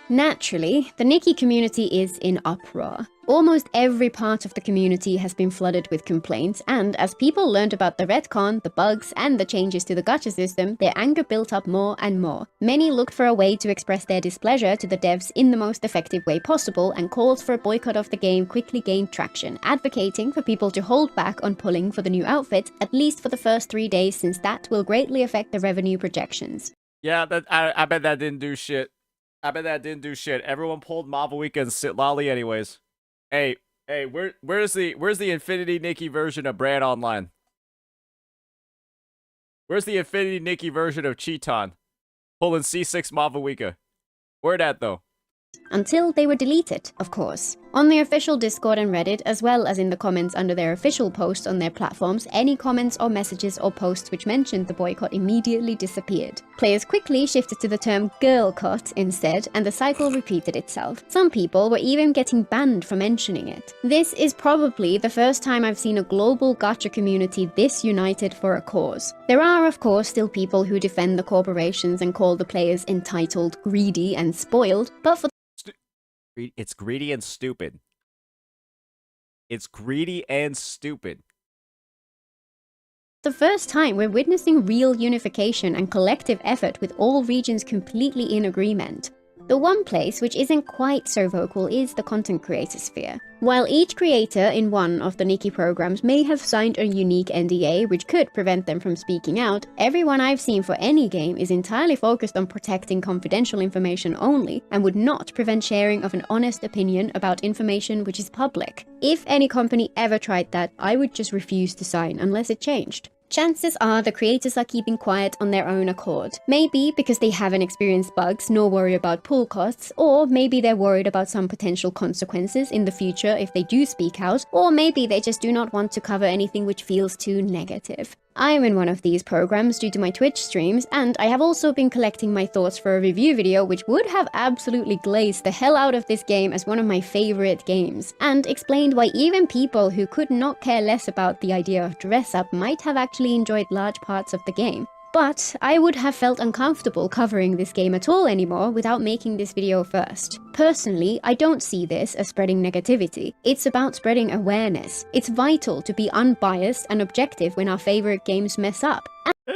Naturally, the Nikki community is in uproar. Almost every part of the community has been flooded with complaints, and as people learned about the retcon, the bugs, and the changes to the gacha system, their anger built up more and more. Many looked for a way to express their displeasure to the devs in the most effective way possible, and calls for a boycott of the game quickly gained traction, advocating for people to hold back on pulling for the new outfit, at least for the first 3 days, since that will greatly affect the revenue projections. Yeah, I bet that didn't do shit. I bet that didn't do shit. Everyone pulled Mavuika and Sit Lolly anyways. Hey, where's the Infinity Nikki version of Brand Online? Where's the Infinity Nikki version of Cheaton? Pulling C6 Mavuika. Where that though? Until they were deleted, of course. On the official Discord and Reddit, as well as in the comments under their official posts on their platforms, any comments or messages or posts which mentioned the boycott immediately disappeared. Players quickly shifted to the term girlcott instead, and the cycle repeated itself. Some people were even getting banned for mentioning it. This is probably the first time I've seen a global gacha community this united for a cause. There are, of course, still people who defend the corporations and call the players entitled, greedy, and spoiled, but for It's greedy and stupid. It's greedy and stupid. the first time we're witnessing real unification and collective effort with all regions completely in agreement. The one place which isn't quite so vocal is the content creator sphere. While each creator in one of the Nikki programs may have signed a unique NDA which could prevent them from speaking out, everyone I've seen for any game is entirely focused on protecting confidential information only and would not prevent sharing of an honest opinion about information which is public. If any company ever tried that, I would just refuse to sign unless it changed. Chances are the creators are keeping quiet on their own accord. Maybe because they haven't experienced bugs nor worry about pull costs, or maybe they're worried about some potential consequences in the future if they do speak out, or maybe they just do not want to cover anything which feels too negative. I'm in one of these programs due to my Twitch streams, and I have also been collecting my thoughts for a review video which would have absolutely glazed the hell out of this game as one of my favorite games, and explained why even people who could not care less about the idea of dress up might have actually enjoyed large parts of the game. But I would have felt uncomfortable covering this game at all anymore without making this video first. Personally, I don't see this as spreading negativity. It's about spreading awareness. It's vital to be unbiased and objective when our favorite games mess up.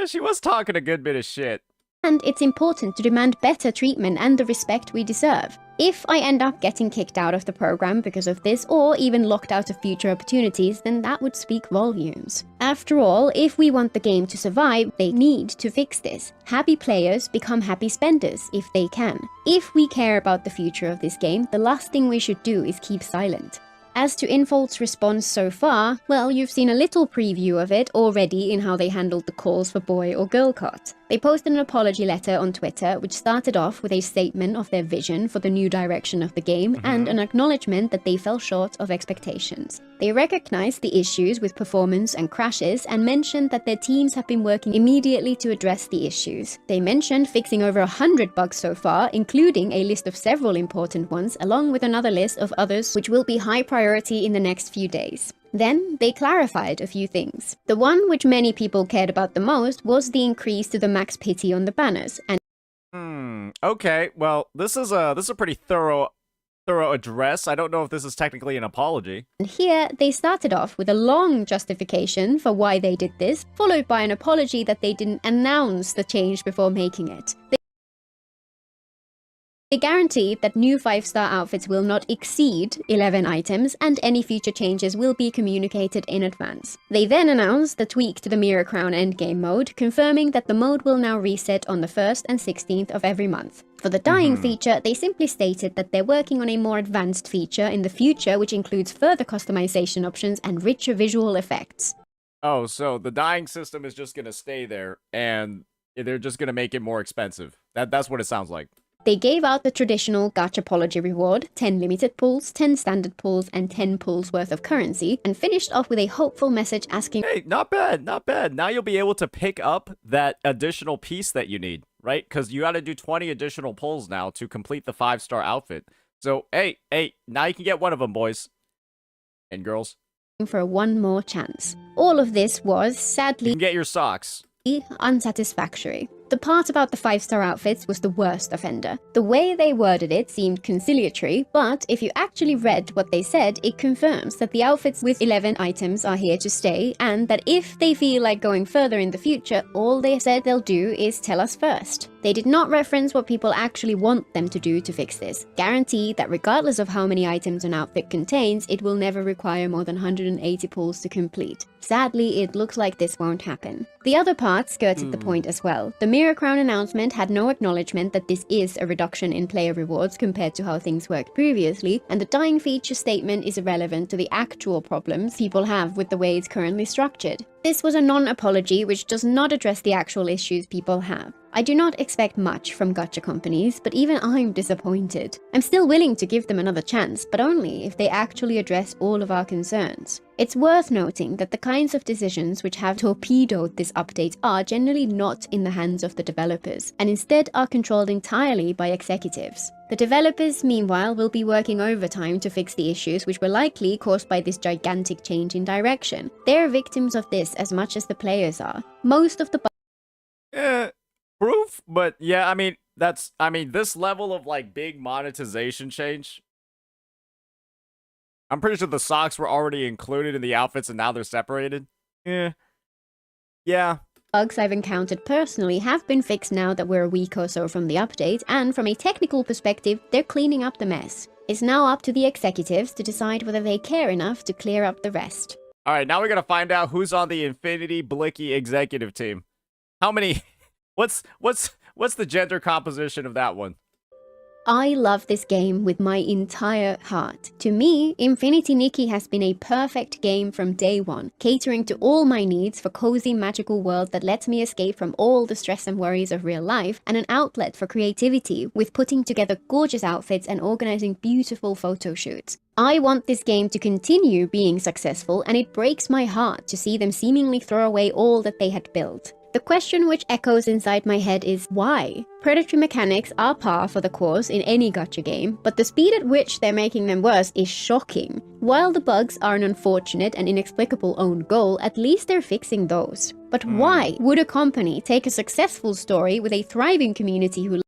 She was talking a good bit of shit. And it's important to demand better treatment and the respect we deserve. If I end up getting kicked out of the program because of this, or even locked out of future opportunities, then that would speak volumes. After all, if we want the game to survive, they need to fix this. Happy players become happy spenders, if they can. If we care about the future of this game, the last thing we should do is keep silent. As to Infolt's response so far, well, you've seen a little preview of it already in how they handled the calls for boy or girl cut. They posted an apology letter on Twitter, which started off with a statement of their vision for the new direction of the game and an acknowledgement that they fell short of expectations. They recognized the issues with performance and crashes and mentioned that their teams have been working immediately to address the issues. They mentioned fixing over 100 bugs so far, including a list of several important ones, along with another list of others which will be high priority in the next few days. Then, they clarified a few things. The one which many people cared about the most was the increase to the max pity on the banners, and Okay, well, this is a pretty thorough address. I don't know if this is technically an apology. here they started off with a long justification for why they did this, followed by an apology that they didn't announce the change before making it. They guaranteed that new 5-star outfits will not exceed 11 items, and any future changes will be communicated in advance. They then announced the tweak to the Mirror Crown endgame mode, confirming that the mode will now reset on the 1st and 16th of every month. For the dying feature, they simply stated that they're working on a more advanced feature in the future, which includes further customization options and richer visual effects. Oh, so the dying system is just gonna stay there, and they're just gonna make it more expensive. That's what it sounds like. They gave out the traditional Gacha apology reward, 10 limited pulls, 10 standard pulls, and 10 pulls worth of currency, and finished off with a hopeful message asking, Hey, not bad, not bad. Now you'll be able to pick up that additional piece that you need, right? Because you gotta do 20 additional pulls now to complete the 5-star outfit. So, hey, now you can get one of them, boys. And girls. For one more chance. All of this was, You sadly, can get your socks. unsatisfactory. The part about the 5-star outfits was the worst offender. The way they worded it seemed conciliatory, but if you actually read what they said, it confirms that the outfits with 11 items are here to stay, and that if they feel like going further in the future, all they said they'll do is tell us first. They did not reference what people actually want them to do to fix this. Guarantee that regardless of how many items an outfit contains, it will never require more than 180 pulls to complete. Sadly, it looks like this won't happen. The other part skirted the point as well. The Mirror Crown announcement had no acknowledgement that this is a reduction in player rewards compared to how things worked previously, and the dying feature statement is irrelevant to the actual problems people have with the way it's currently structured. This was a non-apology which does not address the actual issues people have. I do not expect much from gacha companies, but even I'm disappointed. I'm still willing to give them another chance, but only if they actually address all of our concerns. It's worth noting that the kinds of decisions which have torpedoed this update are generally not in the hands of the developers, and instead are controlled entirely by executives. The developers, meanwhile, will be working overtime to fix the issues which were likely caused by this gigantic change in direction. They're victims of this as much as the players are. Most of the Proof, but yeah, I mean, this level of like big monetization change. I'm pretty sure the socks were already included in the outfits and now they're separated. Yeah. bugs I've encountered personally have been fixed now that we're a week or so from the update, and from a technical perspective, they're cleaning up the mess. It's now up to the executives to decide whether they care enough to clear up the rest. Alright, now we're gonna find out who's on the Infinity Blicky executive team. How many... What's the gender composition of that one? I love this game with my entire heart. To me, Infinity Nikki has been a perfect game from day one, catering to all my needs for cozy magical world that lets me escape from all the stress and worries of real life, and an outlet for creativity with putting together gorgeous outfits and organizing beautiful photo shoots. I want this game to continue being successful, and it breaks my heart to see them seemingly throw away all that they had built. The question which echoes inside my head is why? Predatory mechanics are par for the course in any gacha game, but the speed at which they're making them worse is shocking. While the bugs are an unfortunate and inexplicable own goal, at least they're fixing those. But why would a company take a successful story with a thriving community who...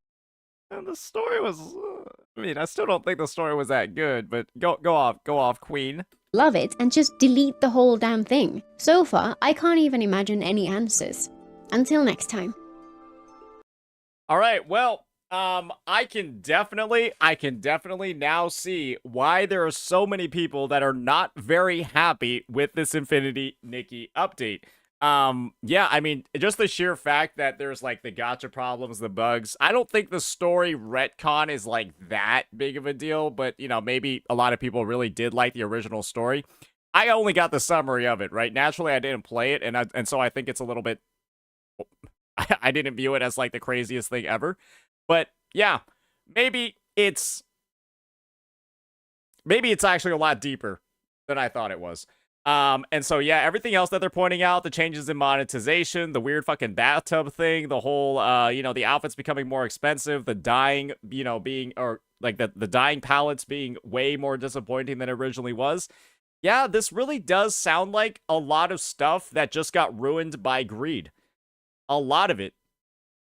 And the story was... I mean, I still don't think the story was that good, but go off, Queen. Love it and just delete the whole damn thing? So far, I can't even imagine any answers. Until next time. All right, well, I can definitely now see why there are so many people that are not very happy with this Infinity Nikki update. Yeah, I mean, just the sheer fact that there's like the gacha problems, the bugs. I don't think the story retcon is like that big of a deal, but you know, maybe a lot of people really did like the original story. I only got the summary of it, right? Naturally, I didn't play it, and so I think it's a little bit... I didn't view it as like the craziest thing ever, but yeah, maybe it's actually a lot deeper than I thought it was. And so yeah, everything else that they're pointing out, the changes in monetization, the weird fucking bathtub thing, the whole you know, the outfits becoming more expensive, the dyeing, you know, being, or like the dyeing palettes being way more disappointing than it originally was. Yeah, this really does sound like a lot of stuff that just got ruined by greed. A lot of it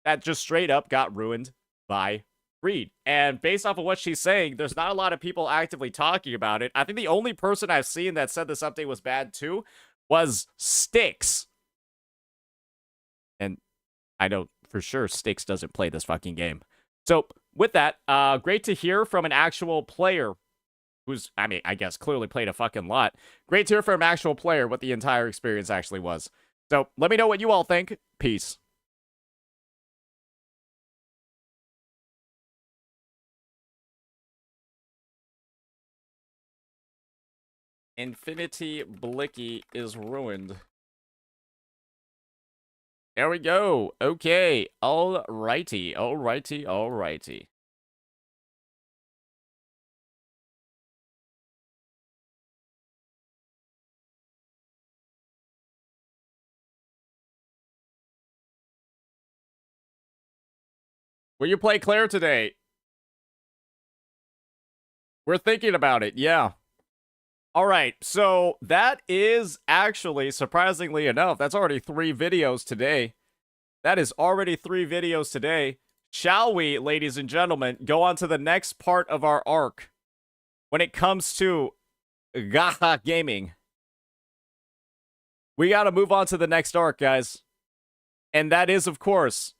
that just straight up got ruined by greed. And based off of what she's saying, there's not a lot of people actively talking about it. I think the only person I've seen that said this update was bad too was Styx. And I know for sure Styx doesn't play this fucking game. So with that, great to hear from an actual player who's, I mean, I guess clearly played a fucking lot. Great to hear from an actual player what the entire experience actually was. So let me know what you all think. Peace. Infinity Blicky is ruined. There we go. Okay. Alrighty. Alrighty. Will you play Clair today? We're thinking about it, yeah. Alright, so that is actually, surprisingly enough, that's already 3 videos today. That is already 3 videos today. Shall we, ladies and gentlemen, go on to the next part of our arc when it comes to Gacha gaming? We gotta move on to the next arc, guys. And that is, of course,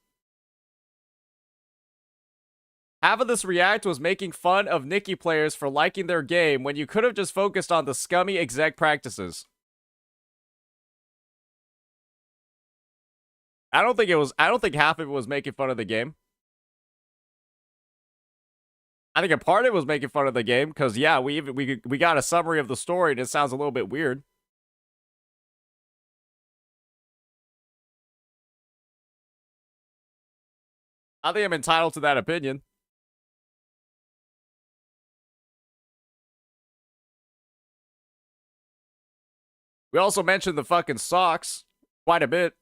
half of this react was making fun of Nikki players for liking their game when you could have just focused on the scummy exec practices. I don't think half of it was making fun of the game. I think a part of it was making fun of the game, because yeah, we got a summary of the story and it sounds a little bit weird. I think I'm entitled to that opinion. We also mentioned the fucking socks quite a bit.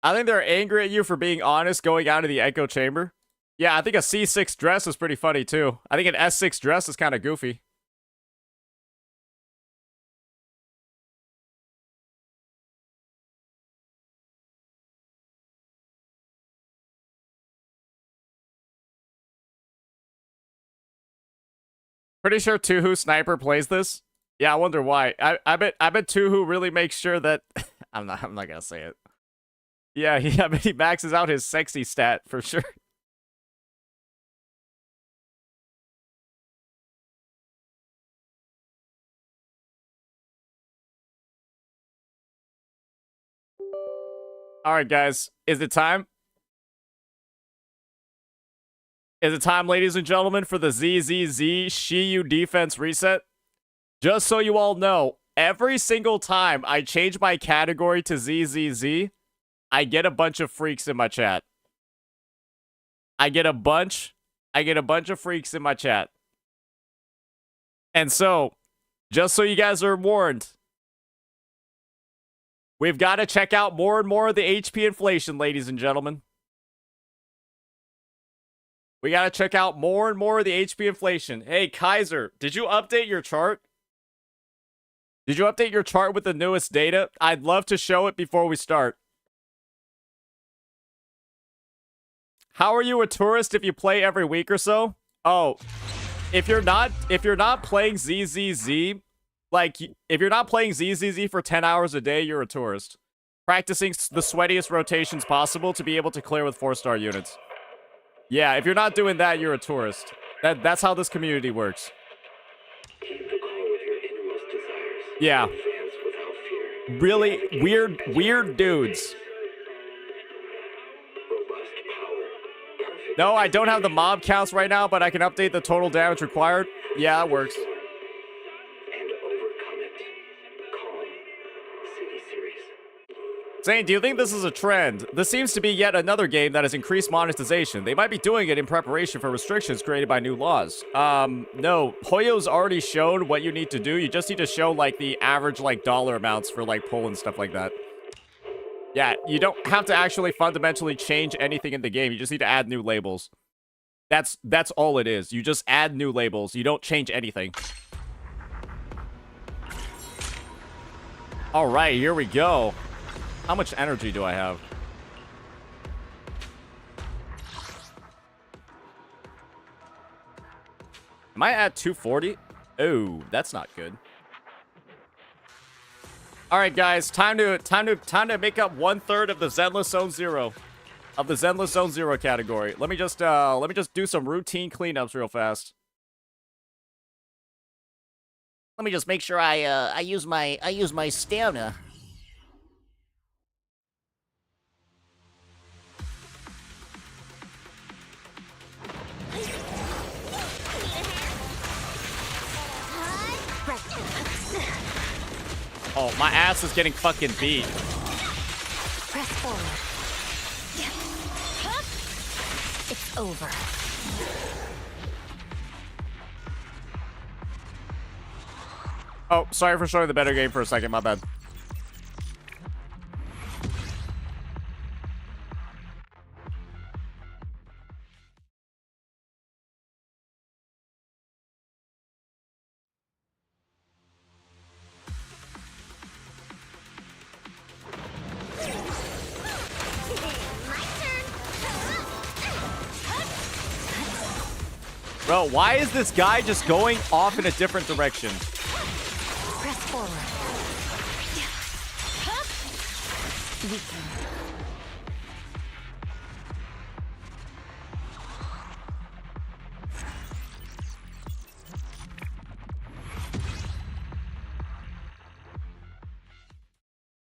I think they're angry at you for being honest going out of the echo chamber. Yeah, I think a C6 dress is pretty funny too. I think an S6 dress is kind of goofy. Pretty sure Tuhu Sniper plays this. Yeah, I wonder why. I bet Tuhu really makes sure that I'm not gonna say it. Yeah, I bet he maxes out his sexy stat for sure. All right, guys, is it time? Is it time, ladies and gentlemen, for the ZZZ Shiyu defense reset? Just so you all know, every single time I change my category to ZZZ, I get a bunch of freaks in my chat. I get a bunch of freaks in my chat. And so, just so you guys are warned, we've got to check out more and more of the HP inflation, ladies and gentlemen. We got to check out more and more of the HP inflation. Hey, Kaiser, did you update your chart? Did you update your chart with the newest data? I'd love to show it before we start. How are you a tourist if you play every week or so? Oh, if you're not playing ZZZ, like, if you're not playing ZZZ for 10 hours a day, you're a tourist. Practicing the sweatiest rotations possible to be able to clear with 4-star units. Yeah, if you're not doing that, you're a tourist. That's how this community works. Yeah. Really weird dudes. No, I don't have the mob counts right now, but I can update the total damage required. Yeah, that works. Zane, do you think this is a trend? This seems to be yet another game that has increased monetization. They might be doing it in preparation for restrictions created by new laws. No. Hoyo's already shown what you need to do. You just need to show, like, the average, like, dollar amounts for, like, pull and stuff like that. Yeah, you don't have to actually fundamentally change anything in the game. You just need to add new labels. That's all it is. You just add new labels. You don't change anything. All right, here we go. How much energy do I have? Am I at 240? Oh, that's not good. All right, guys, time to make up 1/3 of the Zenless Zone 0, of the Zenless Zone 0 category. Let me just do some routine cleanups real fast. Let me just make sure I use my stamina. Oh, my ass is getting fucking beat. Press forward. It's over. Oh, sorry for showing the better game for a second. My bad. Bro, why is this guy just going off in a different direction? Press forward. Weaken.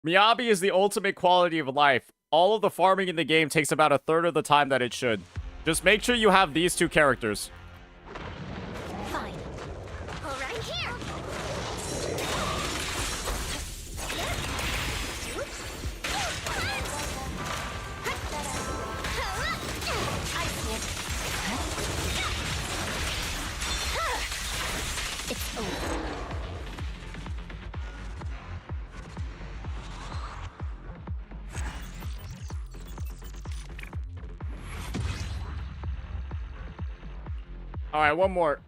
Miyabi is the ultimate quality of life. All of the farming in the game takes about 1/3 of the time that it should. Just make sure you have these two characters. All right, one more.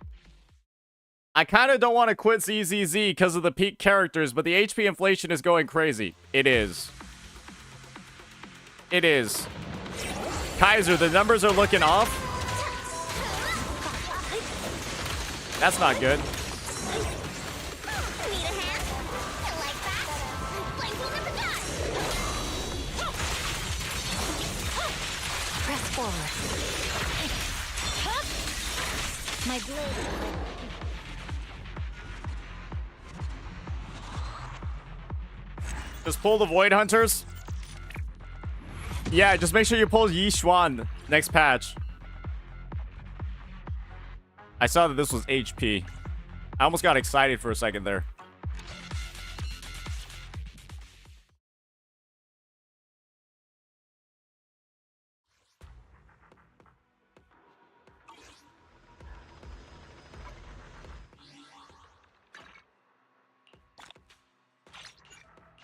I kind of don't want to quit ZZZ because of the peak characters, but the HP inflation is going crazy. It is. It is. Kaiser, the numbers are looking off. That's not good. Press forward. My blade. Just pull the Void Hunters. Yeah, just make sure you pull Yi Xuan next patch. I saw that this was HP. I almost got excited for a second there.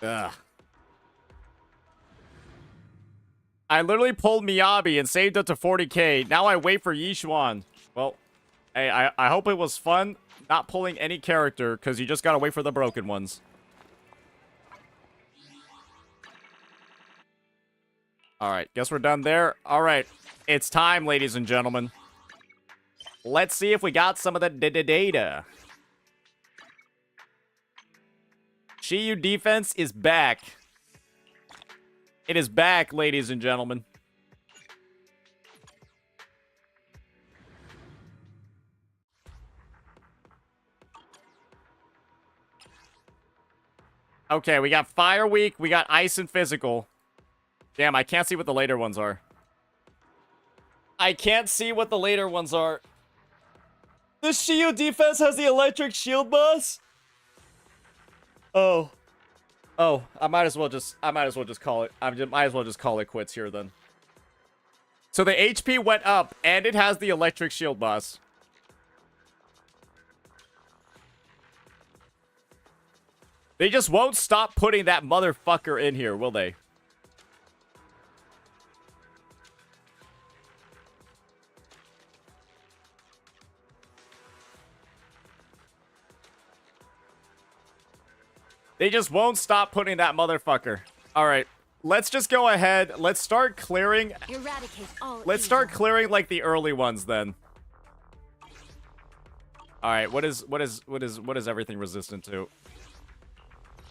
Ugh. I literally pulled Miyabi and saved up to 40k. Now I wait for Yishuan. Well, hey, I hope it was fun not pulling any character, because you just gotta wait for the broken ones. Alright, guess we're done there. Alright, it's time, ladies and gentlemen. Let's see if we got some of the data. Shiyu defense is back. It is back, ladies and gentlemen. Okay, we got Fire Week, we got Ice and Physical. Damn, I can't see what the later ones are. I can't see what the later ones are. The Shiyu defense has the electric shield boss? Oh. Oh, I might as well just call it. Might as well just call it quits here then. So the HP went up and it has the electric shield boss. They just won't stop putting that motherfucker in here, will they? They just won't stop putting that motherfucker. All right, let's just go ahead. Let's start clearing. Let's start clearing like the early ones then. All right, what is everything resistant to?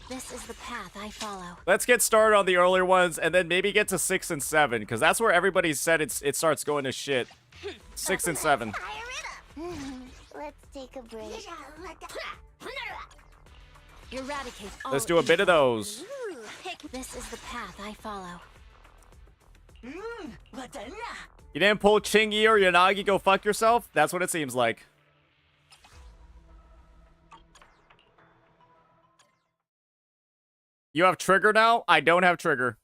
This is the path I follow. Let's get started on the earlier ones and then maybe get to 6 and 7 because that's where everybody said it starts going to shit. 6 and 7. Let's take a break. Eradicate all Let's do a bit of those. This is the path I follow. You didn't pull Chingy or Yanagi, go fuck yourself? That's what it seems like. You have trigger now? I don't have trigger.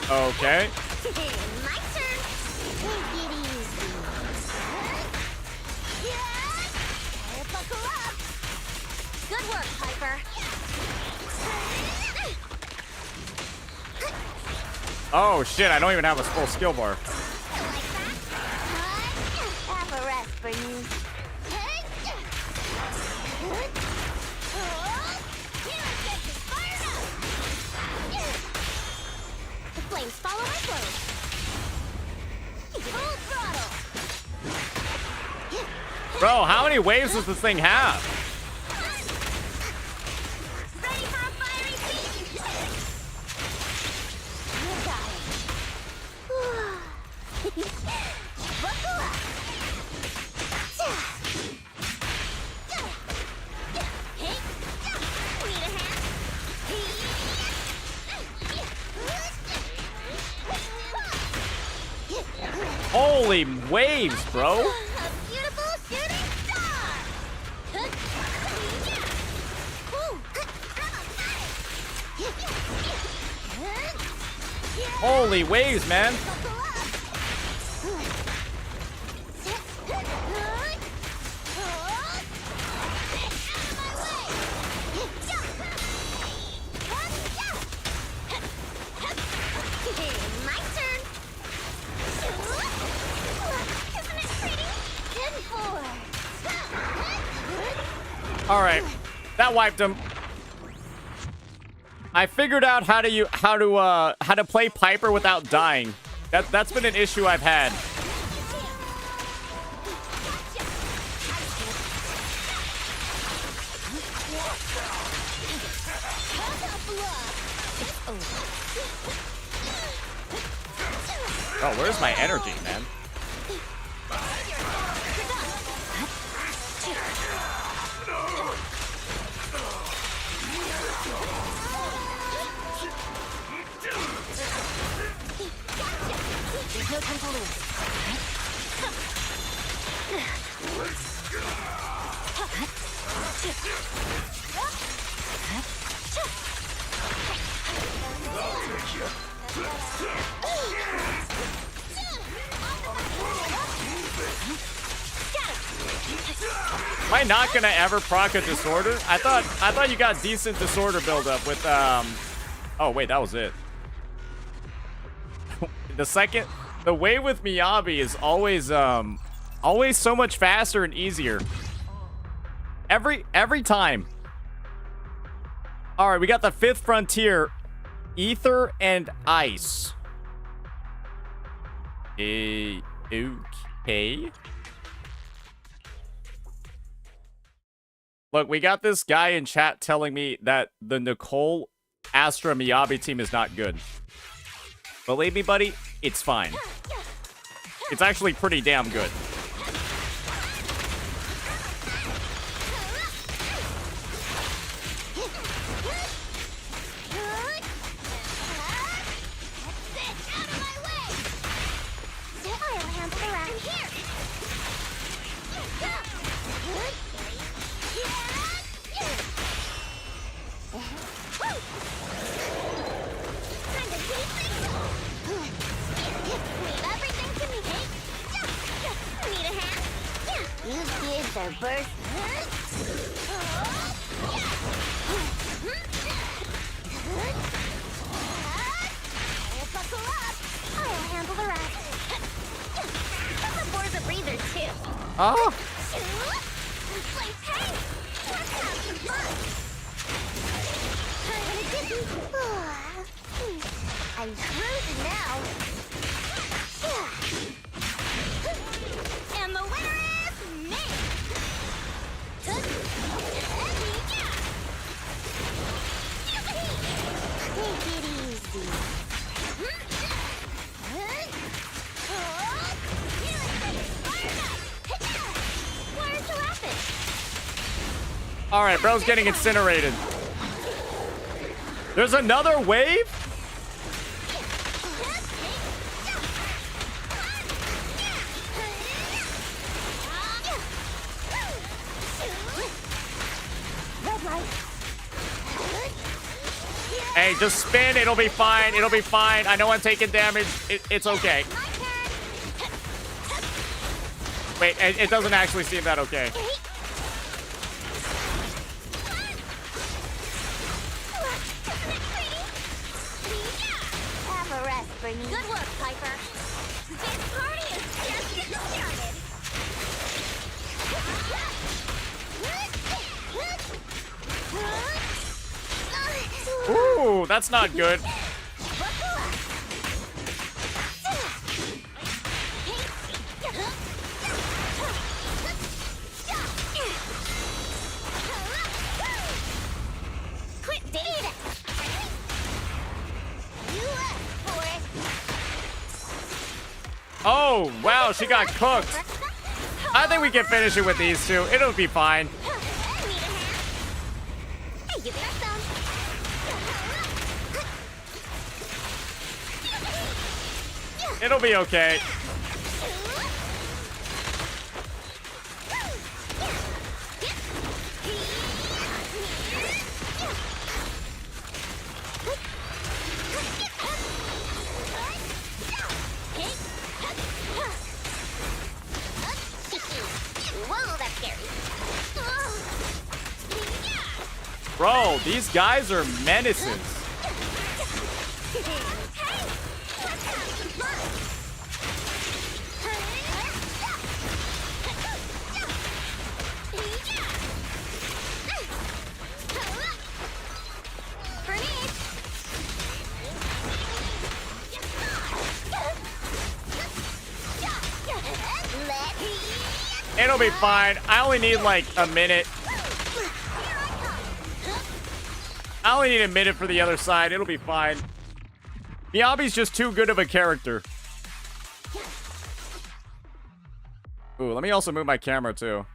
Okay. My turn. Take it easy. Buckle up. Good work, Piper. Oh shit, I don't even have a full skill bar. Have a rest for you. Flames follow my flow. Full throttle. Bro, how many waves does this thing have? Ready for a fiery beat. You got it. Buckle up. Need a hand? Holy waves, bro. A beautiful shooting star. Holy waves, man. My turn. Isn't it pretty? 10-4. All right, that wiped him. I figured out how to play Piper without dying. That's been an issue I've had. Oh, where's my energy, man? There's no time to lose. Am I not gonna ever proc a disorder? I thought you got decent disorder buildup with Oh wait, that was it. The way with Miyabi is always always so much faster and easier. Every time. All right, we got the 5th frontier, ether and ice. Okay. Look, we got this guy in chat telling me that the Nicole Astra Miyabi team is not good. Believe me, buddy, it's fine. It's actually pretty damn good. Their burst. Buckle up. I'll handle the rest. The board's a breather too. Oh. I'm cruising now. And the winner is me. Take it easy. Where's the rapid? All right, bro's getting incinerated. There's another wave? Hey, just spin. It'll be fine. It'll be fine. I know I'm taking damage. It's okay. Wait, it doesn't actually seem that okay. Have a rest, Brittany. Good work, Piper. This party is just getting started. Ooh, that's not good. Quit dating. You left for it. Oh, wow, she got cooked. I think we can finish it with these two. It'll be fine. Hey, you got some. It'll be okay. Whoa, that's scary. Bro, these guys are menaces. It'll be fine. I only need like a minute. I only need a minute for the other side. It'll be fine. Miyabi's just too good of a character. Ooh, let me also move my camera too.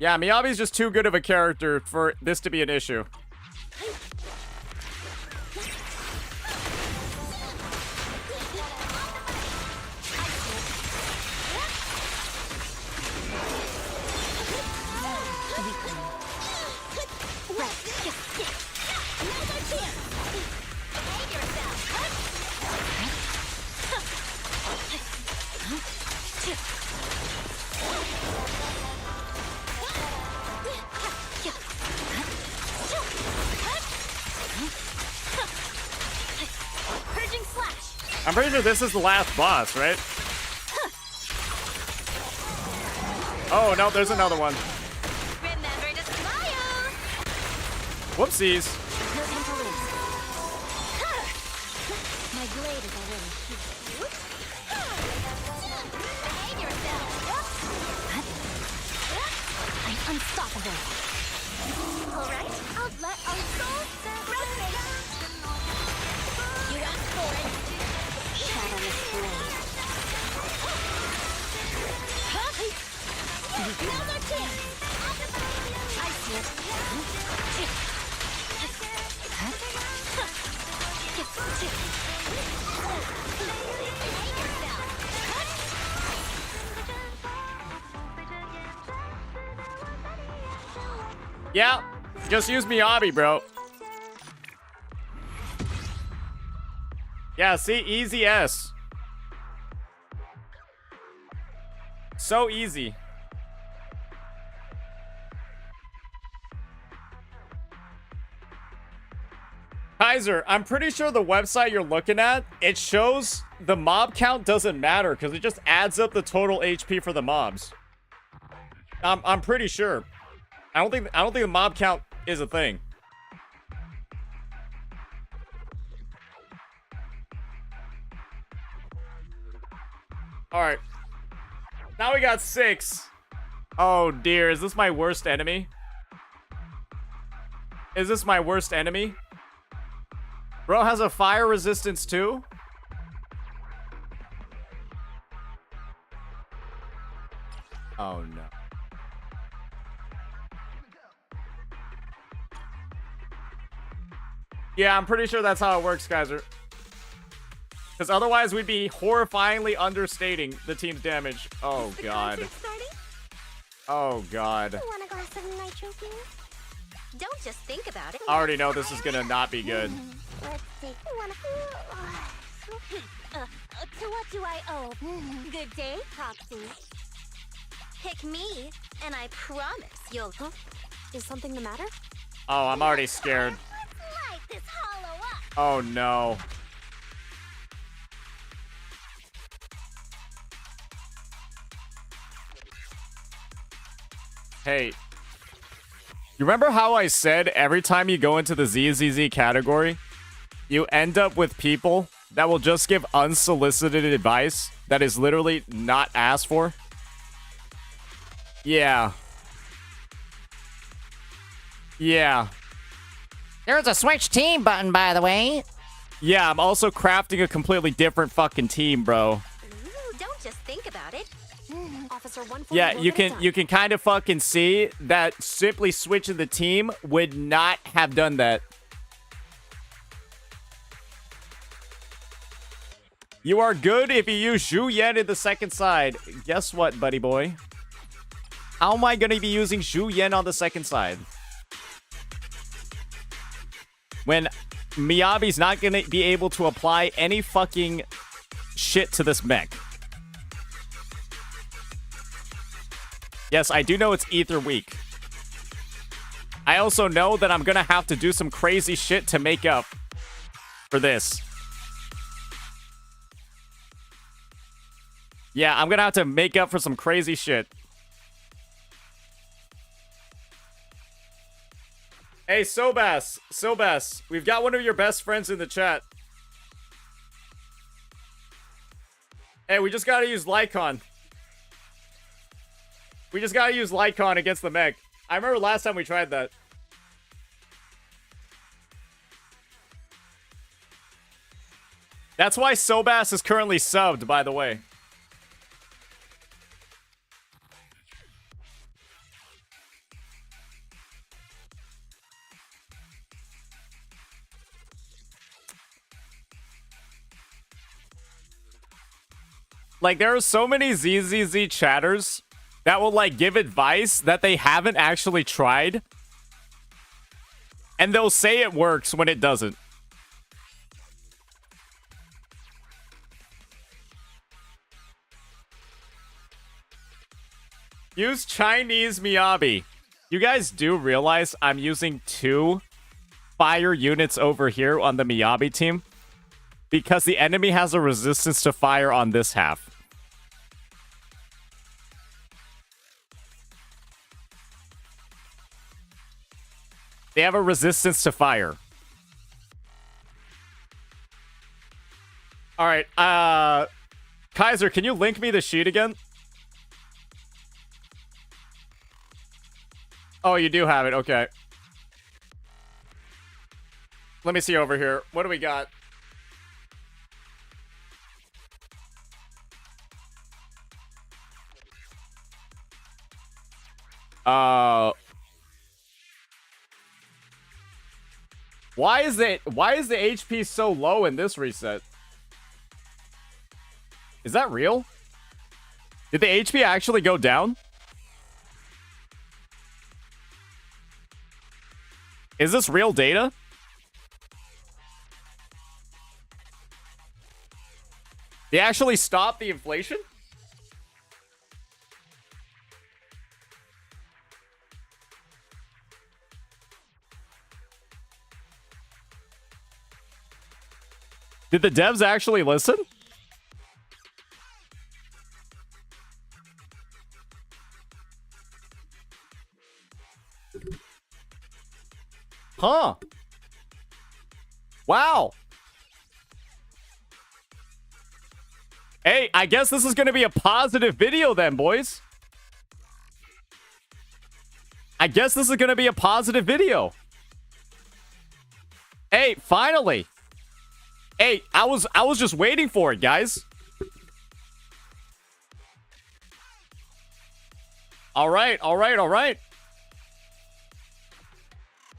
Yeah, Miyabi's just too good of a character for this to be an issue. I'm pretty sure this is the last boss, right? Oh, no, there's another one. Remember to smile. Whoopsies. My blade is already heated. Behave yourself. I'm unstoppable. All right, I'll let our souls separate. You asked for it. Shadowless blade. Now's our chance. I see it. Yeah, just use Miyabi, bro. Yeah, see, easy S. So easy. Kaiser, I'm pretty sure the website you're looking at, it shows the mob count doesn't matter because it just adds up the total HP for the mobs. I'm pretty sure. I don't think the mob count is a thing. All right. Now we got 6. Oh dear, is this my worst enemy? Is this my worst enemy? Bro has a fire resistance too? Oh no. Yeah, I'm pretty sure that's how it works, Kaiser. Because otherwise we'd be horrifyingly understating the team's damage. Oh god. Oh god. Want a glass of nitro, please? Don't just think about it. I already know this is gonna not be good. Let's see. To what do I owe? Good day, Proxy. Pick me, and I promise you'll... Huh? Is something the matter? Oh, I'm already scared. Let's light this hollow up. Oh no. Hey. You remember how I said every time you go into the ZZZ category, you end up with people that will just give unsolicited advice that is literally not asked for? Yeah. Yeah. There's a switch team button, by the way. Yeah, I'm also crafting a completely different fucking team, bro. Ooh, don't just think about it. Officer 141. Yeah, you can kind of fucking see that simply switching the team would not have done that. You are good if you use Zhu Yan in the second side. Guess what, buddy boy? How am I going to be using Zhu Yan on the second side? When Miyabi's not going to be able to apply any fucking shit to this mech. Yes, I do know it's Ether Week. I also know that I'm going to have to do some crazy shit to make up for this. Yeah, I'm going to have to make up for some crazy shit. Hey, Sobas, we've got one of your best friends in the chat. Hey, we just gotta use Lycon. We just gotta use Lycon against the mech. I remember last time we tried that. That's why Sobas is currently subbed, by the way. Like, there are so many ZZZ chatters that will, like, give advice that they haven't actually tried. And they'll say it works when it doesn't. Use Chinese Miyabi. You guys do realize I'm using 2 fire units over here on the Miyabi team? Because the enemy has a resistance to fire on this half. They have a resistance to fire. Alright, Kaiser, can you link me the sheet again? Oh, you do have it, okay. Let me see over here. What do we got? Why is the HP so low in this reset? Is that real? Did the HP actually go down? Is this real data? They actually stopped the inflation? Did the devs actually listen? Huh. Wow. Hey, I guess this is going to be a positive video then, boys. I guess this is going to be a positive video. Hey, finally. Hey, I was just waiting for it, guys. All right.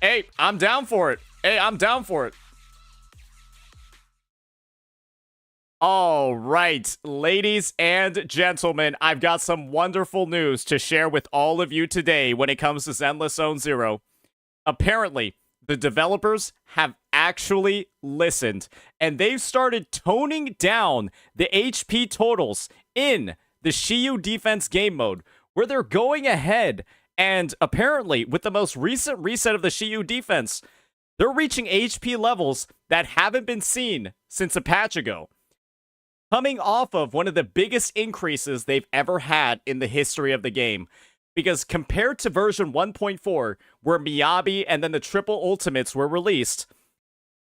Hey, I'm down for it. All right, ladies and gentlemen, I've got some wonderful news to share with all of you today when it comes to Zenless Zone Zero. Apparently, the developers have actually listened, and they've started toning down the HP totals in the Shiyu Defense game mode, where they're going ahead and apparently, with the most recent reset of the Shiyu Defense, they're reaching HP levels that haven't been seen since a patch ago, coming off of one of the biggest increases they've ever had in the history of the game. Because compared to version 1.4, where Miyabi and then the triple ultimates were released,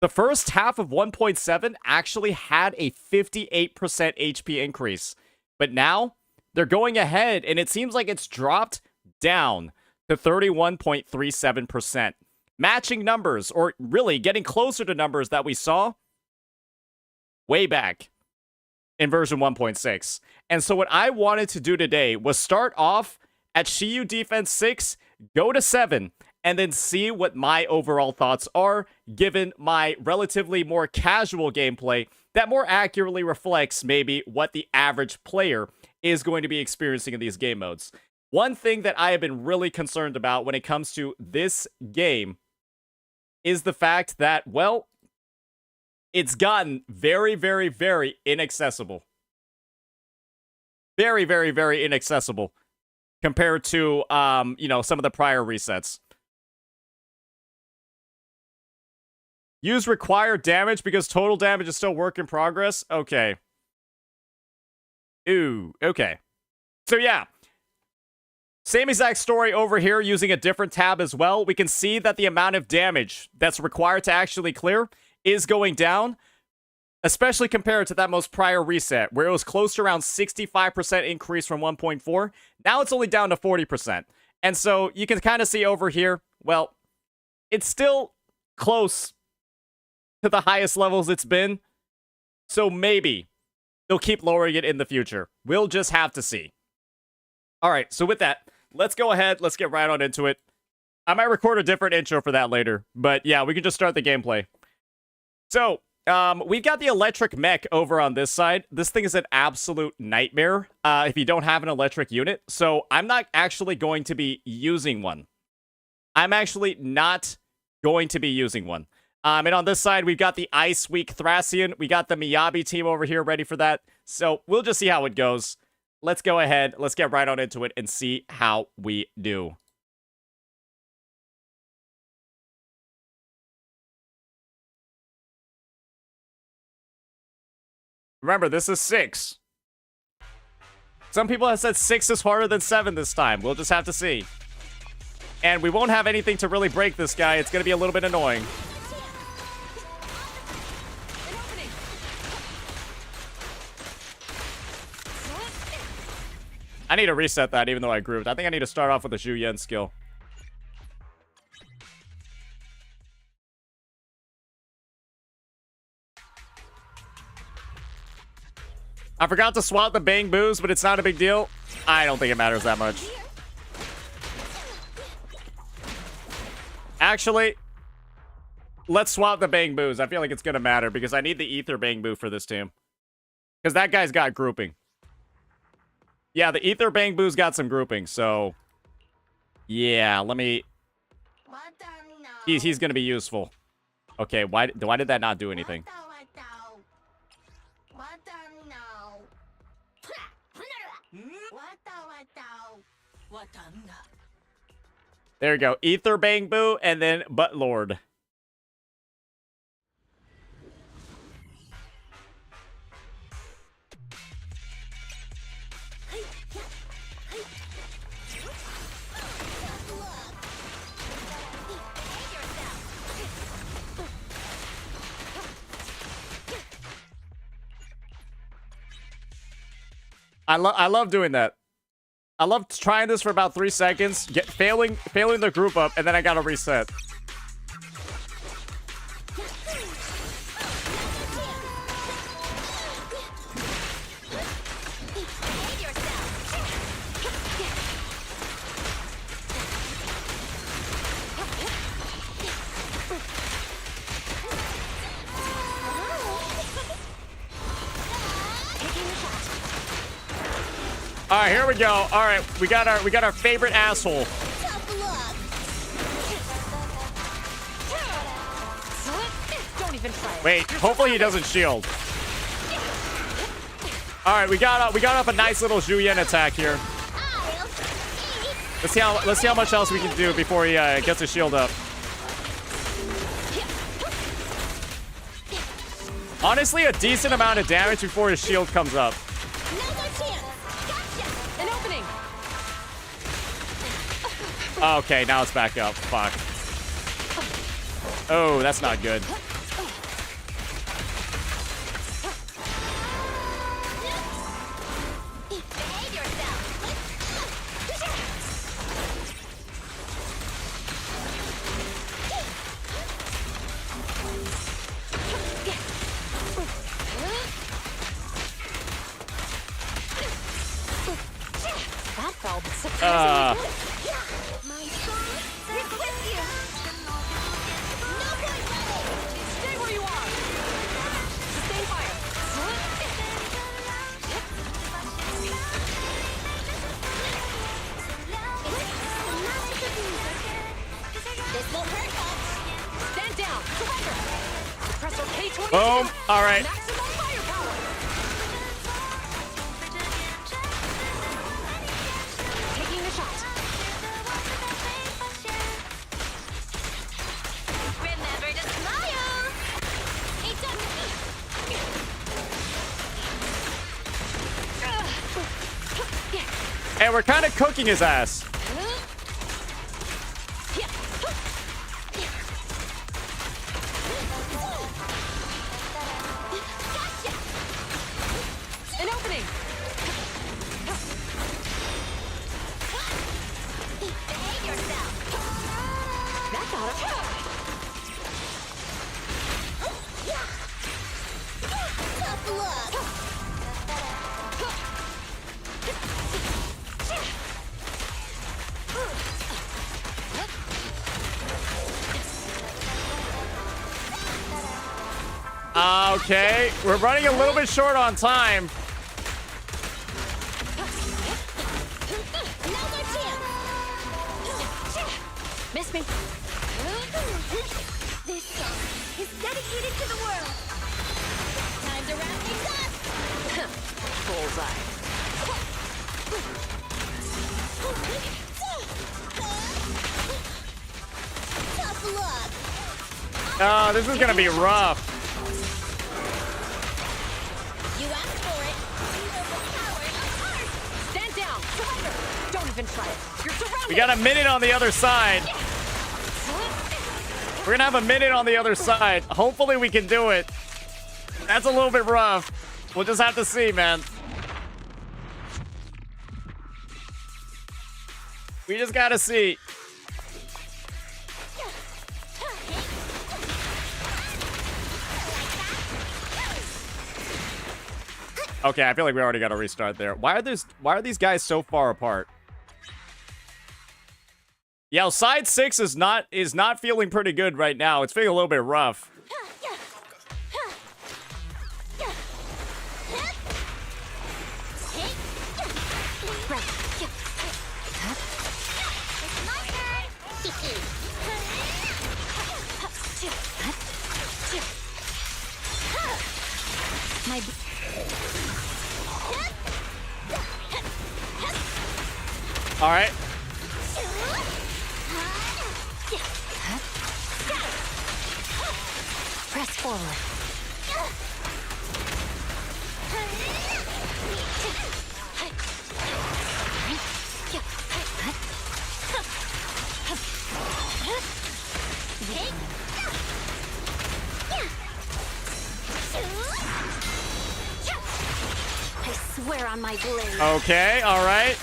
the first half of 1.7 actually had a 58% HP increase. But now, they're going ahead, and it seems like it's dropped down to 31.37%. Matching numbers, or really getting closer to numbers that we saw way back in version 1.6. And so what I wanted to do today was start off at Shiyu Defense 6, go to 7, and then see what my overall thoughts are, given my relatively more casual gameplay that more accurately reflects maybe what the average player is going to be experiencing in these game modes. One thing that I have been really concerned about when it comes to this game is the fact that, well, it's gotten very, very, very inaccessible. Very, very, very inaccessible compared to, some of the prior resets. Use required damage because total damage is still work in progress? Okay. Ooh, okay. So yeah. Same exact story over here using a different tab as well. We can see that the amount of damage that's required to actually clear is going down, especially compared to that most prior reset, where it was close to around 65% increase from 1.4. Now it's only down to 40%. And so you can kind of see over here, well, it's still close to the highest levels it's been. So maybe they'll keep lowering it in the future. We'll just have to see. All right, so with that, let's go ahead. Let's get right on into it. I might record a different intro for that later. But yeah, we can just start the gameplay. So, we've got the electric mech over on this side. This thing is an absolute nightmare if you don't have an electric unit. So I'm not actually going to be using one. I'm actually not going to be using one. And on this side, we've got the Ice Weak Thracian. We got the Miyabi team over here ready for that. So we'll just see how it goes. Let's go ahead. Let's get right on into it and see how we do. Remember, this is 6. Some people have said 6 is harder than 7 this time. We'll just have to see. And we won't have anything to really break this guy. It's going to be a little bit annoying. I need to reset that, even though I grooved. I think I need to start off with a Zhu Yan skill. I forgot to swap the Bang Boos, but it's not a big deal. I don't think it matters that much. Actually, let's swap the Bang Boos. I feel like it's going to matter because I need the Ether Bang Boo for this team. Because that guy's got grouping. Yeah, the Ether Bang Boo's got some grouping, so... Yeah, let me... He's going to be useful. Okay, why did that not do anything? There you go. Ether Bang Boo, and then Butt Lord. I love doing that. I love trying this for about 3 seconds, failing the group up, and then I gotta reset. All right, here we go. All right, we got our favorite asshole. Wait, hopefully he doesn't shield. All right, we got up a nice little Zhu Yan attack here. Let's see how much else we can do before he gets his shield up. Honestly, a decent amount of damage before his shield comes up. Okay, now it's back up. Fuck. Oh, that's not good. Boom. All right. And we're kind of cooking his ass. An opening. Tough luck. Okay, we're running a little bit short on time. Now's our chance. Miss me. This song is dedicated to the world. Time to wrap things up. Bullseye. Tough luck. Oh, this is gonna be rough. You asked for it. You overpowered a heart. Stand down. Surrender. Don't even try it. You're surrounded. We got a minute on the other side. We're gonna have a minute on the other side. Hopefully we can do it. That's a little bit rough. We'll just have to see, man. We just gotta see. Okay, I feel like we already got to restart there. Why are these guys so far apart? Yeah, side 6 is not feeling pretty good right now. It's feeling a little bit rough. All right. Press forward. I swear on my blade. Okay, all right.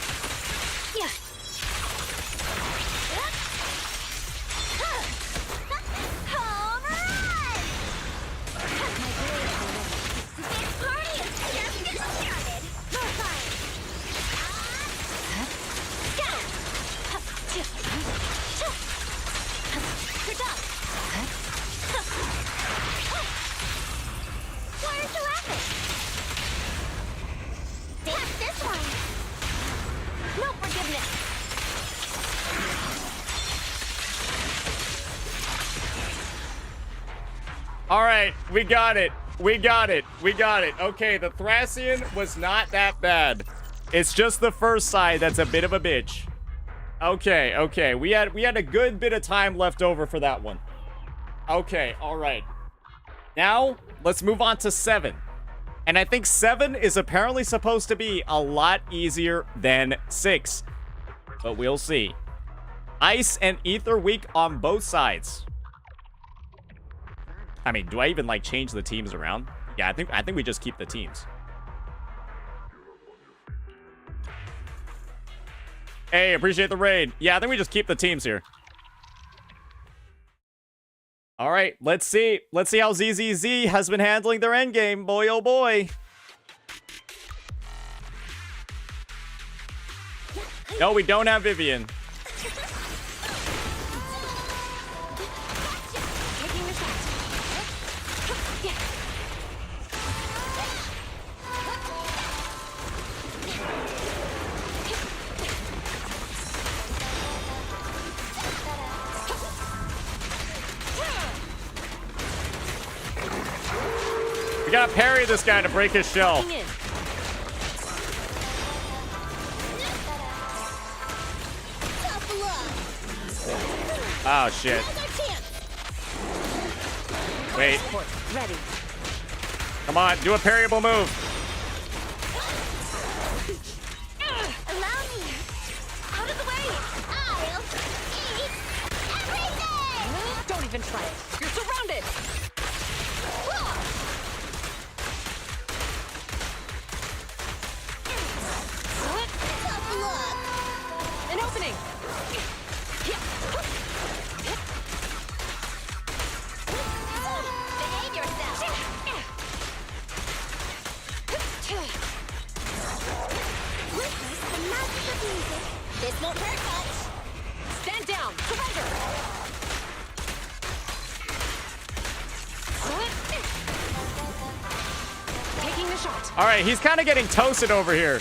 All right, we got it. We got it. We got it. Okay, the Thracian was not that bad. It's just the first side that's a bit of a bitch. Okay, okay. We had a good bit of time left over for that one. Okay, all right. Now, let's move on to 7. And I think 7 is apparently supposed to be a lot easier than 6. But we'll see. Ice and Ether weak on both sides. I mean, do I even, like, change the teams around? Yeah, I think we just keep the teams. Hey, appreciate the raid. Yeah, I think we just keep the teams here. All right, let's see. Let's see how ZZZ has been handling their endgame. Boy, oh boy. No, we don't have Vivian. We gotta parry this guy to break his shell. Oh, shit. Wait. Ready. Come on, do a parryable move. Allow me. Out of the way. I'll eat everything. Don't even try it. You're surrounded. Tough luck. An opening. that. All right, he's kind of getting toasted over here.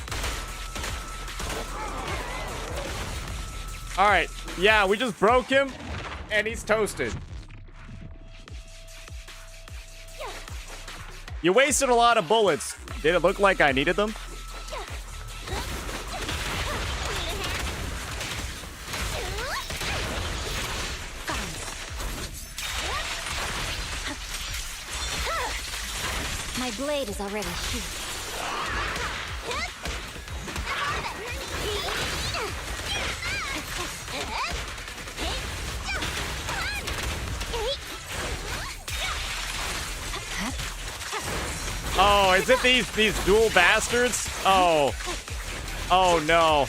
All right, yeah, we just broke him, and he's toasted. You wasted a lot of bullets. Did it look like I needed them? My blade is already sheathed. Oh, is it these dual bastards? Oh. Oh no.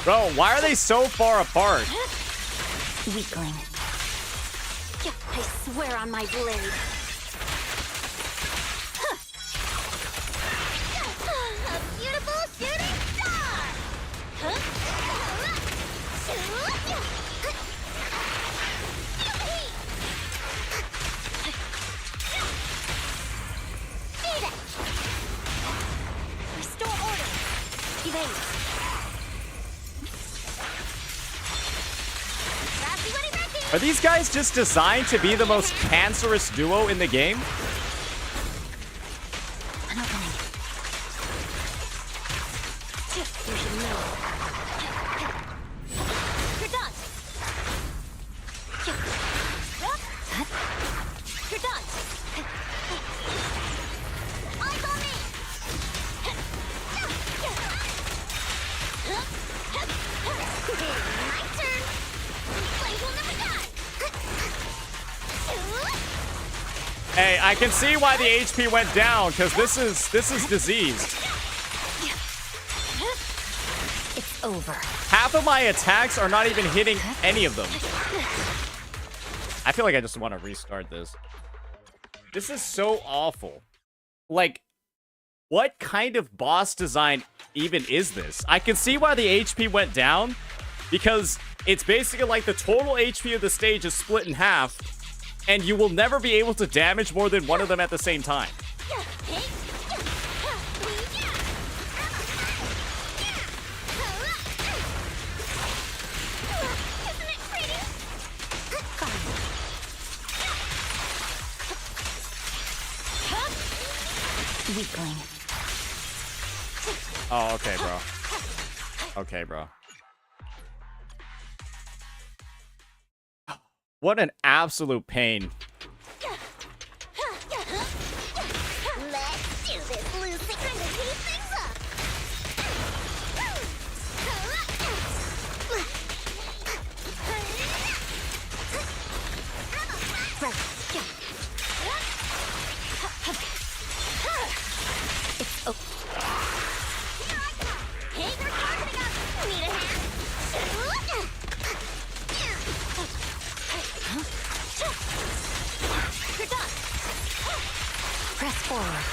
Bro, why are they so far apart? Weakling. I swear on my blade. A beautiful shooting star. Restore order. Evade. Are these guys just designed to be the most cancerous duo in the game? An opening. You should know. You're done. You're done. Eyes on me. My turn. Blade will never die. Hey, I can see why the HP went down, because this is diseased. It's over. Half of my attacks are not even hitting any of them. I feel like I just want to restart this. This is so awful. Like, what kind of boss design even is this? I can see why the HP went down, because it's basically like the total HP of the stage is split in half, and you will never be able to damage more than one of them at the same time. Weakling. Oh, okay, bro. Okay, bro. What an absolute pain. Let's do this, Lucy. Time to heat things up. Hey, they're targeting us. Need a hand? You're done. Press forward.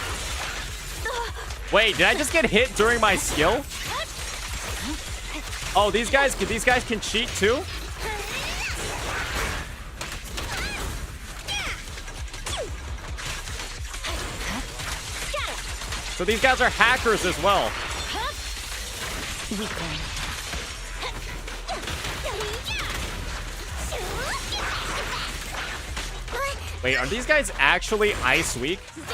Wait, did I just get hit during my skill? Oh, these guys can cheat too? So these guys are hackers as well. Weakling. Wait, are these guys actually ice weak? There's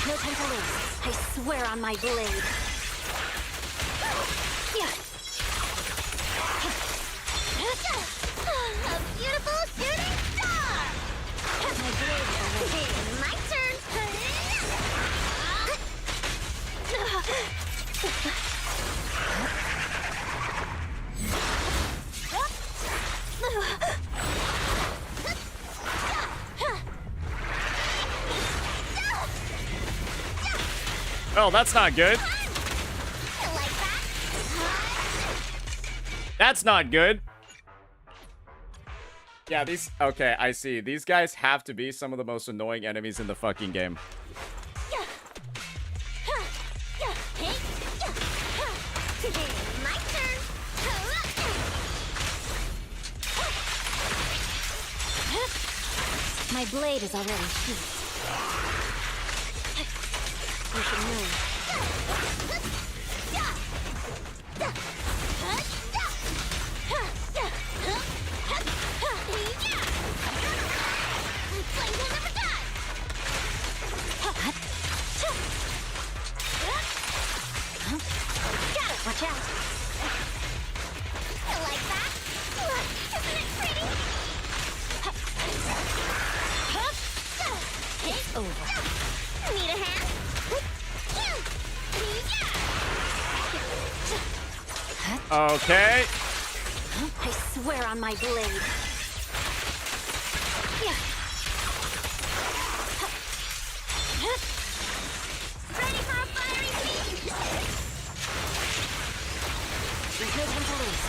no time to lose. I swear on my blade. A beautiful shooting star. My blade is already my turn. Oh, that's not good. That's not good. Yeah, these... Okay, I see. These guys have to be some of the most annoying enemies in the fucking game. My turn. My blade is already heated. You should move. Watch out. I like that. Look, isn't it pretty? It's over. Need a hand? Okay. I swear on my blade. Ready for a fiery beam? There's no time to lose.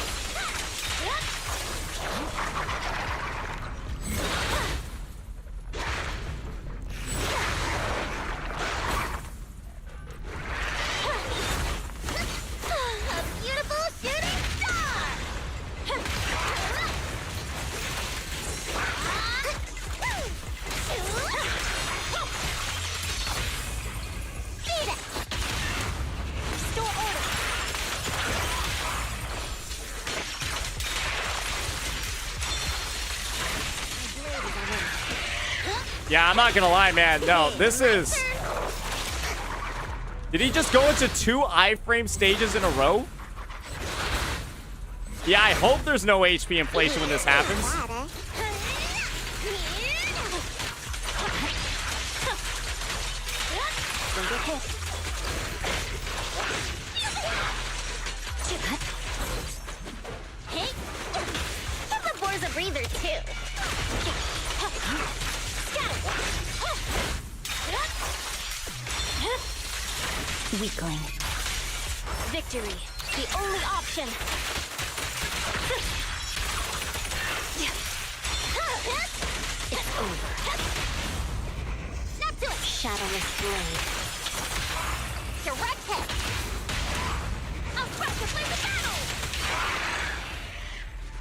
A beautiful shooting star! Beat it! Restore order! Yeah, I'm not gonna lie, man. No, this is... Did he just go into 2 iframe stages in a row? Yeah, I hope there's no HP inflation when this happens. Hey, give the boars a breather too. Weakling. Victory, the only option. It's over. Not to it. Shadowless blade. Direct hit. I'll crush the flame of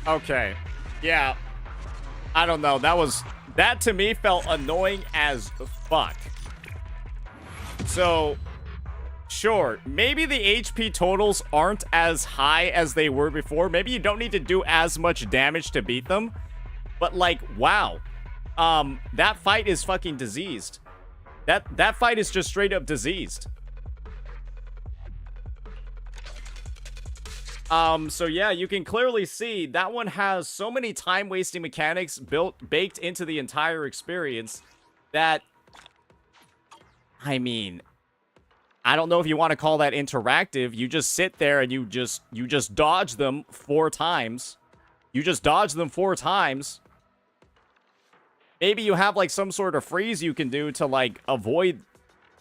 battle. Okay. Yeah. I don't know. That to me felt annoying as fuck. So, sure, maybe the HP totals aren't as high as they were before. Maybe you don't need to do as much damage to beat them. But, like, wow. That fight is fucking diseased. That fight is just straight up diseased. So yeah, you can clearly see that one has so many time-wasting mechanics baked into the entire experience that, I mean, I don't know if you want to call that interactive. You just sit there and you just dodge them 4 times. You just dodge them 4 times. Maybe you have like some sort of freeze you can do to like avoid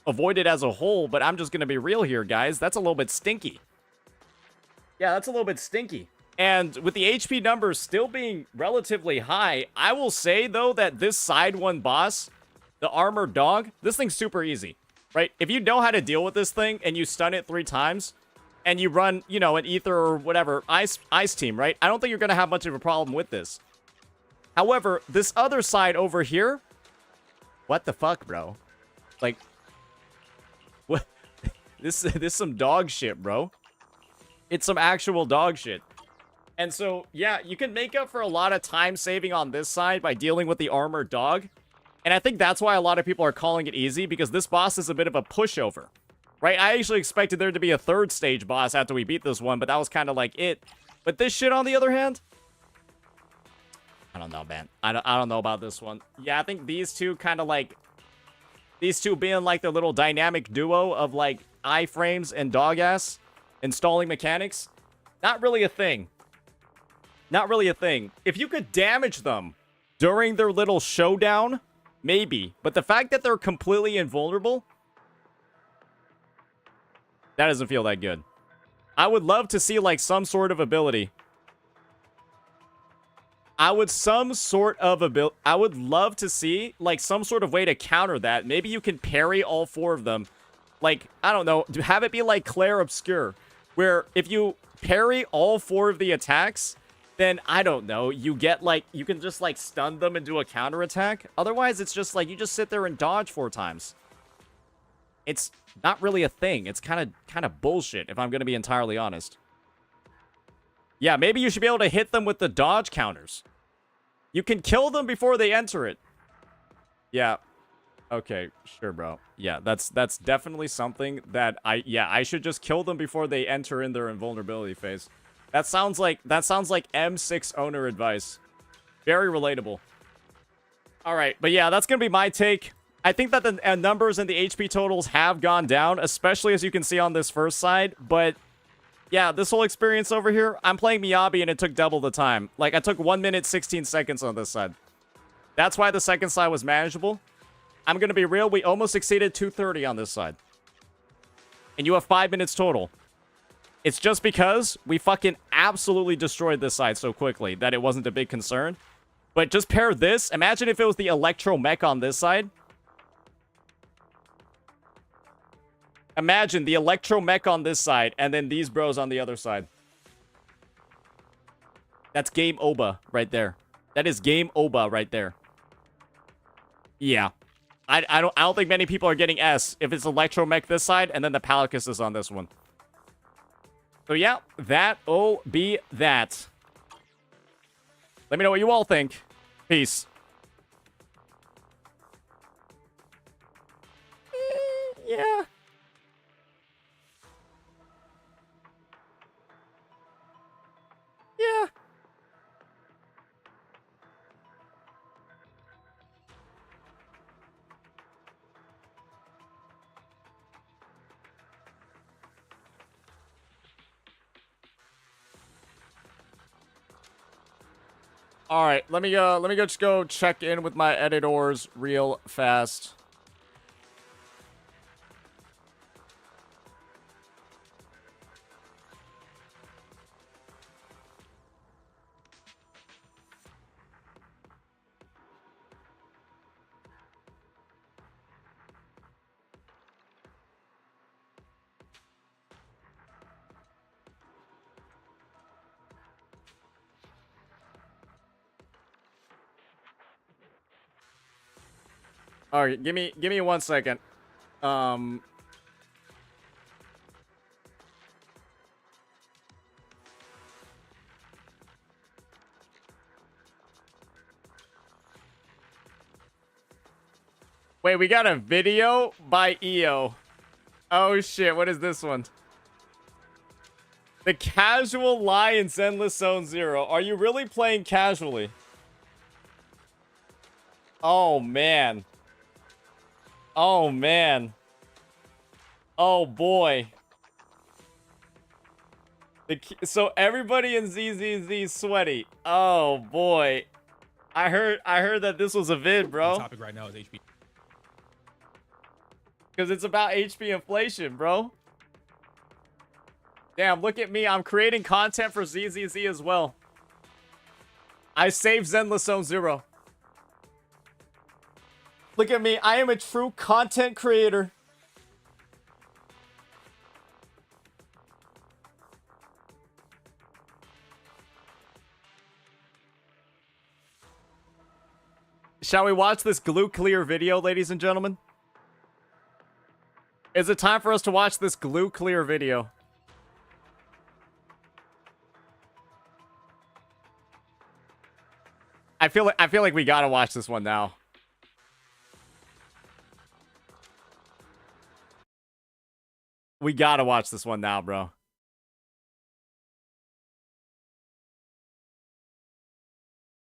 it as a whole, but I'm just gonna be real here, guys. That's a little bit stinky. Yeah, that's a little bit stinky. And with the HP numbers still being relatively high, I will say, though, that this side one boss, the armored dog, this thing's super easy, right? If you know how to deal with this thing and you stun it 3 times and you run, you know, an ether or whatever, ice team, right? I don't think you're going to have much of a problem with this. However, this other side over here, what the fuck, bro? Like, what? This is some dog shit, bro. It's some actual dog shit. And so, yeah, you can make up for a lot of time saving on this side by dealing with the armored dog. And I think that's why a lot of people are calling it easy, because this boss is a bit of a pushover, right? I actually expected there to be a 3rd stage boss after we beat this one, but that was kind of like it. But this shit, on the other hand, I don't know, man. I don't know about this one. Yeah, I think these two kind of like... These two being like the little dynamic duo of like iframes and dog ass installing mechanics, not really a thing. Not really a thing. If you could damage them during their little showdown, maybe. But the fact that they're completely invulnerable, that doesn't feel that good. I would love to see like some sort of ability I would some sort of I would love to see like some sort of way to counter that. Maybe you can parry all 4 of them. Like, I don't know, have it be like Clair Obscure, where if you parry all 4 of the attacks, then I don't know, you get like, you can just like stun them and do a counter attack. Otherwise, it's just like you just sit there and dodge 4 times. It's not really a thing. It's kind of bullshit, if I'm going to be entirely honest. Yeah, maybe you should be able to hit them with the dodge counters. You can kill them before they enter it. Yeah. Okay, sure, bro. Yeah, that's definitely something that I should just kill them before they enter in their invulnerability phase. That sounds like M6 owner advice. Very relatable. All right, but yeah, that's going to be my take. I think that the numbers and the HP totals have gone down, especially as you can see on this first side, but yeah, this whole experience over here, I'm playing Miyabi and it took double the time. Like, I took 1 minute, 16 seconds on this side. That's why the second side was manageable. I'm going to be real, we almost exceeded 230 on this side. And you have 5 minutes total. It's just because we fucking absolutely destroyed this side so quickly that it wasn't a big concern. But just pair this. Imagine if it was the Electro Mech on this side. Imagine the Electro Mech on this side and then these bros on the other side. That's game Oba right there. That is game Oba right there. Yeah. I don't think many people are getting S if it's Electro Mech this side and then the Palacus is on this one. So yeah, that'll be that. Let me know what you all think. Peace. Yeah. Yeah. All right, let me just go check in with my editors real fast. All right, give me 1 second. Wait, we got a video by EO. Oh shit, what is this one? The Casual Lions Endless Zone Zero. Are you really playing casually? Oh man. Oh man. Oh boy. So everybody in ZZZ sweaty. Oh boy. I heard that this was a vid, bro. The topic right now is HP. Because it's about HP inflation, bro. Damn, look at me. I'm creating content for ZZZ as well. I saved Zenless Zone Zero. Look at me. I am a true content creator. Shall we watch this glue clear video, ladies and gentlemen? Is it time for us to watch this glue clear video? I feel like we gotta watch this one now. We gotta watch this one now, bro.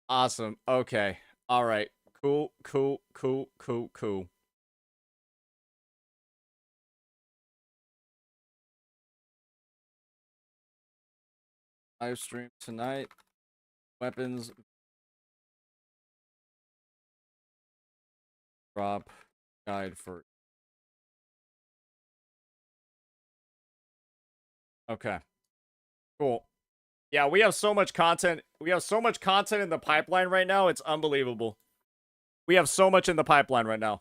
Awesome. Okay. All right. Cool. Live stream tonight. Weapons. Drop guide for. Okay. Cool. Yeah, we have so much content. We have so much content in the pipeline right now. It's unbelievable. We have so much in the pipeline right now.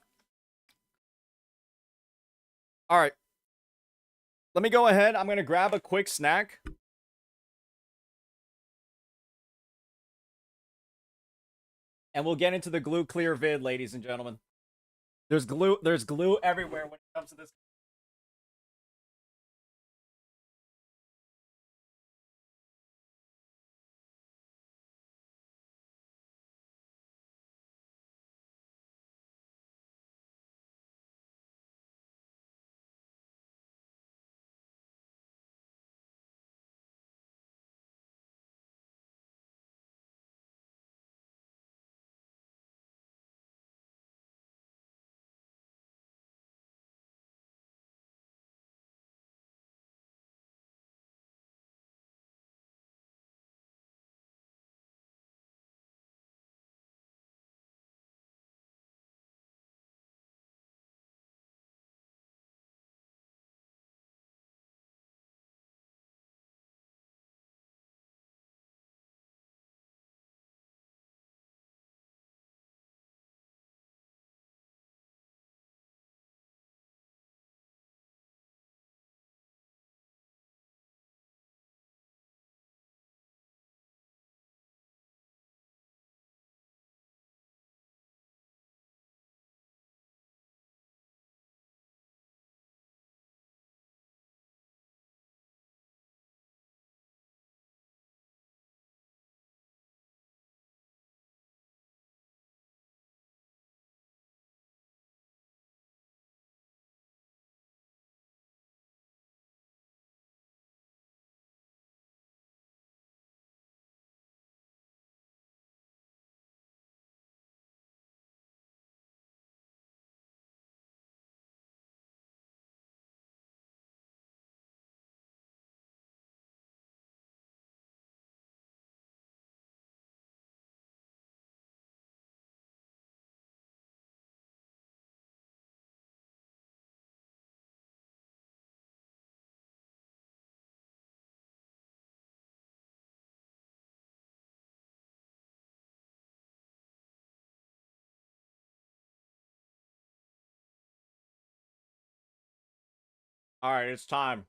All right. Let me go ahead. I'm going to grab a quick snack. And we'll get into the glue clear vid, ladies and gentlemen. There's glue everywhere when it comes to this. All right, it's time.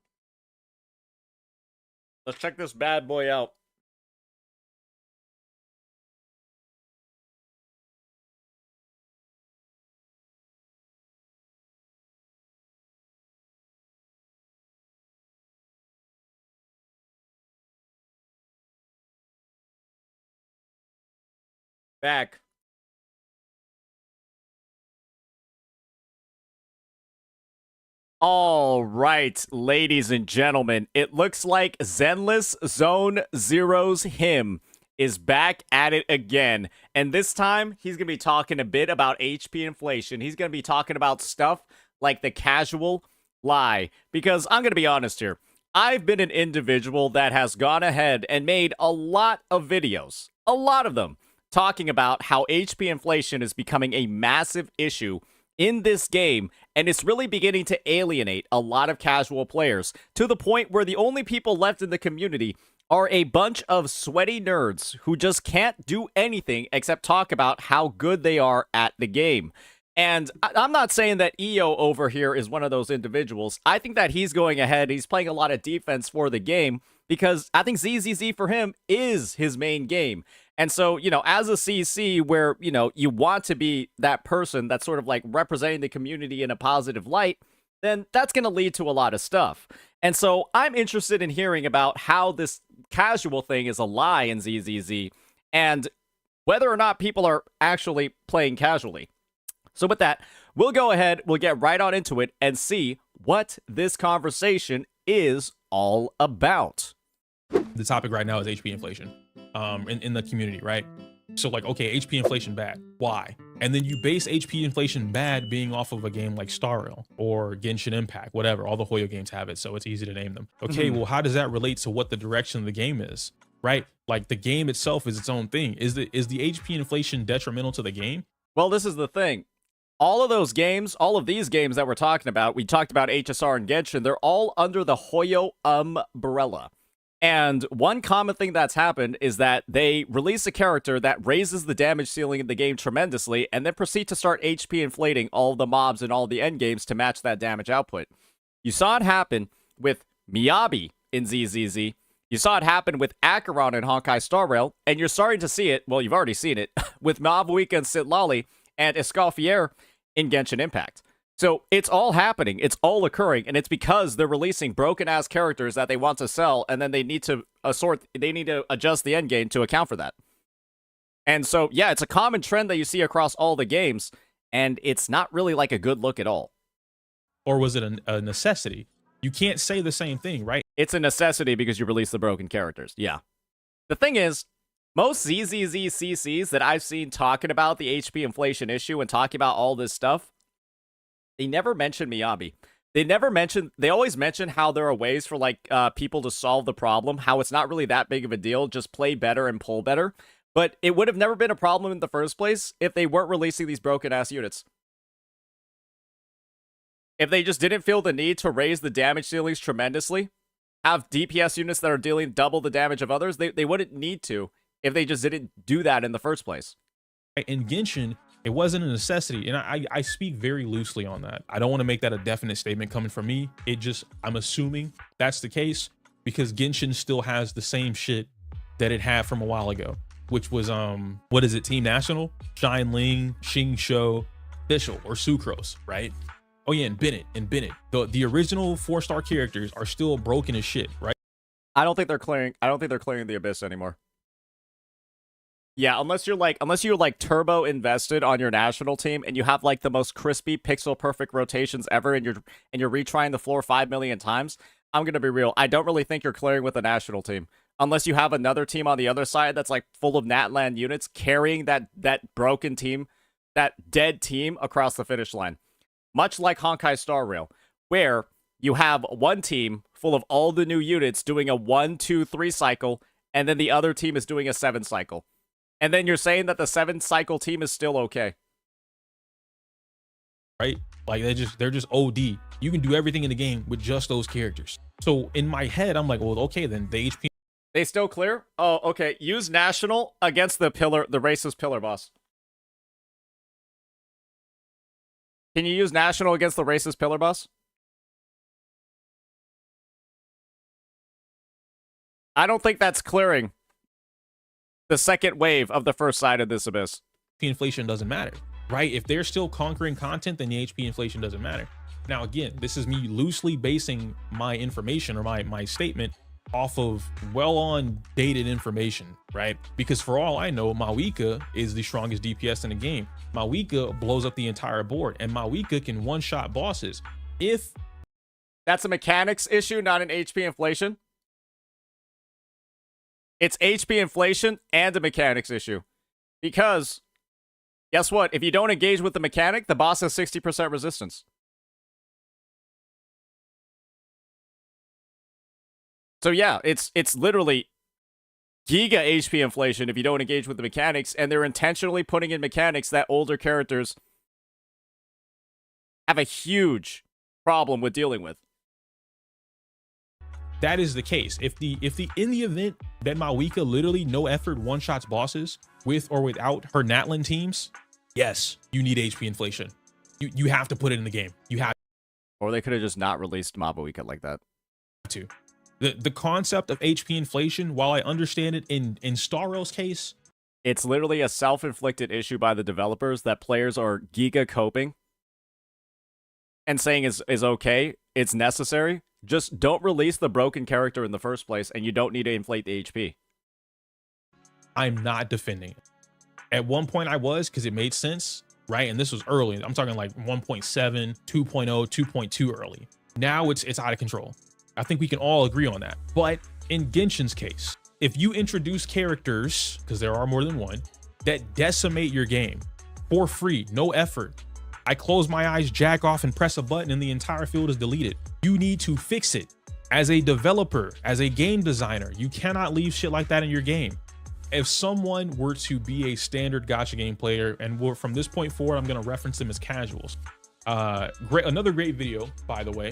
Let's check this bad boy out. Back. All right, ladies and gentlemen, it looks like Zenless Zone Zero's him is back at it again. And this time, he's going to be talking a bit about HP inflation. He's going to be talking about stuff like the casual lie. Because I'm going to be honest here. I've been an individual that has gone ahead and made a lot of videos, a lot of them, talking about how HP inflation is becoming a massive issue in this game, and it's really beginning to alienate a lot of casual players to the point where the only people left in the community are a bunch of sweaty nerds who just can't do anything except talk about how good they are at the game. And I'm not saying that EO over here is one of those individuals. I think that he's going ahead, he's playing a lot of defense for the game, because I think ZZZ for him is his main game. And so, you know, as a CC where, you know, you want to be that person that's sort of like representing the community in a positive light, then that's going to lead to a lot of stuff. And so I'm interested in hearing about how this casual thing is a lie in ZZZ and whether or not people are actually playing casually. So with that, we'll go ahead, we'll get right on into it and see what this conversation is all about. The topic right now is HP inflation in the community, right? So like, okay, HP inflation bad. Why? And then you base HP inflation bad being off of a game like Star Rail or Genshin Impact, whatever. All the Hoyo games have it, so it's easy to name them. Okay, well, how does that relate to what the direction of the game is, right? Like the game itself is its own thing. Is the HP inflation detrimental to the game? Well, this is the thing. All of those games, all of these games that we're talking about, we talked about HSR and Genshin, they're all under the Hoyo umbrella. And one common thing that's happened is that they release a character that raises the damage ceiling in the game tremendously and then proceed to start HP inflating all the mobs and all the endgames to match that damage output. You saw it happen with Miyabi in ZZZ. You saw it happen with Acheron in Honkai Star Rail, and you're starting to see it, well, you've already seen it, with Mavuika and Sitlali and Escoffier in Genshin Impact. So it's all happening, it's all occurring, and it's because they're releasing broken-ass characters that they want to sell, and then they need to adjust the endgame to account for that. And so, yeah, it's a common trend that you see across all the games, and it's not really like a good look at all. Or was it a necessity? You can't say the same thing, right? It's a necessity because you release the broken characters, yeah. The thing is, most ZZZ CCs that I've seen talking about the HP inflation issue and talking about all this stuff, they never mention Miyabi. They always mention how there are ways for like people to solve the problem, how it's not really that big of a deal, just play better and pull better. But it would have never been a problem in the first place if they weren't releasing these broken-ass units. If they just didn't feel the need to raise the damage ceilings tremendously, have DPS units that are dealing double the damage of others, they wouldn't need to if they just didn't do that in the first place. In Genshin, it wasn't a necessity, and I speak very loosely on that. I don't want to make that a definite statement coming from me. I'm assuming that's the case because Genshin still has the same shit that it had from a while ago, which was what is it, Team National, Xianling, Xingqiu, Fischl, or Sucrose, right? Oh yeah, and Bennett. The original 4-star characters are still broken as shit, right? I don't think they're clearing the Abyss anymore. Yeah, unless you're like turbo invested on your national team and you have like the most crispy pixel perfect rotations ever and you're retrying the floor 5 million times, I'm gonna be real. I don't really think you're clearing with a national team. Unless you have another team on the other side that's like full of Natland units carrying that broken team, that dead team across the finish line. Much like Honkai Star Rail, where you have one team full of all the new units doing a 1, 2, 3 cycle, and then the other team is doing a 7 cycle. And then you're saying that the 7 cycle team is still okay. Right? Like they're just OD. You can do everything in the game with just those characters. So in my head, I'm like, well, okay, then the HP. They still clear? Oh, okay. Use national against the racist pillar boss. Can you use national against the racist pillar boss? I don't think that's clearing the second wave of the first side of this Abyss. HP inflation doesn't matter, right? If they're still conquering content, then the HP inflation doesn't matter. Now, again, this is me loosely basing my information or my statement off of well-on dated information, right? Because for all I know, Mavuika is the strongest DPS in the game. Mavuika blows up the entire board, and Mavuika can one-shot bosses. If that's a mechanics issue, not an HP inflation. It's HP inflation and a mechanics issue. Because, guess what? If you don't engage with the mechanic, the boss has 60% resistance. So yeah, it's literally giga HP inflation if you don't engage with the mechanics, and they're intentionally putting in mechanics that older characters have a huge problem with dealing with. That is the case. If in the event that Mavuika literally no effort one-shots bosses with or without her Natlan teams, yes, you need HP inflation. You have to put it in the game. You have. Or they could have just not released Mavuika like that. To. The concept of HP inflation, while I understand it in Star Rail's case, it's literally a self-inflicted issue by the developers that players are giga coping and saying is okay, it's necessary. Just don't release the broken character in the first place, and you don't need to inflate the HP. I'm not defending it. At one point I was, because it made sense, right? And this was early. I'm talking like 1.7, 2.0, 2.2 early. Now it's out of control. I think we can all agree on that. But in Genshin's case, if you introduce characters, because there are more than one, that decimate your game for free, no effort, I close my eyes, jack off, and press a button, and the entire field is deleted. You need to fix it. As a developer, as a game designer, you cannot leave shit like that in your game. If someone were to be a standard gacha game player, and from this point forward, I'm going to reference them as casuals. Another great video, by the way.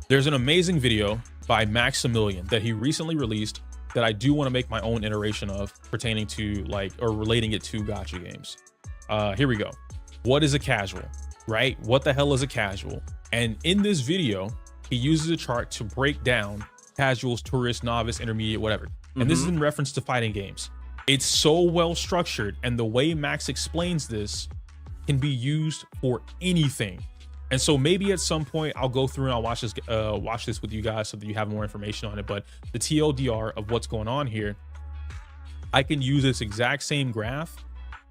There's an amazing video by Maximilian that he recently released that I do want to make my own iteration of pertaining to like, or relating it to gacha games. Here we go. What is a casual, right? What the hell is a casual? And in this video, he uses a chart to break down casuals, tourist, novice, intermediate, whatever. And this is in reference to fighting games. It's so well structured, and the way Max explains this can be used for anything. And so maybe at some point I'll go through and I'll watch this with you guys so that you have more information on it. But the TLDR of what's going on here, I can use this exact same graph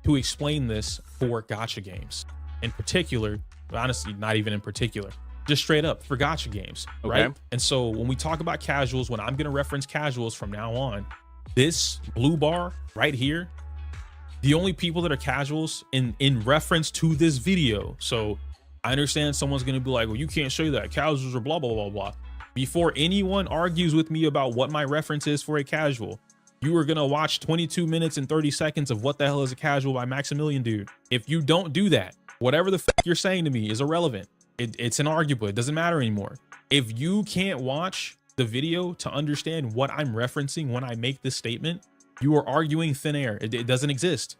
to explain this for gacha games. In particular, honestly, not even in particular, just straight up for gacha games, right? And so when we talk about casuals, when I'm gonna reference casuals from now on, this blue bar right here, the only people that are casuals in reference to this video. So I understand someone's gonna be like, well, you can't show that casuals are blah, blah, blah, blah. Before anyone argues with me about what my reference is for a casual, you are gonna watch 22 minutes and 30 seconds of What the Hell is a Casual by Maximilian, dude. If you don't do that, whatever the fuck you're saying to me is irrelevant. It's inarguable, it doesn't matter anymore. If you can't watch the video to understand what I'm referencing when I make this statement, you are arguing thin air. It doesn't exist.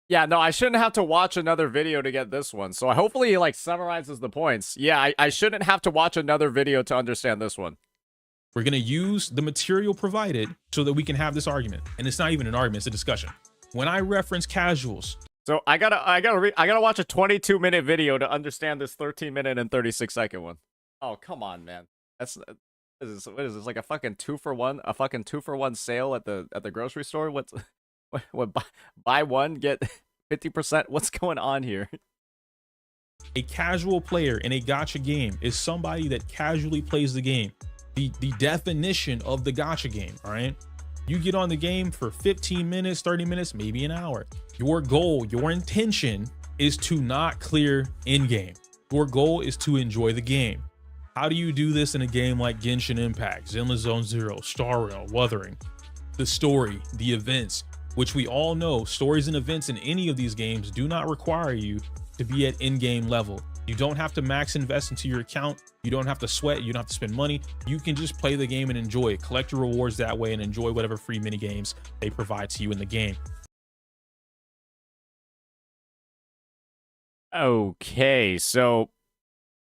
Yeah, no, I shouldn't have to watch another video to get this one. So hopefully he like summarizes the points. Yeah, I shouldn't have to watch another video to understand this one. We're going to use the material provided so that we can have this argument. And it's not even an argument, it's a discussion. When I reference casuals. So I gotta watch a 22-minute video to understand this 13-minute and 36-second one. Oh, come on, man. What is this, like a fucking 2-for-1 sale at the grocery store? What buy one get 50%? What's going on here? A casual player in a gacha game is somebody that casually plays the game. The definition of the gacha game, all right? You get on the game for 15 minutes, 30 minutes, maybe an hour. Your goal, your intention is to not clear in-game. Your goal is to enjoy the game. How do you do this in a game like Genshin Impact, Zenless Zone Zero, Star Rail, Wuthering? The story, the events, which we all know, stories and events in any of these games do not require you to be at in-game level. You don't have to max invest into your account. You don't have to sweat. You don't have to spend money. You can just play the game and enjoy it. Collect your rewards that way and enjoy whatever free mini games they provide to you in the game. Okay, so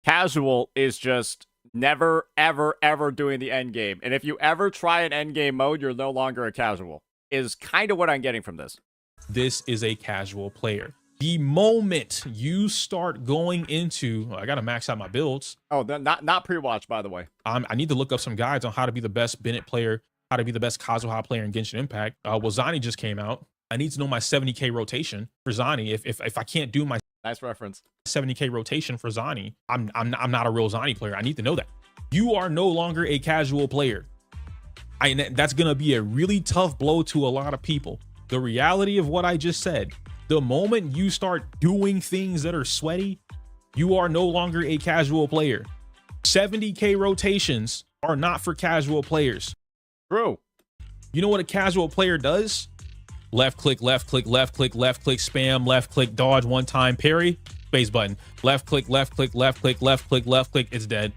casual is just never, ever, ever doing the end game. And if you ever try an end game mode, you're no longer a casual, is kind of what I'm getting from this. This is a casual player. The moment you start going into, I gotta max out my builds. Oh, not pre-watch, by the way. I need to look up some guides on how to be the best Bennett player, how to be the best Kazuha player in Genshin Impact. Well, Zani just came out. I need to know my 70k rotation for Zani. If I can't do my nice reference 70k rotation for Zani, I'm not a real Zani player. I need to know that. You are no longer a casual player. That's gonna be a really tough blow to a lot of people. The reality of what I just said. The moment you start doing things that are sweaty, you are no longer a casual player. 70k rotations are not for casual players. True. You know what a casual player does? Left click, left click, left click, left click, spam, left click, dodge one time, parry, space button. Left click, left click, left click, left click, left click, it's dead.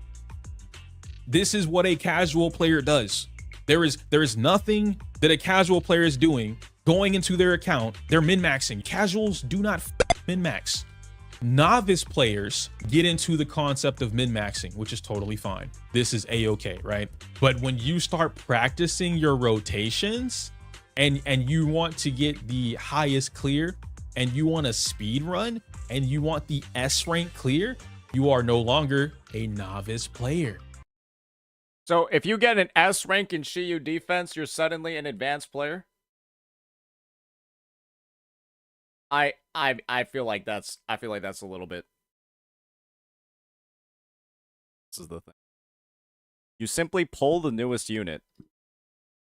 This is what a casual player does. There is nothing that a casual player is doing going into their account. They're min-maxing. Casuals do not min-max. Novice players get into the concept of min-maxing, which is totally fine. This is a-okay, right? But when you start practicing your rotations and you want to get the highest clear and you want a speed run and you want the S rank clear, you are no longer a novice player. So if you get an S rank in Shiyu defense, you're suddenly an advanced player? I feel like that's a little bit. This is the thing. You simply pull the newest unit.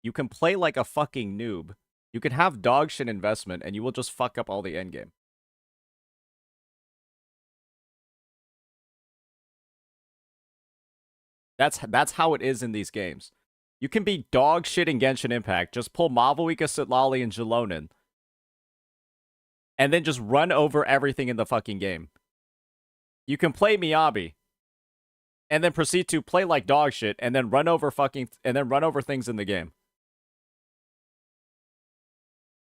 You can play like a fucking noob. You can have dog shit investment and you will just fuck up all the endgame. That's how it is in these games. You can be dog shit in Genshin Impact. Just pull Mavuika, Sitlali, and Jalonin. And then just run over everything in the fucking game. You can play Miyabi. And then proceed to play like dog shit and then run over things in the game.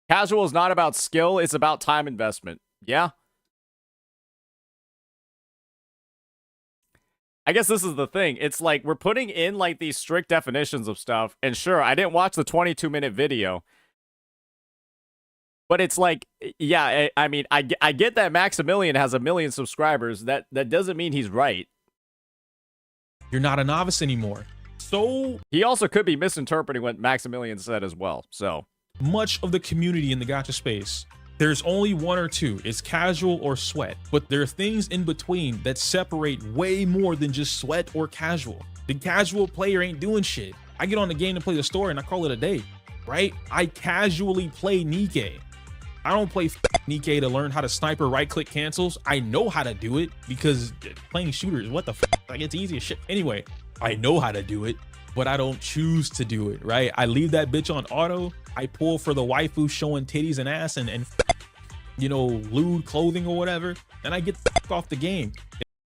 Casual is not about skill, it's about time investment. Yeah? I guess this is the thing. It's like we're putting in like these strict definitions of stuff. And sure, I didn't watch the 22-minute video. But it's like, yeah, I mean, I get that Maximilian has 1 million subscribers. That doesn't mean he's right. You're not a novice anymore. So he also could be misinterpreting what Maximilian said as well. So much of the community in the gacha space, there's only one or two. It's casual or sweat. But there are things in between that separate way more than just sweat or casual. The casual player ain't doing shit. I get on the game to play the story and I call it a day, right? I casually play Nikke. I don't play Nikke to learn how to sniper right-click cancels. I know how to do it because playing shooters, what the fuck? Like, it's easy as shit. Anyway, I know how to do it, but I don't choose to do it, right? I leave that bitch on auto. I pull for the waifu showing titties and ass and you know, lewd clothing or whatever, and I get the fuck off the game.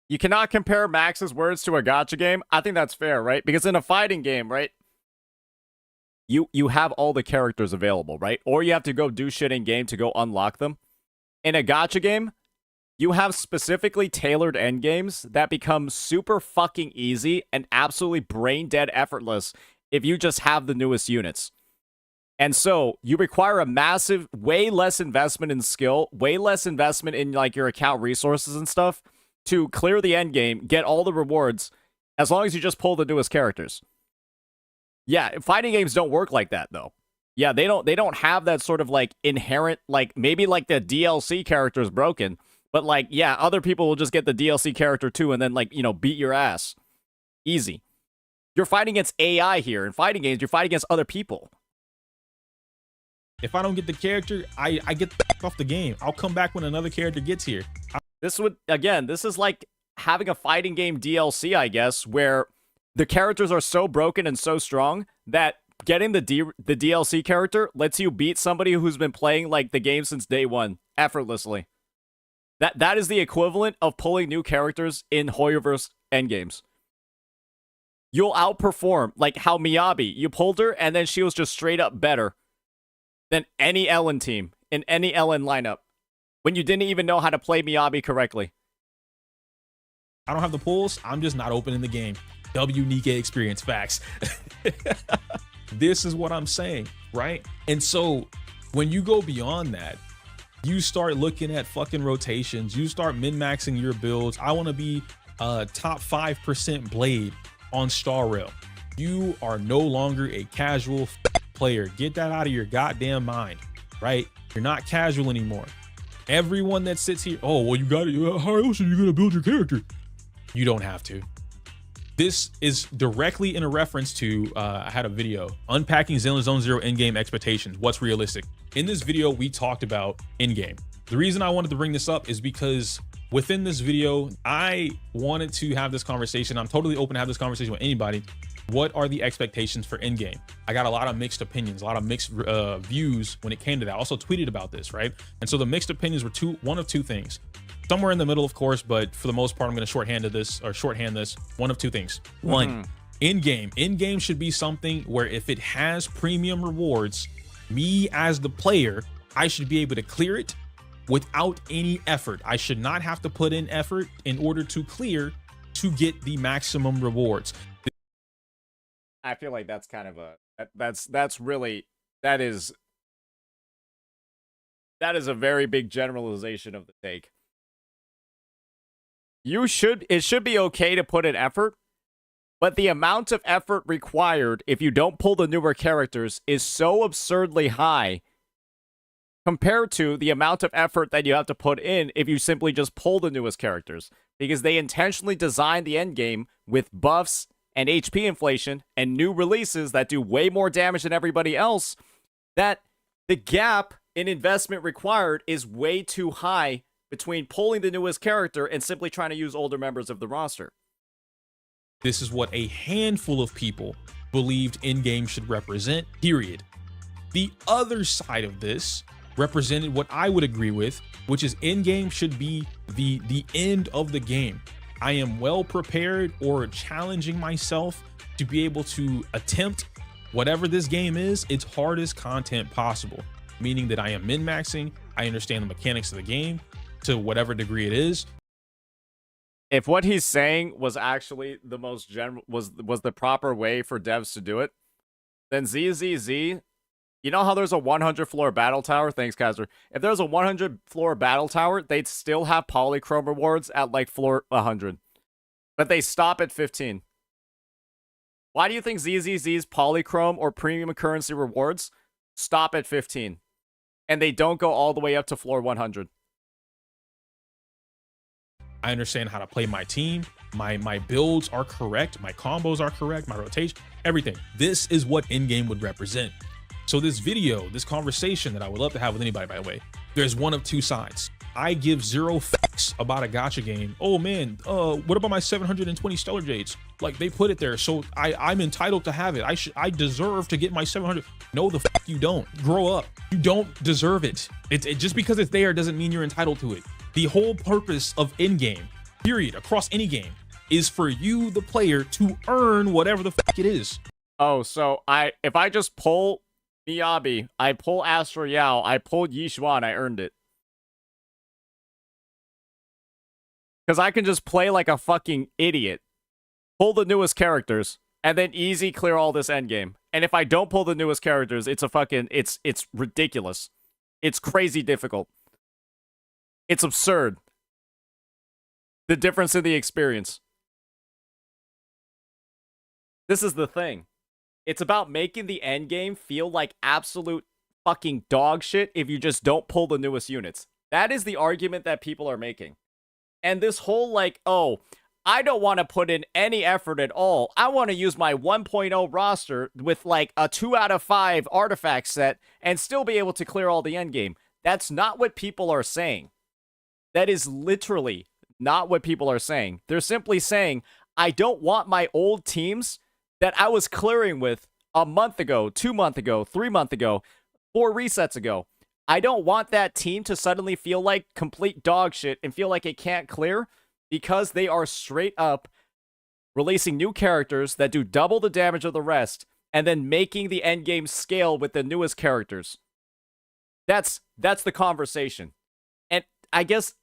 You cannot compare Max's words to a gacha game. I think that's fair, right? Because in a fighting game, right, you have all the characters available, right? Or you have to go do shit in game to go unlock them. In a gacha game, you have specifically tailored end games that become super fucking easy and absolutely brain dead effortless if you just have the newest units. And so you require a massive, way less investment in skill, way less investment in like your account resources and stuff to clear the end game, get all the rewards, as long as you just pull the newest characters. Yeah, fighting games don't work like that though. Yeah, they don't have that sort of like inherent, like maybe like the DLC character is broken, but like, yeah, other people will just get the DLC character too and then like, you know, beat your ass. Easy. You're fighting against AI here. In fighting games, you're fighting against other people. If I don't get the character, I get the fuck off the game. I'll come back when another character gets here. This is like having a fighting game DLC, I guess, where the characters are so broken and so strong that getting the DLC character lets you beat somebody who's been playing like the game since day one effortlessly. That is the equivalent of pulling new characters in Hoyoverse endgames. You'll outperform, like how Miyabi, you pulled her and then she was just straight up better than any Ellen team in any Ellen lineup when you didn't even know how to play Miyabi correctly. I don't have the pulls. I'm just not opening the game. Nikke experience, facts. This is what I'm saying, right? And so when you go beyond that, you start looking at fucking rotations. You start min-maxing your builds. I want to be a top 5% blade on Star Rail. You are no longer a casual player. Get that out of your goddamn mind, right? You're not casual anymore. Everyone that sits here, oh, well, you got it. How else are you going to build your character? You don't have to. This is directly in a reference to, I had a video, unpacking Xenoblade Zone Zero in-game expectations. What's realistic? In this video, we talked about in-game. The reason I wanted to bring this up is because within this video, I wanted to have this conversation. I'm totally open to have this conversation with anybody. What are the expectations for in-game? I got a lot of mixed opinions, a lot of mixed views when it came to that. I also tweeted about this, right? And so the mixed opinions were one of two things. Somewhere in the middle, of course, but for the most part, I'm going to shorthand this. One of two things. One, in-game should be something where if it has premium rewards, me as the player, I should be able to clear it without any effort. I should not have to put in effort in order to clear to get the maximum rewards. I feel like that's kind of that is a very big generalization of the take. It should be okay to put in effort, but the amount of effort required if you don't pull the newer characters is so absurdly high compared to the amount of effort that you have to put in if you simply just pull the newest characters, because they intentionally designed the endgame with buffs and HP inflation and new releases that do way more damage than everybody else, that the gap in investment required is way too high between pulling the newest character and simply trying to use older members of the roster. This is what a handful of people believed in-game should represent, period. The other side of this represented what I would agree with, which is in-game should be the end of the game. I am well prepared or challenging myself to be able to attempt whatever this game is, its hardest content possible, meaning that I am min-maxing, I understand the mechanics of the game to whatever degree it is. If what he's saying was actually the most general, was the proper way for devs to do it, then ZZZ, you know how there's a 100 floor battle tower? Thanks, Kaiser. If there's a 100 floor battle tower, they'd still have polychrome rewards at like floor 100. But they stop at 15. Why do you think ZZZ's polychrome or premium currency rewards stop at 15? And they don't go all the way up to floor 100? I understand how to play my team. My builds are correct. My combos are correct. My rotation, everything. This is what in-game would represent. So this video, this conversation that I would love to have with anybody, by the way, there's one of two sides. I give zero facts about a gacha game. Oh man, what about my 720 Stellar Jades? Like, they put it there, so I'm entitled to have it. I deserve to get my 700. No, the fuck you don't. Grow up. You don't deserve it. It just because it's there doesn't mean you're entitled to it. The whole purpose of in-game, period, across any game, is for you, the player, to earn whatever the fuck it is. Oh, so if I just pull Miyabi, I pull Astro Yao, I pulled Yixuan, I earned it. Because I can just play like a fucking idiot, pull the newest characters, and then easy clear all this endgame. And if I don't pull the newest characters, it's a fucking, it's ridiculous. It's crazy difficult. It's absurd. The difference in the experience. This is the thing. It's about making the endgame feel like absolute fucking dog shit if you just don't pull the newest units. That is the argument that people are making. And this whole like, oh, I don't want to put in any effort at all. I want to use my 1.0 roster with like a 2 out of 5 artifact set and still be able to clear all the endgame. That's not what people are saying. That is literally not what people are saying. They're simply saying, I don't want my old teams that I was clearing with a month ago, 2 months ago, 3 months ago, 4 resets ago. I don't want that team to suddenly feel like complete dog shit and feel like it can't clear because they are straight up releasing new characters that do double the damage of the rest and then making the endgame scale with the newest characters. That's the conversation. And I guess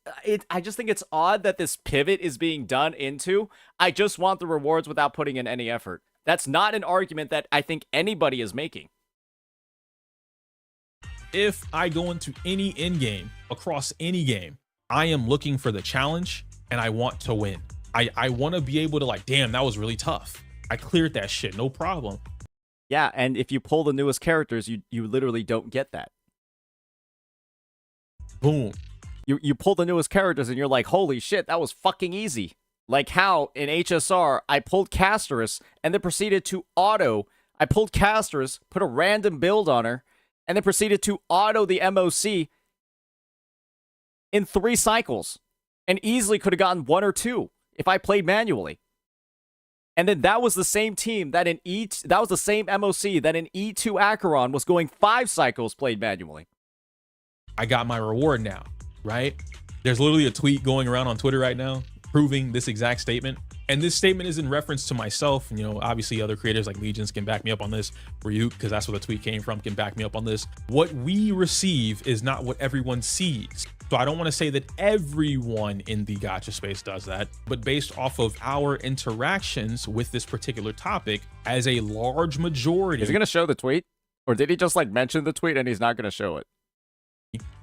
I just think it's odd that this pivot is being done into, I just want the rewards without putting in any effort. That's not an argument that I think anybody is making. If I go into any in-game, across any game, I am looking for the challenge and I want to win. I want to be able to like, damn, that was really tough. I cleared that shit, no problem. Yeah, and if you pull the newest characters, you literally don't get that. Boom. You pull the newest characters and you're like, holy shit, that was fucking easy. Like how in HSR, I pulled Casterus and then proceeded to I pulled Casterus, put a random build on her, and then proceeded to auto the MOC in 3 cycles. And easily could have gotten 1 or 2 if I played manually. And then that was the same team that that was the same MOC that in E2 Acheron was going 5 cycles played manually. I got my reward now, right? There's literally a tweet going around on Twitter right now proving this exact statement. And this statement is in reference to myself. And, you know, obviously other creators like Legions can back me up on this. Ryuk, because that's where the tweet came from, can back me up on this. What we receive is not what everyone sees. So I don't want to say that everyone in the gacha space does that, but based off of our interactions with this particular topic, as a large majority. Is he going to show the tweet? Or did he just like mention the tweet and he's not going to show it?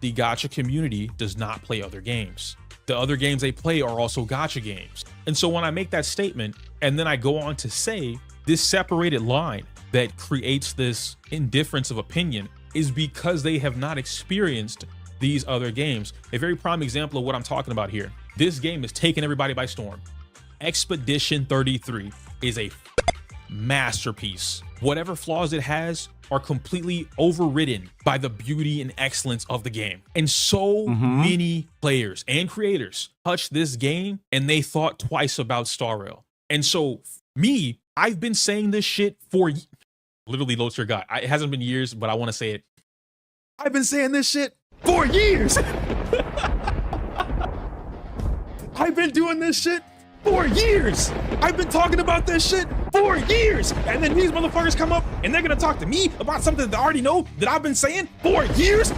The gacha community does not play other games. The other games they play are also gacha games. And so when I make that statement and then I go on to say this separated line that creates this indifference of opinion is because they have not experienced these other games. A very prime example of what I'm talking about here. This game is taking everybody by storm. Expedition 33 is a masterpiece. Whatever flaws it has are completely overridden by the beauty and excellence of the game. And so many players and creators touched this game and they thought twice about Star Rail. And so me, I've been saying this shit for literally loads your guy. It hasn't been years, but I want to say it. I've been saying this shit for years. I've been doing this shit for years. I've been talking about this shit for years. And then these motherfuckers come up and they're gonna talk to me about something that I already know that I've been saying for years.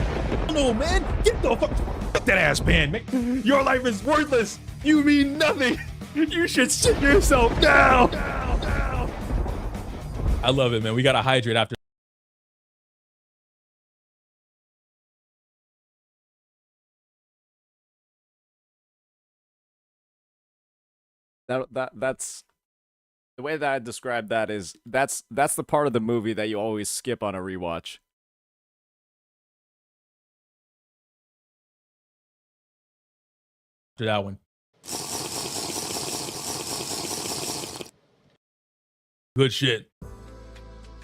No, man, get the fuck that ass band, man. Your life is worthless. You mean nothing. You should sit yourself down. I love it, man. We gotta hydrate after. That's the way that I describe that is that's the part of the movie that you always skip on a rewatch. To that one. Good shit.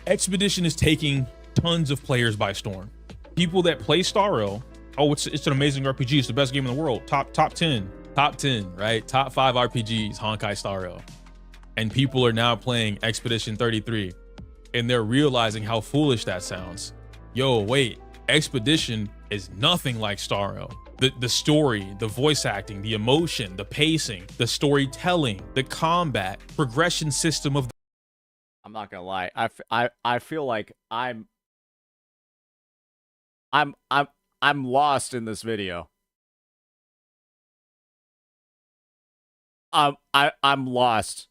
Expedition is taking tons of players by storm. People that play Star Rail, oh, it's an amazing RPG. It's the best game in the world. Top 10, right? Top 5 RPGs, Honkai Star Rail. And people are now playing Expedition 33, and they're realizing how foolish that sounds. Yo, wait, Expedition is nothing like Star Rail. The story, the voice acting, the emotion, the pacing, the storytelling, the combat, progression system of I'm not gonna lie. I feel like I'm lost in this video. I'm lost.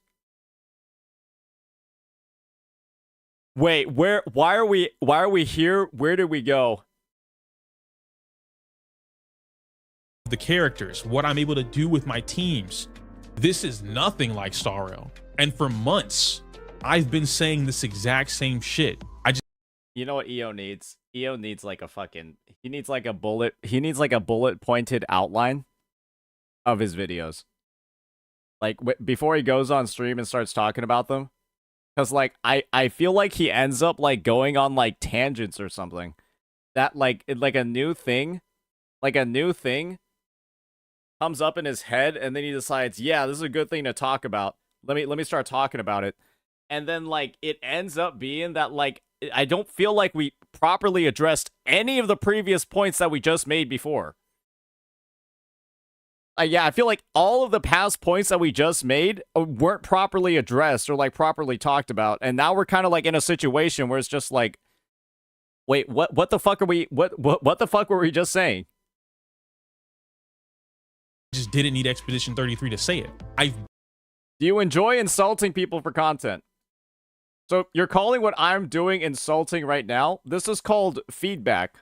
Wait, why are we here? Where did we go? The characters, what I'm able to do with my teams. This is nothing like Star Rail. And for months, I've been saying this exact same shit. You know what EO needs? EO needs like a fucking, he needs like a bullet pointed outline of his videos. Like before he goes on stream and starts talking about them. Cause like, I feel like he ends up like going on like tangents or something. That like a new thing comes up in his head, and then he decides, yeah, this is a good thing to talk about. Let me start talking about it. And then like it ends up being that like I don't feel like we properly addressed any of the previous points that we just made before. Yeah, I feel like all of the past points that we just made weren't properly addressed or like properly talked about, and now we're kind of like in a situation where it's just like, wait, what the fuck are we what the fuck were we just saying? Just didn't need Expedition 33 to say it. Do you enjoy insulting people for content? So you're calling what I'm doing insulting right now? This is called feedback.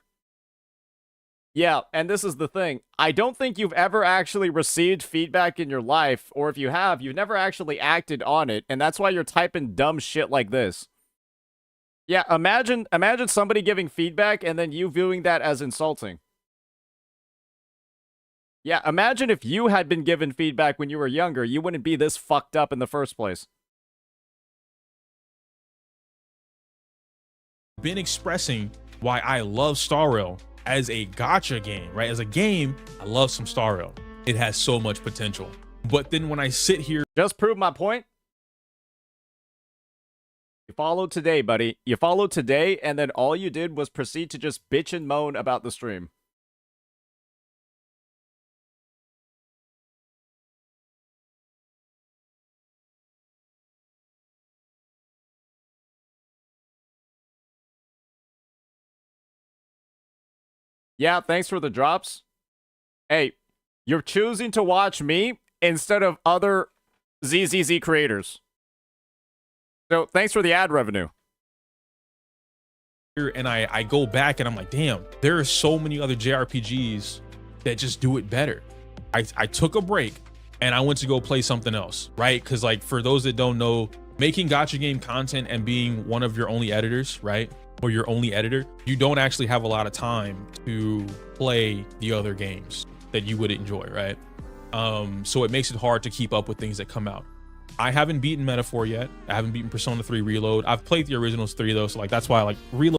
Yeah, and this is the thing. I don't think you've ever actually received feedback in your life, or if you have, you've never actually acted on it, and that's why you're typing dumb shit like this. Yeah, imagine somebody giving feedback and then you viewing that as insulting. Yeah, imagine if you had been given feedback when you were younger, you wouldn't be this fucked up in the first place. Been expressing why I love Star Rail as a gacha game, right? As a game, I love some Star Rail. It has so much potential. But then when I sit here... Just prove my point. You followed today, buddy. You followed today, and then all you did was proceed to just bitch and moan about the stream. Yeah, thanks for the drops. Hey, you're choosing to watch me instead of other ZZZ creators. So thanks for the ad revenue. And I go back and I'm like, damn, there are so many other JRPGs that just do it better. I took a break and I went to go play something else, right? Because like for those that don't know, making gacha game content and being one of your only editors, right? Or your only editor, you don't actually have a lot of time to play the other games that you would enjoy, right? So it makes it hard to keep up with things that come out. I haven't beaten Metaphor yet. I haven't beaten Persona 3 Reload. I've played the originals 3 though, so like that's why like Reload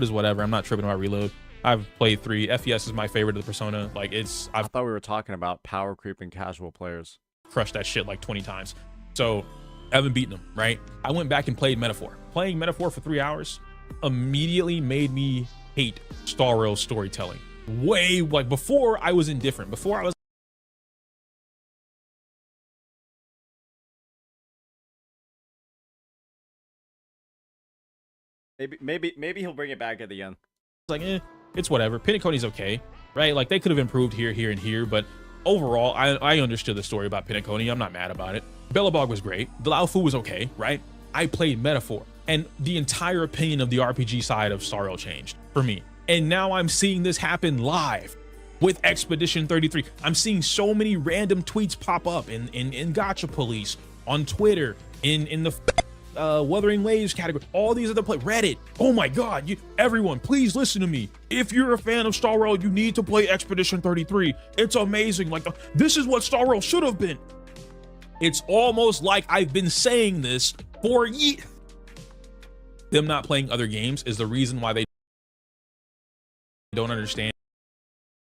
is whatever. I'm not tripping about Reload. I've played 3. FES is my favorite of the Persona. Like I thought we were talking about power creeping casual players. crushed that shit like 20 times. So I haven't beaten them, right? I went back and played Metaphor. Playing Metaphor for 3 hours immediately made me hate Star Rail storytelling. Way, like, before I was indifferent. Before I was maybe he'll bring it back at the end. like, it's whatever. Pinnacone's okay, right? Like, they could have improved here, and here, but overall, I understood the story about Pinnacone. I'm not mad about it. Bellabog was great. The Lao Fu was okay, right? I played Metaphor, and the entire opinion of the RPG side of Star Rail changed for me. And now I'm seeing this happen live with Expedition 33. I'm seeing so many random tweets pop up in Gacha Police, on Twitter, in the Wuthering Waves category, all these other Reddit. Oh my god, everyone, please listen to me. If you're a fan of Star Rail, you need to play Expedition 33. It's amazing. Like, this is what Star Rail should have been. It's almost like I've been saying this for years. Them not playing other games is the reason why they don't understand.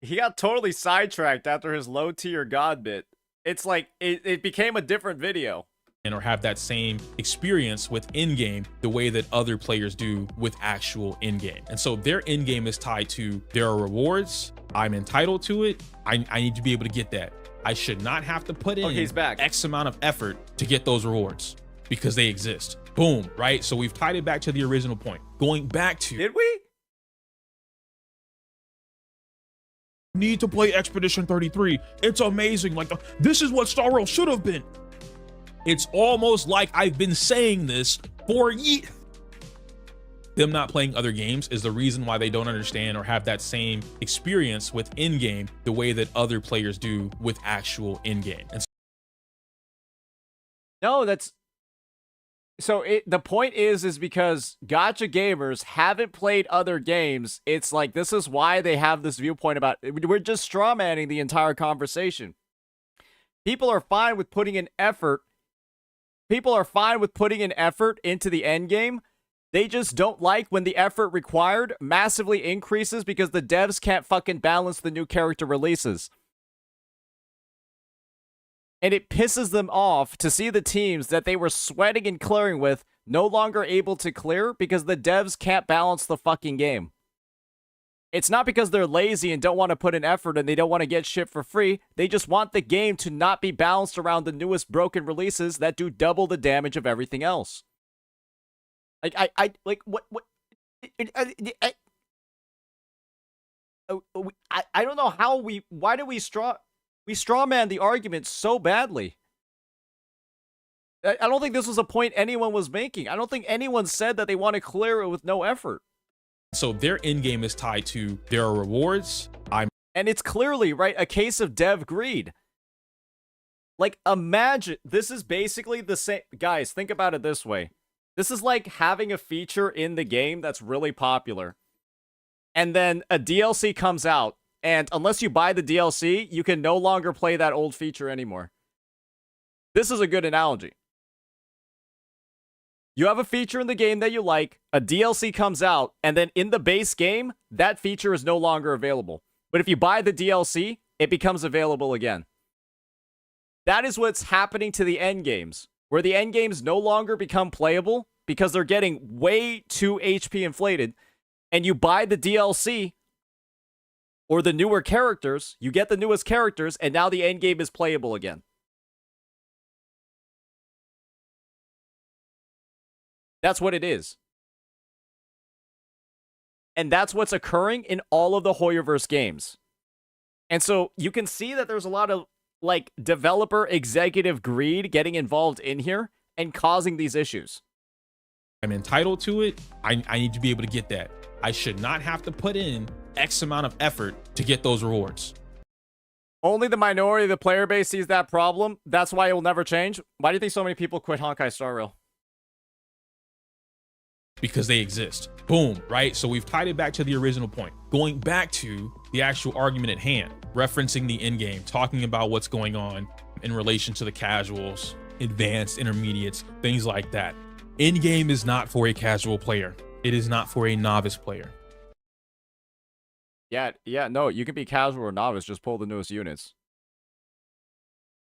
He got totally sidetracked after his low tier god bit. It's like it became a different video. And or have that same experience with in-game the way that other players do with actual in-game. And so their in-game is tied to, there are rewards, I'm entitled to it, I need to be able to get that. I should not have to put in he's back. X amount of effort to get those rewards because they exist. Boom, right? So we've tied it back to the original point. Going back to, did we? Need to play Expedition 33. It's amazing. Like, this is what Star Rail should have been. It's almost like I've been saying this for years. Them not playing other games is the reason why they don't understand or have that same experience with in-game the way that other players do with actual in-game. And no, that's so the point is because Gacha gamers haven't played other games. It's like, this is why they have this viewpoint about, we're just strawmanning the entire conversation. People are fine with putting in effort. People are fine with putting an effort into the end game. They just don't like when the effort required massively increases because the devs can't fucking balance the new character releases. And it pisses them off to see the teams that they were sweating and clearing with no longer able to clear because the devs can't balance the fucking game. It's not because they're lazy and don't want to put in effort and they don't want to get shit for free. They just want the game to not be balanced around the newest broken releases that do double the damage of everything else. Like, I don't know how why do we strawman the argument so badly? I don't think this was a point anyone was making. I don't think anyone said that they want to clear it with no effort. so their in-game is tied to, there are rewards, and it's clearly, right, a case of dev greed. Like, imagine, this is basically the same. Guys, think about it this way. This is like having a feature in the game that's really popular, and then a DLC comes out, and unless you buy the DLC, you can no longer play that old feature anymore. This is a good analogy. You have a feature in the game that you like, a DLC comes out, and then in the base game, that feature is no longer available. But if you buy the DLC, it becomes available again. That is what's happening to the end games, where the end games no longer become playable because they're getting way too HP inflated, and you buy the DLC or the newer characters, you get the newest characters, and now the end game is playable again. That's what it is. And that's what's occurring in all of the Hoyoverse games. And so you can see that there's a lot of, like, developer executive greed getting involved in here and causing these issues. I'm entitled to it. I need to be able to get that. I should not have to put in X amount of effort to get those rewards. Only the minority of the player base sees that problem. That's why it will never change. Why do you think so many people quit Honkai Star Rail? Because they exist. Boom, right? So we've tied it back to the original point. Going back to the actual argument at hand, referencing the end game, talking about what's going on in relation to the casuals, advanced, intermediates, things like that. End game is not for a casual player. It is not for a novice player. Yeah, no, you can be casual or novice, just pull the newest units.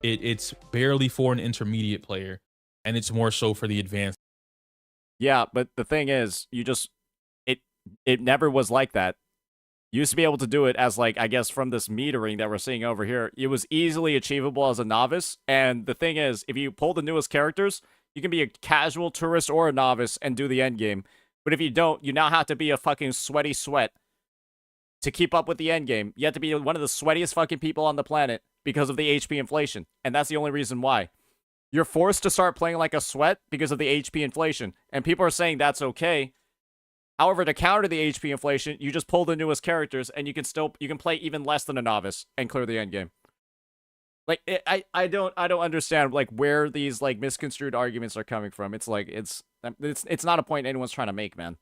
It's barely for an intermediate player, and it's more so for the advanced. Yeah, but the thing is, it never was like that. You used to be able to do it as, like, I guess from this metering that we're seeing over here, it was easily achievable as a novice. And the thing is, if you pull the newest characters, you can be a casual tourist or a novice and do the end game. But if you don't, you now have to be a fucking sweaty sweat to keep up with the end game. You have to be one of the sweatiest fucking people on the planet because of the HP inflation. And that's the only reason why. You're forced to start playing like a sweat because of the HP inflation. And people are saying that's okay. However, to counter the HP inflation, you just pull the newest characters and you can play even less than a novice and clear the end game. Like, I don't understand, like, where these, like, misconstrued arguments are coming from. It's like, it's not a point anyone's trying to make, man.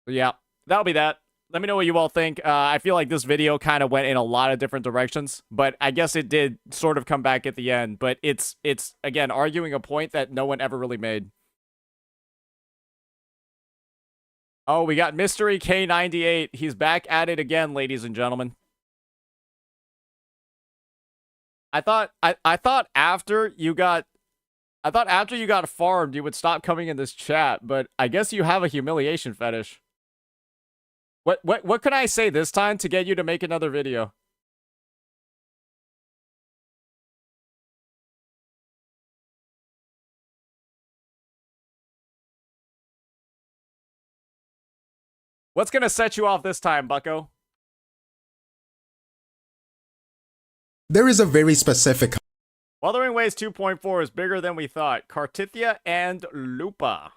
But yeah, that'll be that. Let me know what you all think. I feel like this video kind of went in a lot of different directions, but I guess it did sort of come back at the end. But it's again, arguing a point that no one ever really made. Oh, we got Mystery K98. He's back at it again, ladies and gentlemen. I thought after you got farmed, you would stop coming in this chat, but I guess you have a humiliation fetish. What can I say this time to get you to make another video? What's gonna set you off this time, bucko? There is a very specific... Wuthering Waves 2.4 is bigger than we thought. Cartethyia and Lupa.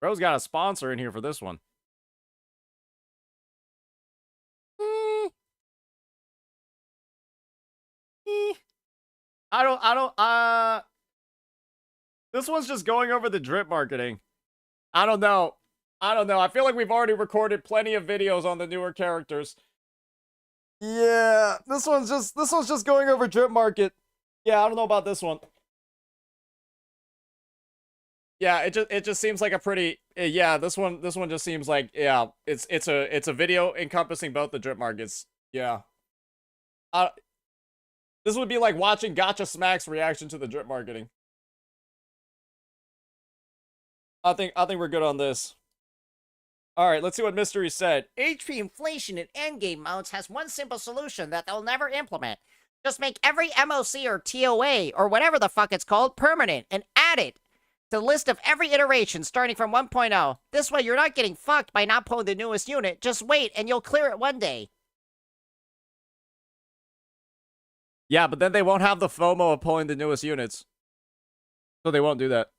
Bro's got a sponsor in here for this one. This one's just going over the drip marketing. I don't know. I feel like we've already recorded plenty of videos on the newer characters. Yeah, this one's just going over drip market. Yeah, I don't know about this one. Yeah, it just seems like a pretty yeah, this one just seems like, yeah, it's a video encompassing both the drip markets. Yeah. This would be like watching Gacha Smack's reaction to the drip marketing. I think we're good on this. Alright, let's see what Mystery said. HP inflation in endgame modes has one simple solution that they'll never implement. Just make every MOC or TOA, or whatever the fuck it's called, permanent, and add it to the list of every iteration starting from 1.0. This way you're not getting fucked by not pulling the newest unit. Just wait and you'll clear it one day. Yeah, but then they won't have the FOMO of pulling the newest units. So they won't do that.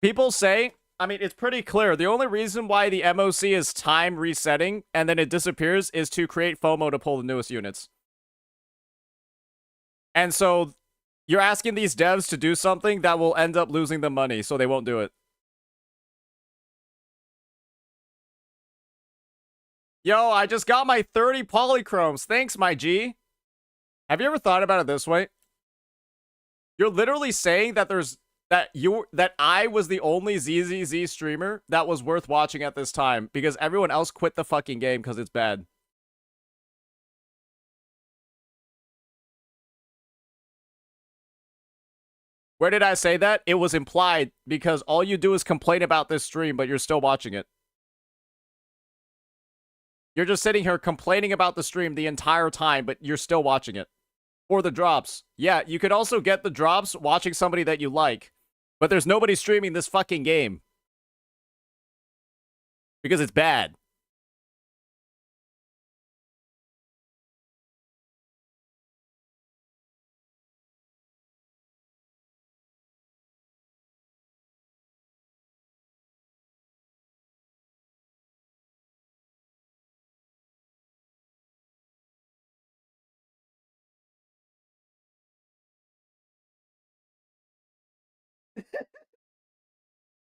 People say, I mean, it's pretty clear. The only reason why the MOC is time resetting and then it disappears is to create FOMO to pull the newest units. And so you're asking these devs to do something that will end up losing them money, so they won't do it. Yo, I just got my 30 polychromes. Thanks, my G. Have you ever thought about it this way? You're literally saying that that I was the only ZZZ streamer that was worth watching at this time because everyone else quit the fucking game because it's bad. Where did I say that? It was implied because all you do is complain about this stream, but you're still watching it. You're just sitting here complaining about the stream the entire time, but you're still watching it. Or the drops. Yeah, you could also get the drops watching somebody that you like. But there's nobody streaming this fucking game. Because it's bad.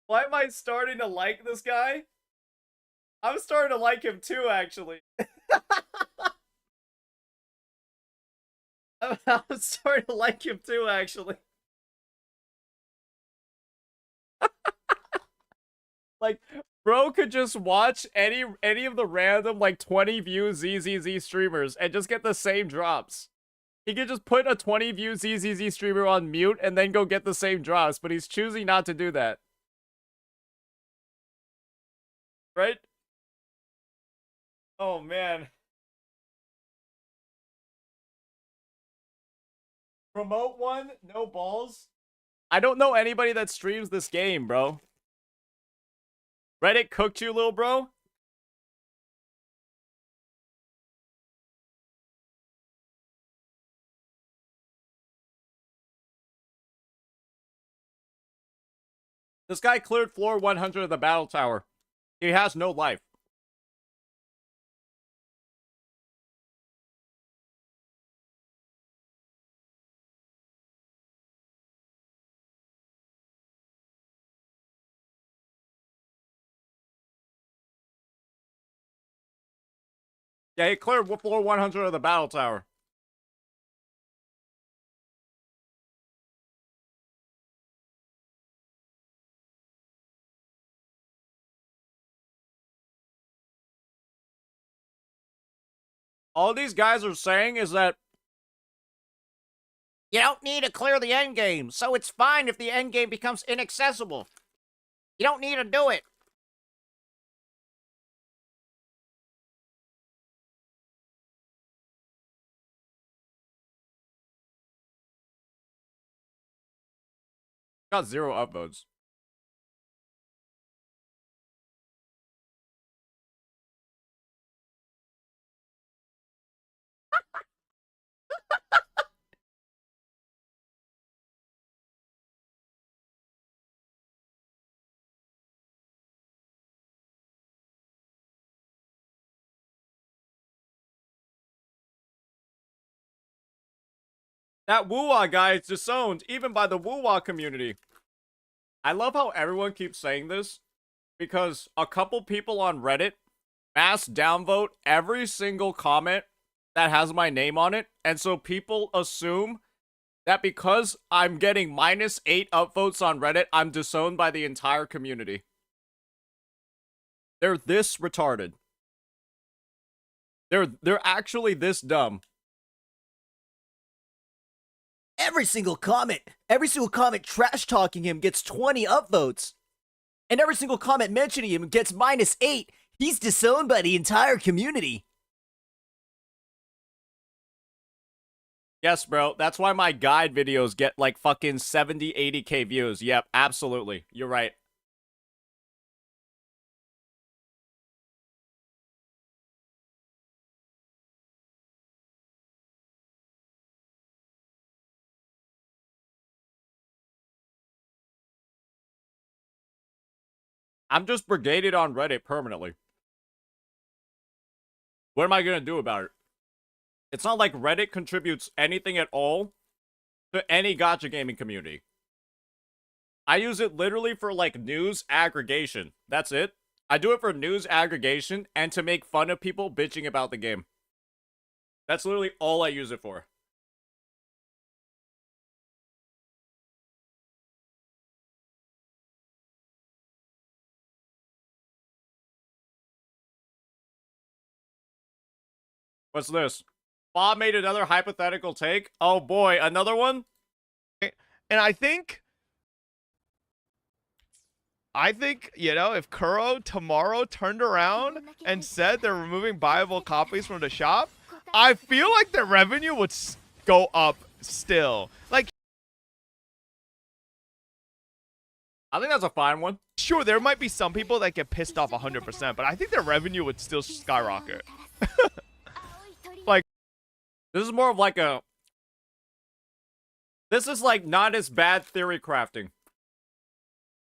Why am I starting to like this guy? I'm starting to like him too, actually. I'm starting to like him too, actually. Like, Bro could just watch any of the random like 20 view ZZZ streamers and just get the same drops. He could just put a 20 view ZZZ streamer on mute and then go get the same drops, but he's choosing not to do that. Right? Oh man. Promote one, no balls. I don't know anybody that streams this game, bro. Reddit cooked you, little bro? This guy cleared floor 100 of the battle tower. He has no life. Yeah, he cleared floor 100 of the battle tower. All these guys are saying is that you don't need to clear the end game, so it's fine if the end game becomes inaccessible. You don't need to do it. Got 0 upvotes. That Wuwa guy is disowned, even by the Wuwa community. I love how everyone keeps saying this, because a couple people on Reddit mass downvote every single comment that has my name on it, and so people assume that because I'm getting -8 upvotes on Reddit, I'm disowned by the entire community. They're this retarded. They're actually this dumb. Every single comment trash talking him gets 20 upvotes. And every single comment mentioning him gets -8. He's disowned by the entire community. Yes, bro. That's why my guide videos get like fucking 70, 80k views. Yep, absolutely. You're right. I'm just brigaded on Reddit permanently. What am I gonna do about it? It's not like Reddit contributes anything at all to any gacha gaming community. I use it literally for like news aggregation. That's it. I do it for news aggregation and to make fun of people bitching about the game. That's literally all I use it for. What's this? Bob made another hypothetical take. Oh boy, another one? And I think, you know, if Kuro tomorrow turned around and said they're removing buyable copies from the shop, I feel like the revenue would go up still. Like, I think that's a fine one. Sure, there might be some people that get pissed off 100%, but I think their revenue would still skyrocket. Like, this is more of like a... This is like not as bad theory crafting.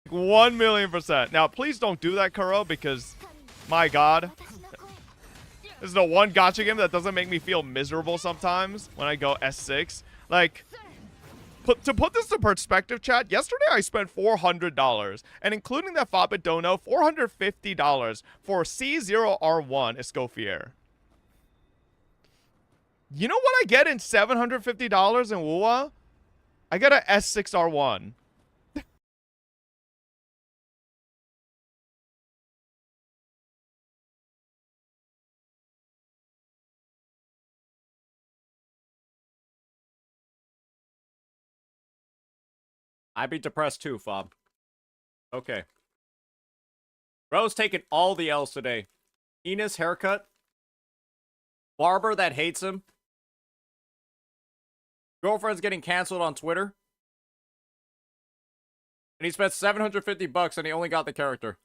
1,000,000%. Now, please don't do that, Kuro, because, my god. This is the one gacha game that doesn't make me feel miserable sometimes when I go S6. Like, to put this in perspective, chat, yesterday I spent $400, and including that Fabit Dono, $450 for C0R1 Escoffier. You know what I get in $750 in Wuwa? I got a S6R1. I'd be depressed too, Fob. Okay. Bro's taking all the L's today. Enos haircut. Barber that hates him. Girlfriend's getting canceled on Twitter. And he spent $750 and he only got the character.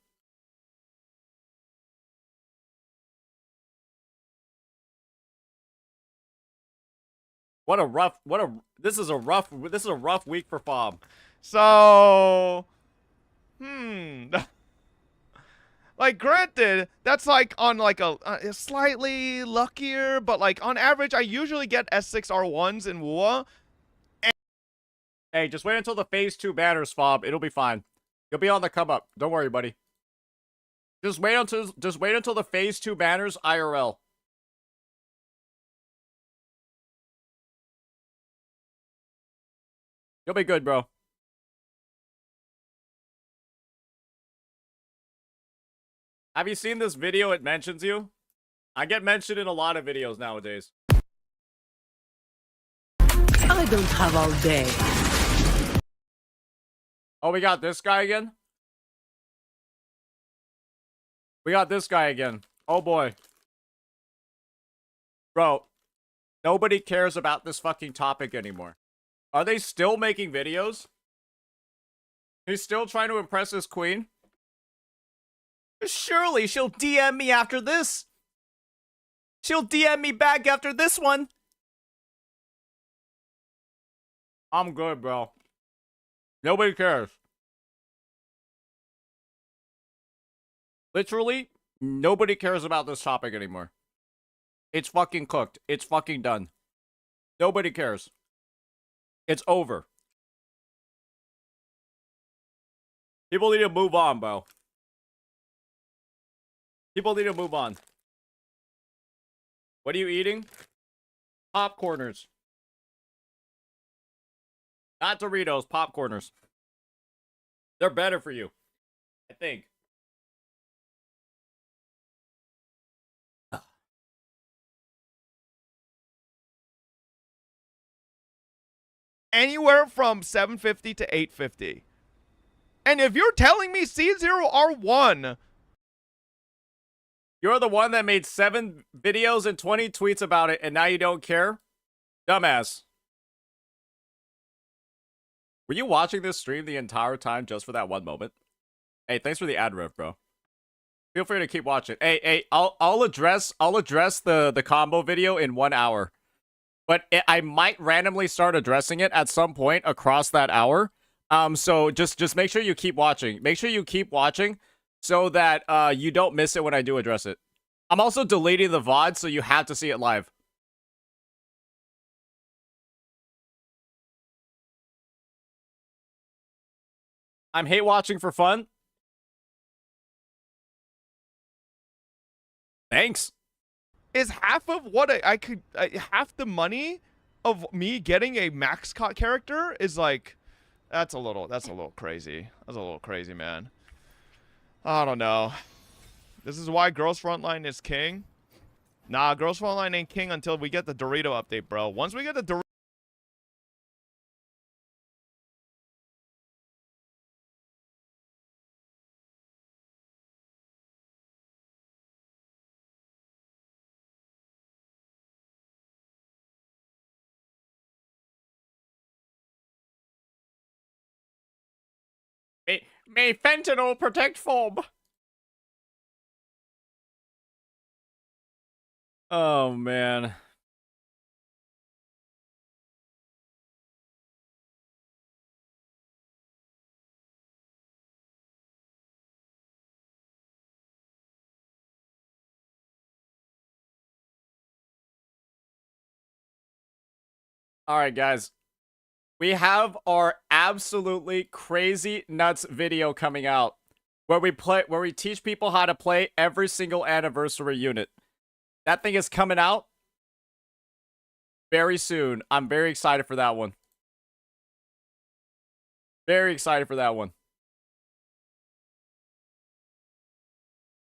This is a rough week for Fob. So, like, granted, that's like on like a slightly luckier, but like on average, I usually get S6R1s in Wuwa. Hey, just wait until the phase 2 banners, Fob. It'll be fine. You'll be on the come up. Don't worry, buddy. Just wait until the phase 2 banners IRL. You'll be good, bro. Have you seen this video? It mentions you. I get mentioned in a lot of videos nowadays. I don't have all day. Oh, we got this guy again? We got this guy again. Oh, boy. Bro, nobody cares about this fucking topic anymore. Are they still making videos? He's still trying to impress his queen? Surely she'll DM me after this. She'll DM me back after this one. I'm good, bro. Nobody cares. Literally, nobody cares about this topic anymore. It's fucking cooked. It's fucking done. Nobody cares. It's over. People need to move on, bro. People need to move on. What are you eating? Popcorners. Not Doritos, popcorners. They're better for you, I think. Anywhere from 750 to 850. And if you're telling me C0R1... You're the one that made 7 videos and 20 tweets about it, and now you don't care? Dumbass. Were you watching this stream the entire time just for that one moment? Hey, thanks for the ad rev, bro. Feel free to keep watching. Hey, I'll address the combo video in 1 hour. But I might randomly start addressing it at some point across that hour. So just make sure you keep watching. Make sure you keep watching so that you don't miss it when I do address it. I'm also deleting the VOD, so you have to see it live. I'm hate watching for fun. Thanks. Is half of what I could half the money of me getting a max cut character is like that's a little crazy. That's a little crazy, man. I don't know. This is why Girls Frontline is king. Nah, Girls Frontline ain't king until we get the Dorito update, bro. Once we get the Dorito May fentanyl protect Fob. Oh, man. All right, guys. We have our absolutely crazy nuts video coming out where we teach people how to play every single anniversary unit. That thing is coming out very soon. I'm very excited for that one. Very excited for that one.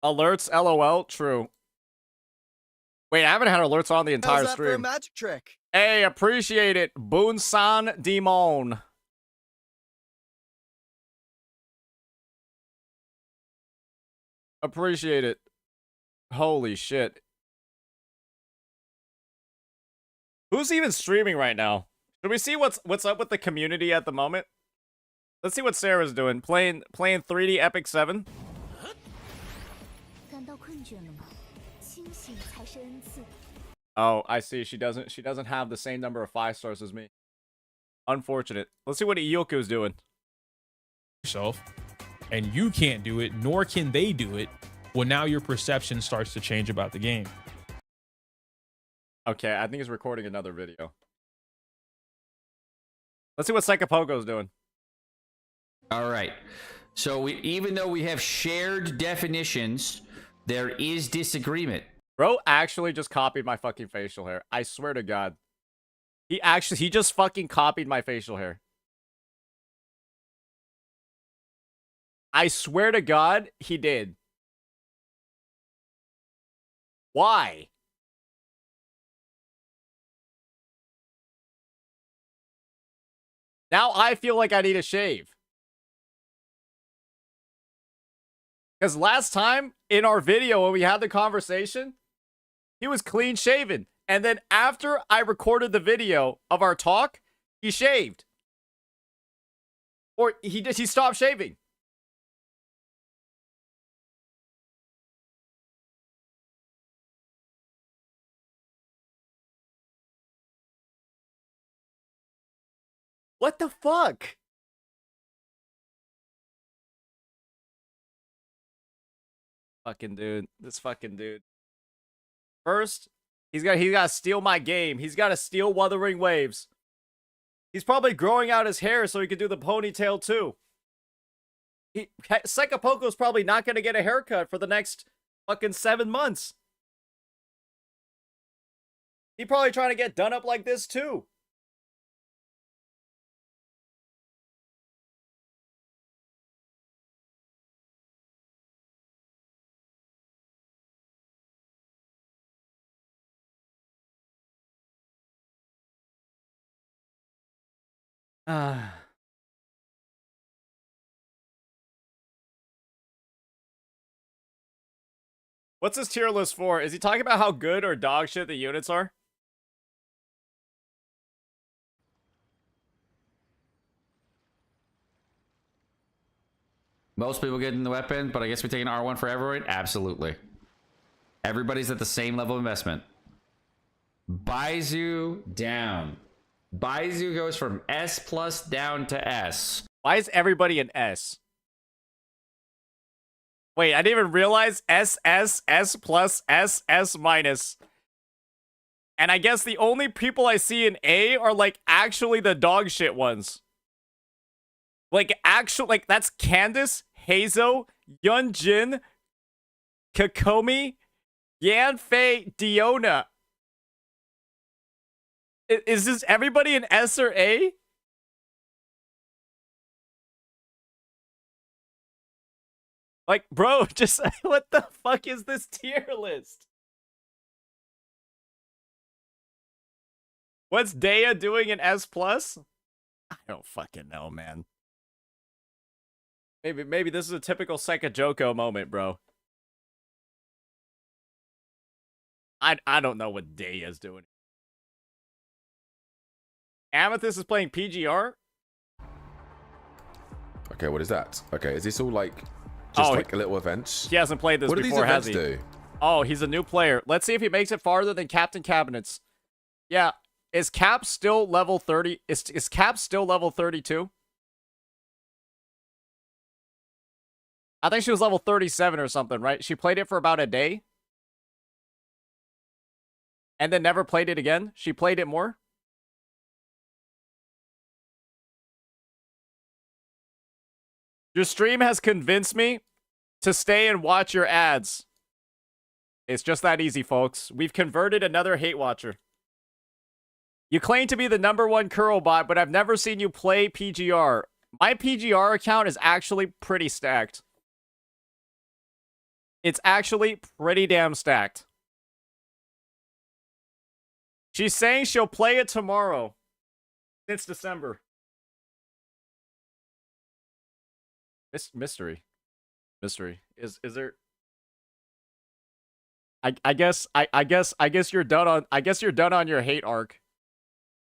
Alerts, LOL, true. Wait, I haven't had alerts on the entire How's that stream. for a magic trick? Hey, appreciate it. Boonsan Demon. Appreciate it. Holy shit. Who's even streaming right now? Should we see what's up with the community at the moment? Let's see what Sarah's doing. Playing 3D Epic 7. Oh, I see. She doesn't have the same number of 5 stars as me. Unfortunate. Let's see what Iyoku's doing. Yourself, and you can't do it, nor can they do it. Well, now your perception starts to change about the game. Okay, I think he's recording another video. Let's see what Psychopogo's doing. All right. So even though we have shared definitions, there is disagreement. Bro actually just copied my fucking facial hair. I swear to God. He just fucking copied my facial hair. I swear to God, he did. Why? Now I feel like I need a shave. Because last time in our video when we had the conversation, he was clean shaven. And then after I recorded the video of our talk, he shaved. Or he stopped shaving. What the fuck? Fucking dude. This fucking dude. First, he's got to steal my game. He's got to steal Wuthering Waves. He's probably growing out his hair so he can do the ponytail too. Psychopogo's probably not going to get a haircut for the next fucking 7 months. He probably trying to get done up like this too. What's this tier list for? Is he talking about how good or dog shit the units are? Most people getting the weapon, but I guess we take an R1 for everyone? Absolutely. Everybody's at the same level of investment. Baizu down. Baizu goes from S plus down to S. Why is everybody an S? Wait, I didn't even realize S, S, S plus, S, S minus. And I guess the only people I see in A are like actually the dog shit ones. Like that's Candace, Hazo, Yunjin, Kakomi, Yanfei, Diona. Is this everybody in S or A? Like, bro, just what the fuck is this tier list? What's Daya doing in S plus? I don't fucking know, man. Maybe this is a typical Sekajoko moment, bro. I don't know what Daya's doing. Amethyst is playing PGR? Okay, what is that? Okay, is this all like just like a little events? He hasn't played this before, has he? What do these events do? Oh, he's a new player. Let's see if he makes it farther than Captain Cabinets. Yeah, is Cap still level 30? Is Cap still level 32? I think she was level 37 or something, right? She played it for about a day. And then never played it again? She played it more? Your stream has convinced me to stay and watch your ads. It's just that easy, folks. We've converted another hate watcher. You claim to be the #1 Kuro bot, but I've never seen you play PGR. My PGR account is actually pretty stacked. It's actually pretty damn stacked. She's saying she'll play it tomorrow. Since December. Mystery. Is there... I guess you're done on your hate arc.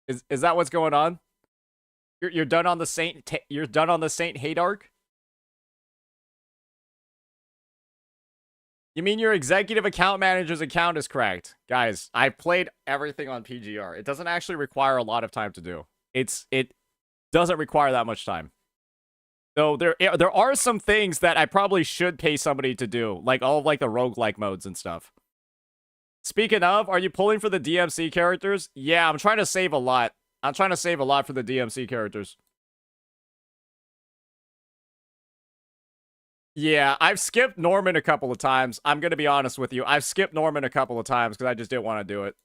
Is that what's going on? You're done on the Saint hate arc? You mean your executive account manager's account is cracked? Guys, I played everything on PGR. It doesn't actually require a lot of time to do. It doesn't require that much time. So there are some things that I probably should pay somebody to do, like all of like the roguelike modes and stuff. Speaking of, are you pulling for the DMC characters? Yeah, I'm trying to save a lot. I'm trying to save a lot for the DMC characters. Yeah, I've skipped Norman a couple of times. I'm going to be honest with you. I've skipped Norman a couple of times because I just didn't want to do it.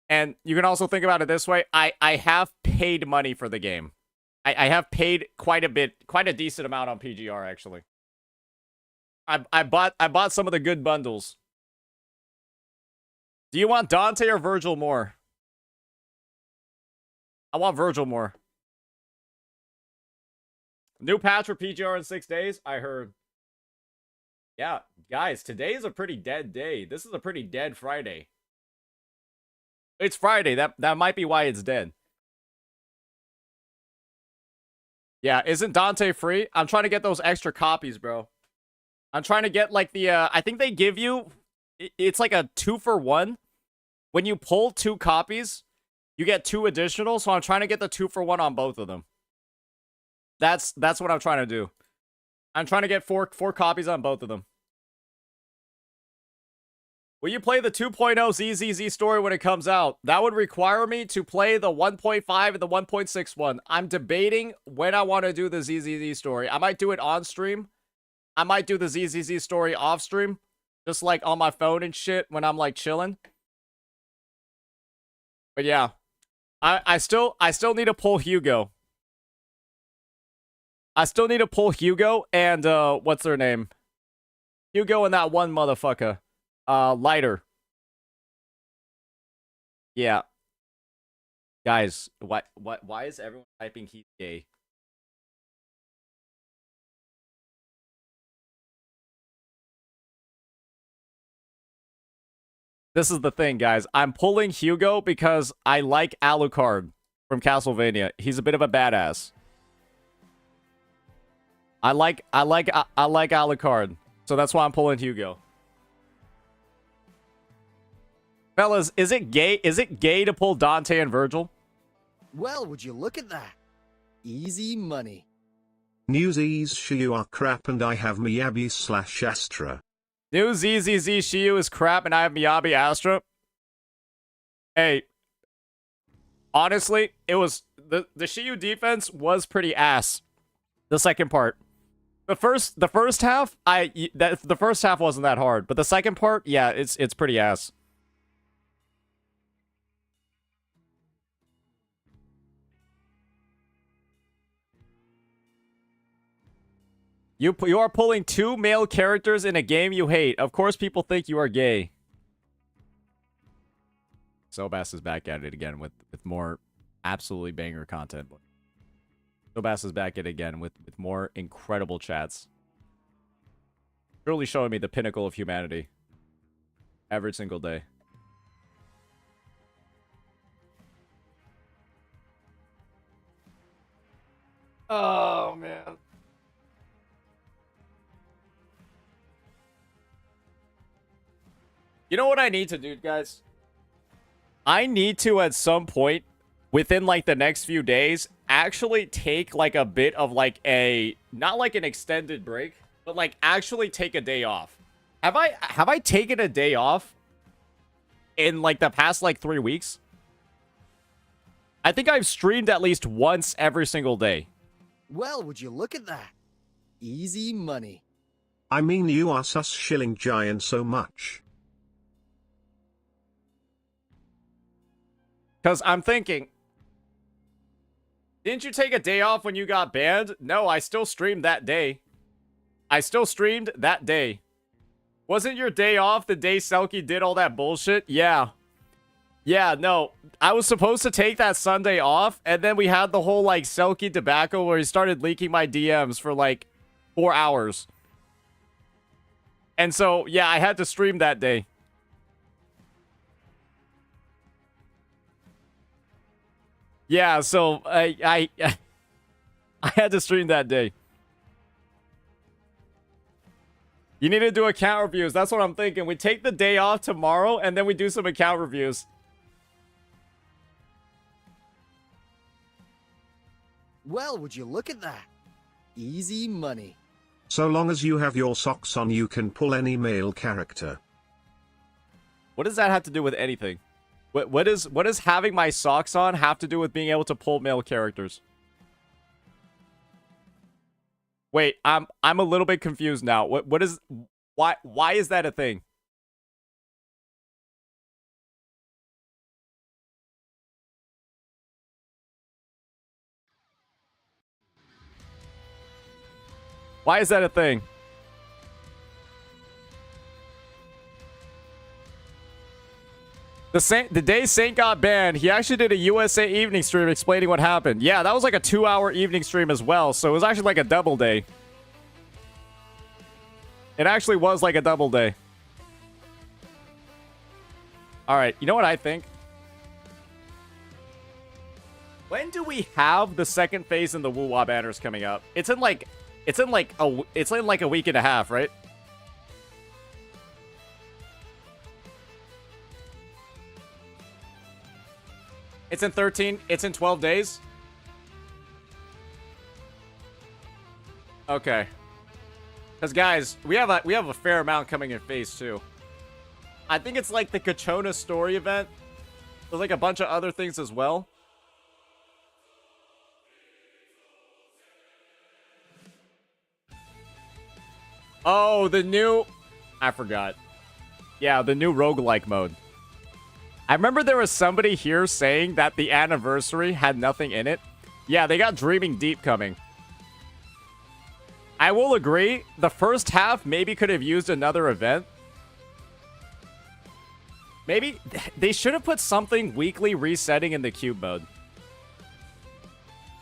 And you can also think about it this way. I have paid money for the game. I have paid quite a decent amount on PGR, actually. I bought some of the good bundles. Do you want Dante or Virgil more? I want Virgil more. New patch for PGR in 6 days? I heard. Yeah, guys, today is a pretty dead day. This is a pretty dead Friday. It's Friday. That might be why it's dead. Yeah, isn't Dante free? I'm trying to get those extra copies, bro. I'm trying to get, like, the, I think they give you, it's like a 2-for-1. When you pull 2 copies, you get 2 additional, so I'm trying to get the 2-for-1 on both of them. That's what I'm trying to do. I'm trying to get 4 copies on both of them. Will you play the 2.0 ZZZ story when it comes out? That would require me to play the 1.5 and the 1.61. I'm debating when I want to do the ZZZ story. I might do it on stream. I might do the ZZZ story off stream. Just like on my phone and shit when I'm like chilling. But yeah. I still need to pull Hugo. I still need to pull Hugo and what's their name? Hugo and that one motherfucker. Lighter. Yeah. Guys, why is everyone typing he's gay? This is the thing, guys. I'm pulling Hugo because I like Alucard from Castlevania. He's a bit of a badass. I like Alucard, so that's why I'm pulling Hugo. Fellas, is it gay? Is it gay to pull Dante and Virgil? Well, would you look at that? Easy money. Newsies Shiyu are crap and I have Miyabi/Astra. New ZZZ Shiyu is crap and I have Miyabi Astra. Hey, honestly, it was the Shiyu defense was pretty ass. The second part. The first half, the first half wasn't that hard, but the second part, yeah, it's pretty ass. You are pulling 2 male characters in a game you hate. Of course people think you are gay. Sobass is back at it again with more absolutely banger content. Sobass is back at it again with more incredible chats. Truly showing me the pinnacle of humanity. Every single day. Oh, man. You know what I need to do, guys? I need to, at some point, within, like, the next few days, actually take, like, a bit of, like, a... Not, like, an extended break, but, like, actually take a day off. Have I taken a day off in, like, the past, like, 3 weeks? I think I've streamed at least once every single day. Well, would you look at that? Easy money. I mean, you are sus shilling giant so much. Because I'm thinking, didn't you take a day off when you got banned? No, I still streamed that day. I still streamed that day. Wasn't your day off the day Selkie did all that bullshit? Yeah. Yeah, no. I was supposed to take that Sunday off, and then we had the whole, like, Selkie debacle where he started leaking my DMs for, like, 4 hours. And so, yeah, I had to stream that day. Yeah, so I had to stream that day. You need to do account reviews. That's what I'm thinking. We take the day off tomorrow, and then we do some account reviews. Well, would you look at that? Easy money. So long as you have your socks on, you can pull any male character. What does that have to do with anything? What does having my socks on have to do with being able to pull male characters? Wait, I'm a little bit confused now. Why is that a thing? Why is that a thing? The day Saint got banned, he actually did a USA evening stream explaining what happened. Yeah, that was like a 2-hour evening stream as well, so it was actually like a double day. It actually was like a double day. Alright, you know what I think? When do we have the second phase in the Wuwa banners coming up? It's in like a week and a half, right? It's in 12 days? Okay. Because guys, we have a fair amount coming in phase 2. I think it's like the Kachona story event. There's like a bunch of other things as well. Oh, the new... I forgot. Yeah, the new roguelike mode. I remember there was somebody here saying that the anniversary had nothing in it. Yeah, they got Dreaming Deep coming. I will agree, the first half maybe could have used another event. Maybe they should have put something weekly resetting in the cube mode.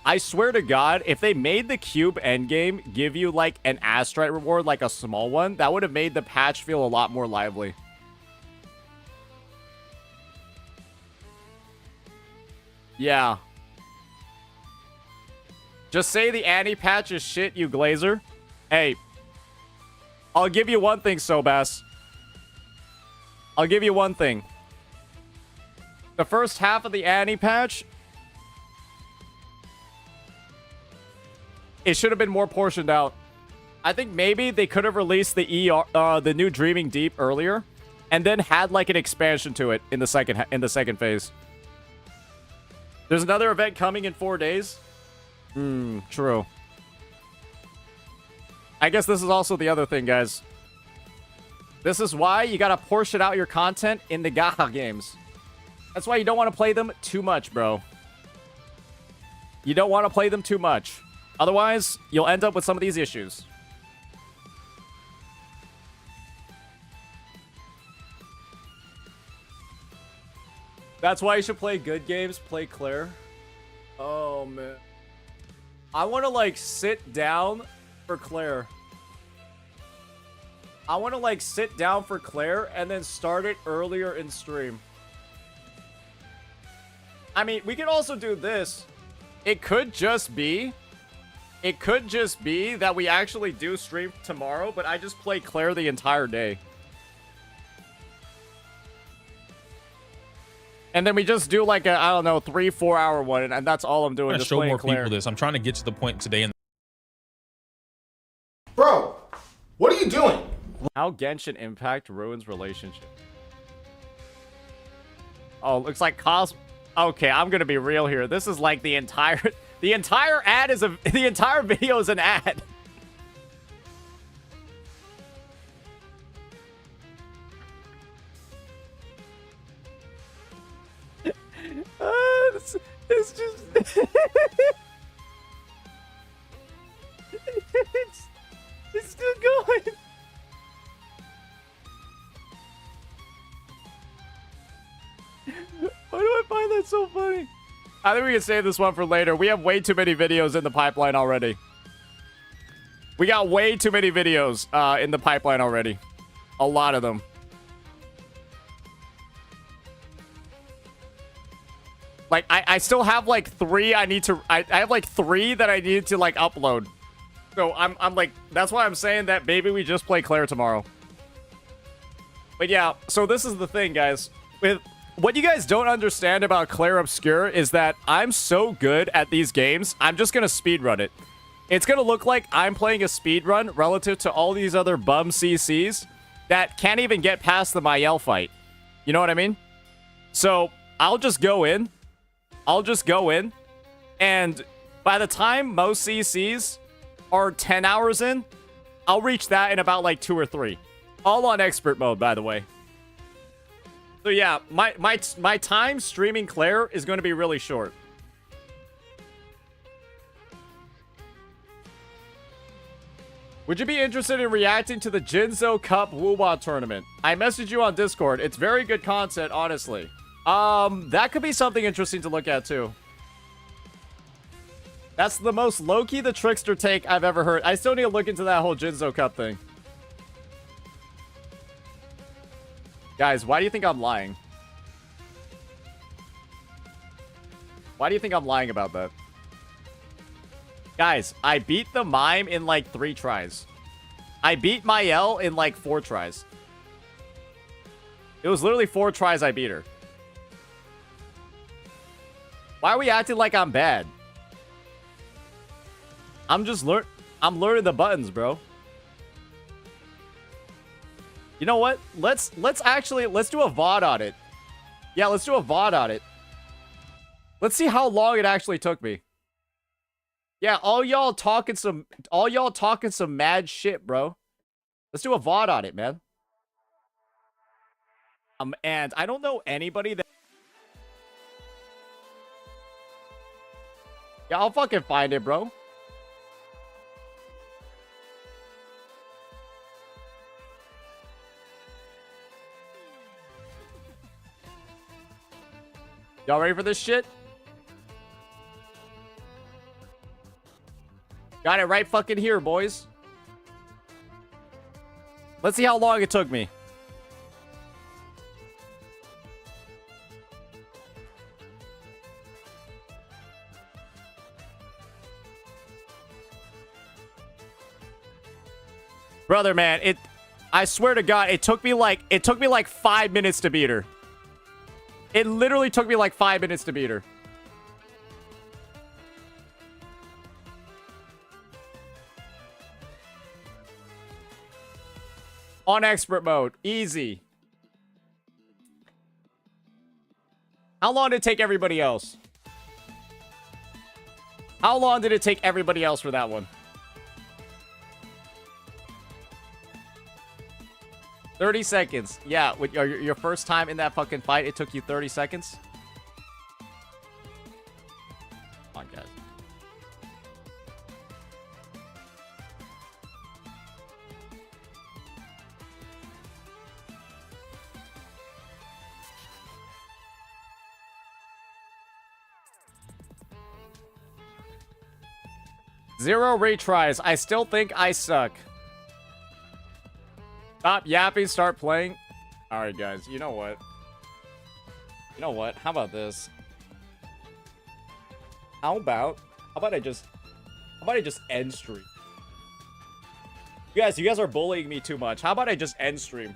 I swear to God, if they made the cube endgame give you like an Astrite reward, like a small one, that would have made the patch feel a lot more lively. Yeah. Just say the Annie patch is shit, you glazer. Hey. I'll give you one thing, Sobas. I'll give you one thing. The first half of the Annie patch, it should have been more portioned out. I think maybe they could have released the the new Dreaming Deep earlier, and then had like an expansion to it in the second phase. There's another event coming in 4 days. True. I guess this is also the other thing, guys. This is why you gotta portion out your content in the Gacha games. That's why you don't want to play them too much, bro. You don't want to play them too much. Otherwise, you'll end up with some of these issues. That's why you should play good games. Play Clair. Oh, man. I want to, like, sit down for Clair. I want to, like, sit down for Clair and then start it earlier in stream. I mean, we could also do this. It could just be that we actually do stream tomorrow, but I just play Clair the entire day. And then we just do like a, I don't know, 3-4 hour one, and that's all I'm doing. I'm just show playing more Clair. people this. I'm trying to get to the point today. Bro, what are you doing? How Genshin Impact ruins relationship. Oh, looks like Okay, I'm gonna be real here. This is like the entire ad is the entire video is an ad. It's just it's still going. Why do I find that so funny? I think we can save this one for later. We have way too many videos in the pipeline already. We got way too many videos in the pipeline already. A lot of them. Like, I still have, like, 3 I need to... I have, like, 3 that I need to, like, upload. So, I'm like... That's why I'm saying that maybe we just play Clair tomorrow. But, yeah. So, this is the thing, guys. With... What you guys don't understand about Clair Obscure is that I'm so good at these games, I'm just gonna speedrun it. It's gonna look like I'm playing a speedrun relative to all these other bum CCs that can't even get past the Mael fight. You know what I mean? So, I'll just go in, and by the time most CCs are 10 hours in, I'll reach that in about like 2 or 3. All on expert mode, by the way. So yeah, my time streaming Clair is going to be really short. Would you be interested in reacting to the Jinzo Cup Wuwa tournament? I messaged you on Discord. It's very good content, honestly. That could be something interesting to look at too. That's the most low-key the trickster take I've ever heard. I still need to look into that whole Jinzo Cup thing. Guys, why do you think I'm lying? Why do you think I'm lying about that? Guys, I beat the mime in like 3 tries. I beat Mael in like 4 tries. It was literally 4 tries I beat her. Why are we acting like I'm bad? I'm learning the buttons, bro. You know what? Let's do a VOD on it. Yeah, let's do a VOD on it. Let's see how long it actually took me. Yeah, all y'all talking some mad shit, bro. Let's do a VOD on it, man. And I don't know anybody that... Yeah, I'll fucking find it, bro. Y'all ready for this shit? Got it right fucking here, boys. Let's see how long it took me. Brother, man, I swear to God, it took me like 5 minutes to beat her. It literally took me like 5 minutes to beat her. On expert mode. Easy. How long did it take everybody else? How long did it take everybody else for that one? 30 seconds. Yeah, with your first time in that fucking fight, it took you 30 seconds? Come on, guys. Zero retries. I still think I suck. Stop yapping, start playing. Alright, guys, you know what? You know what? How about this? How about I just end stream? You guys are bullying me too much. How about I just end stream?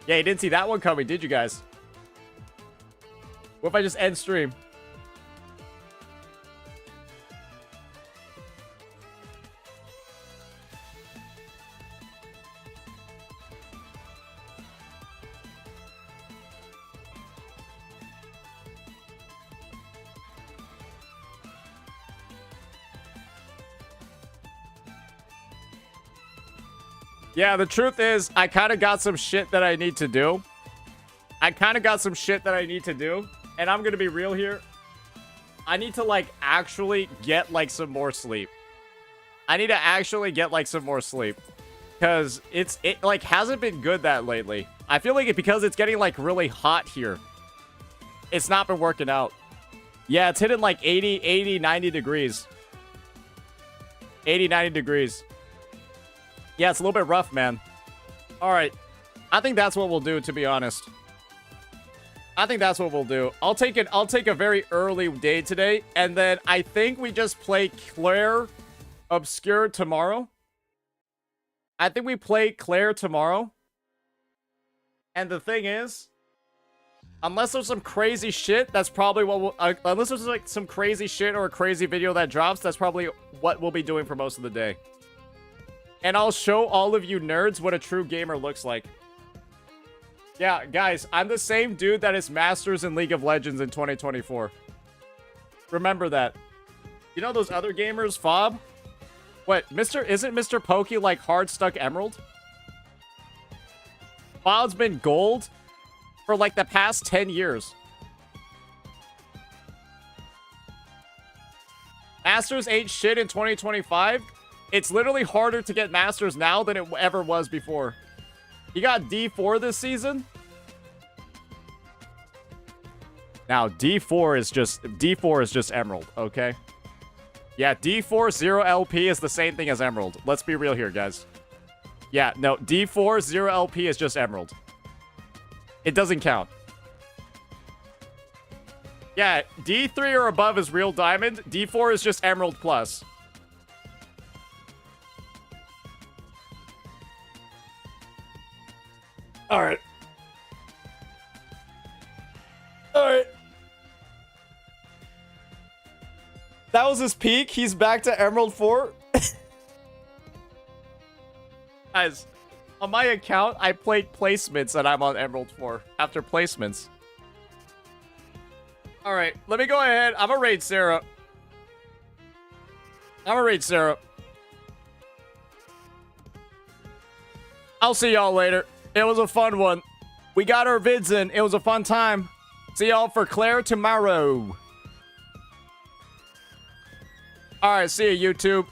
Yeah, you didn't see that one coming, did you guys? What if I just end stream? Yeah, the truth is, I kind of got some shit that I need to do. And I'm going to be real here. I need to, like, actually get, like, some more sleep. Because it, like, hasn't been good that lately. I feel like because it's getting, like, really hot here. It's not been working out. Yeah, it's hitting, like, 80, 90 degrees. 80, 90 degrees. Yeah, it's a little bit rough, man. All right. I think that's what we'll do, to be honest. I think that's what we'll do. I'll take a very early day today, and then I think we just play Clair Obscure tomorrow. I think we play Clair tomorrow. And the thing is, unless there's some crazy shit, that's probably what we'll... unless there's like some crazy shit or a crazy video that drops, that's probably what we'll be doing for most of the day. And I'll show all of you nerds what a true gamer looks like. Yeah, guys, I'm the same dude that is Masters in League of Legends in 2024. Remember that. You know those other gamers, Fob? What, isn't Mr. Pokey like hard stuck Emerald? Fob's been gold for like the past 10 years. Masters ain't shit in 2025. It's literally harder to get Masters now than it ever was before. You got D4 this season? Now, D4 is just Emerald, okay? Yeah, D4 0 LP is the same thing as Emerald. Let's be real here, guys. Yeah, no, D4 0 LP is just Emerald. It doesn't count. Yeah, D3 or above is real Diamond. D4 is just Emerald Plus. Alright. Alright. That was his peak. He's back to Emerald 4. Guys, on my account, I played placements and I'm on Emerald 4 after placements. Alright, let me go ahead. I'm gonna raid Sarah. I'll see y'all later. It was a fun one. We got our vids in. It was a fun time. See y'all for Clair tomorrow. Alright, see you, YouTube.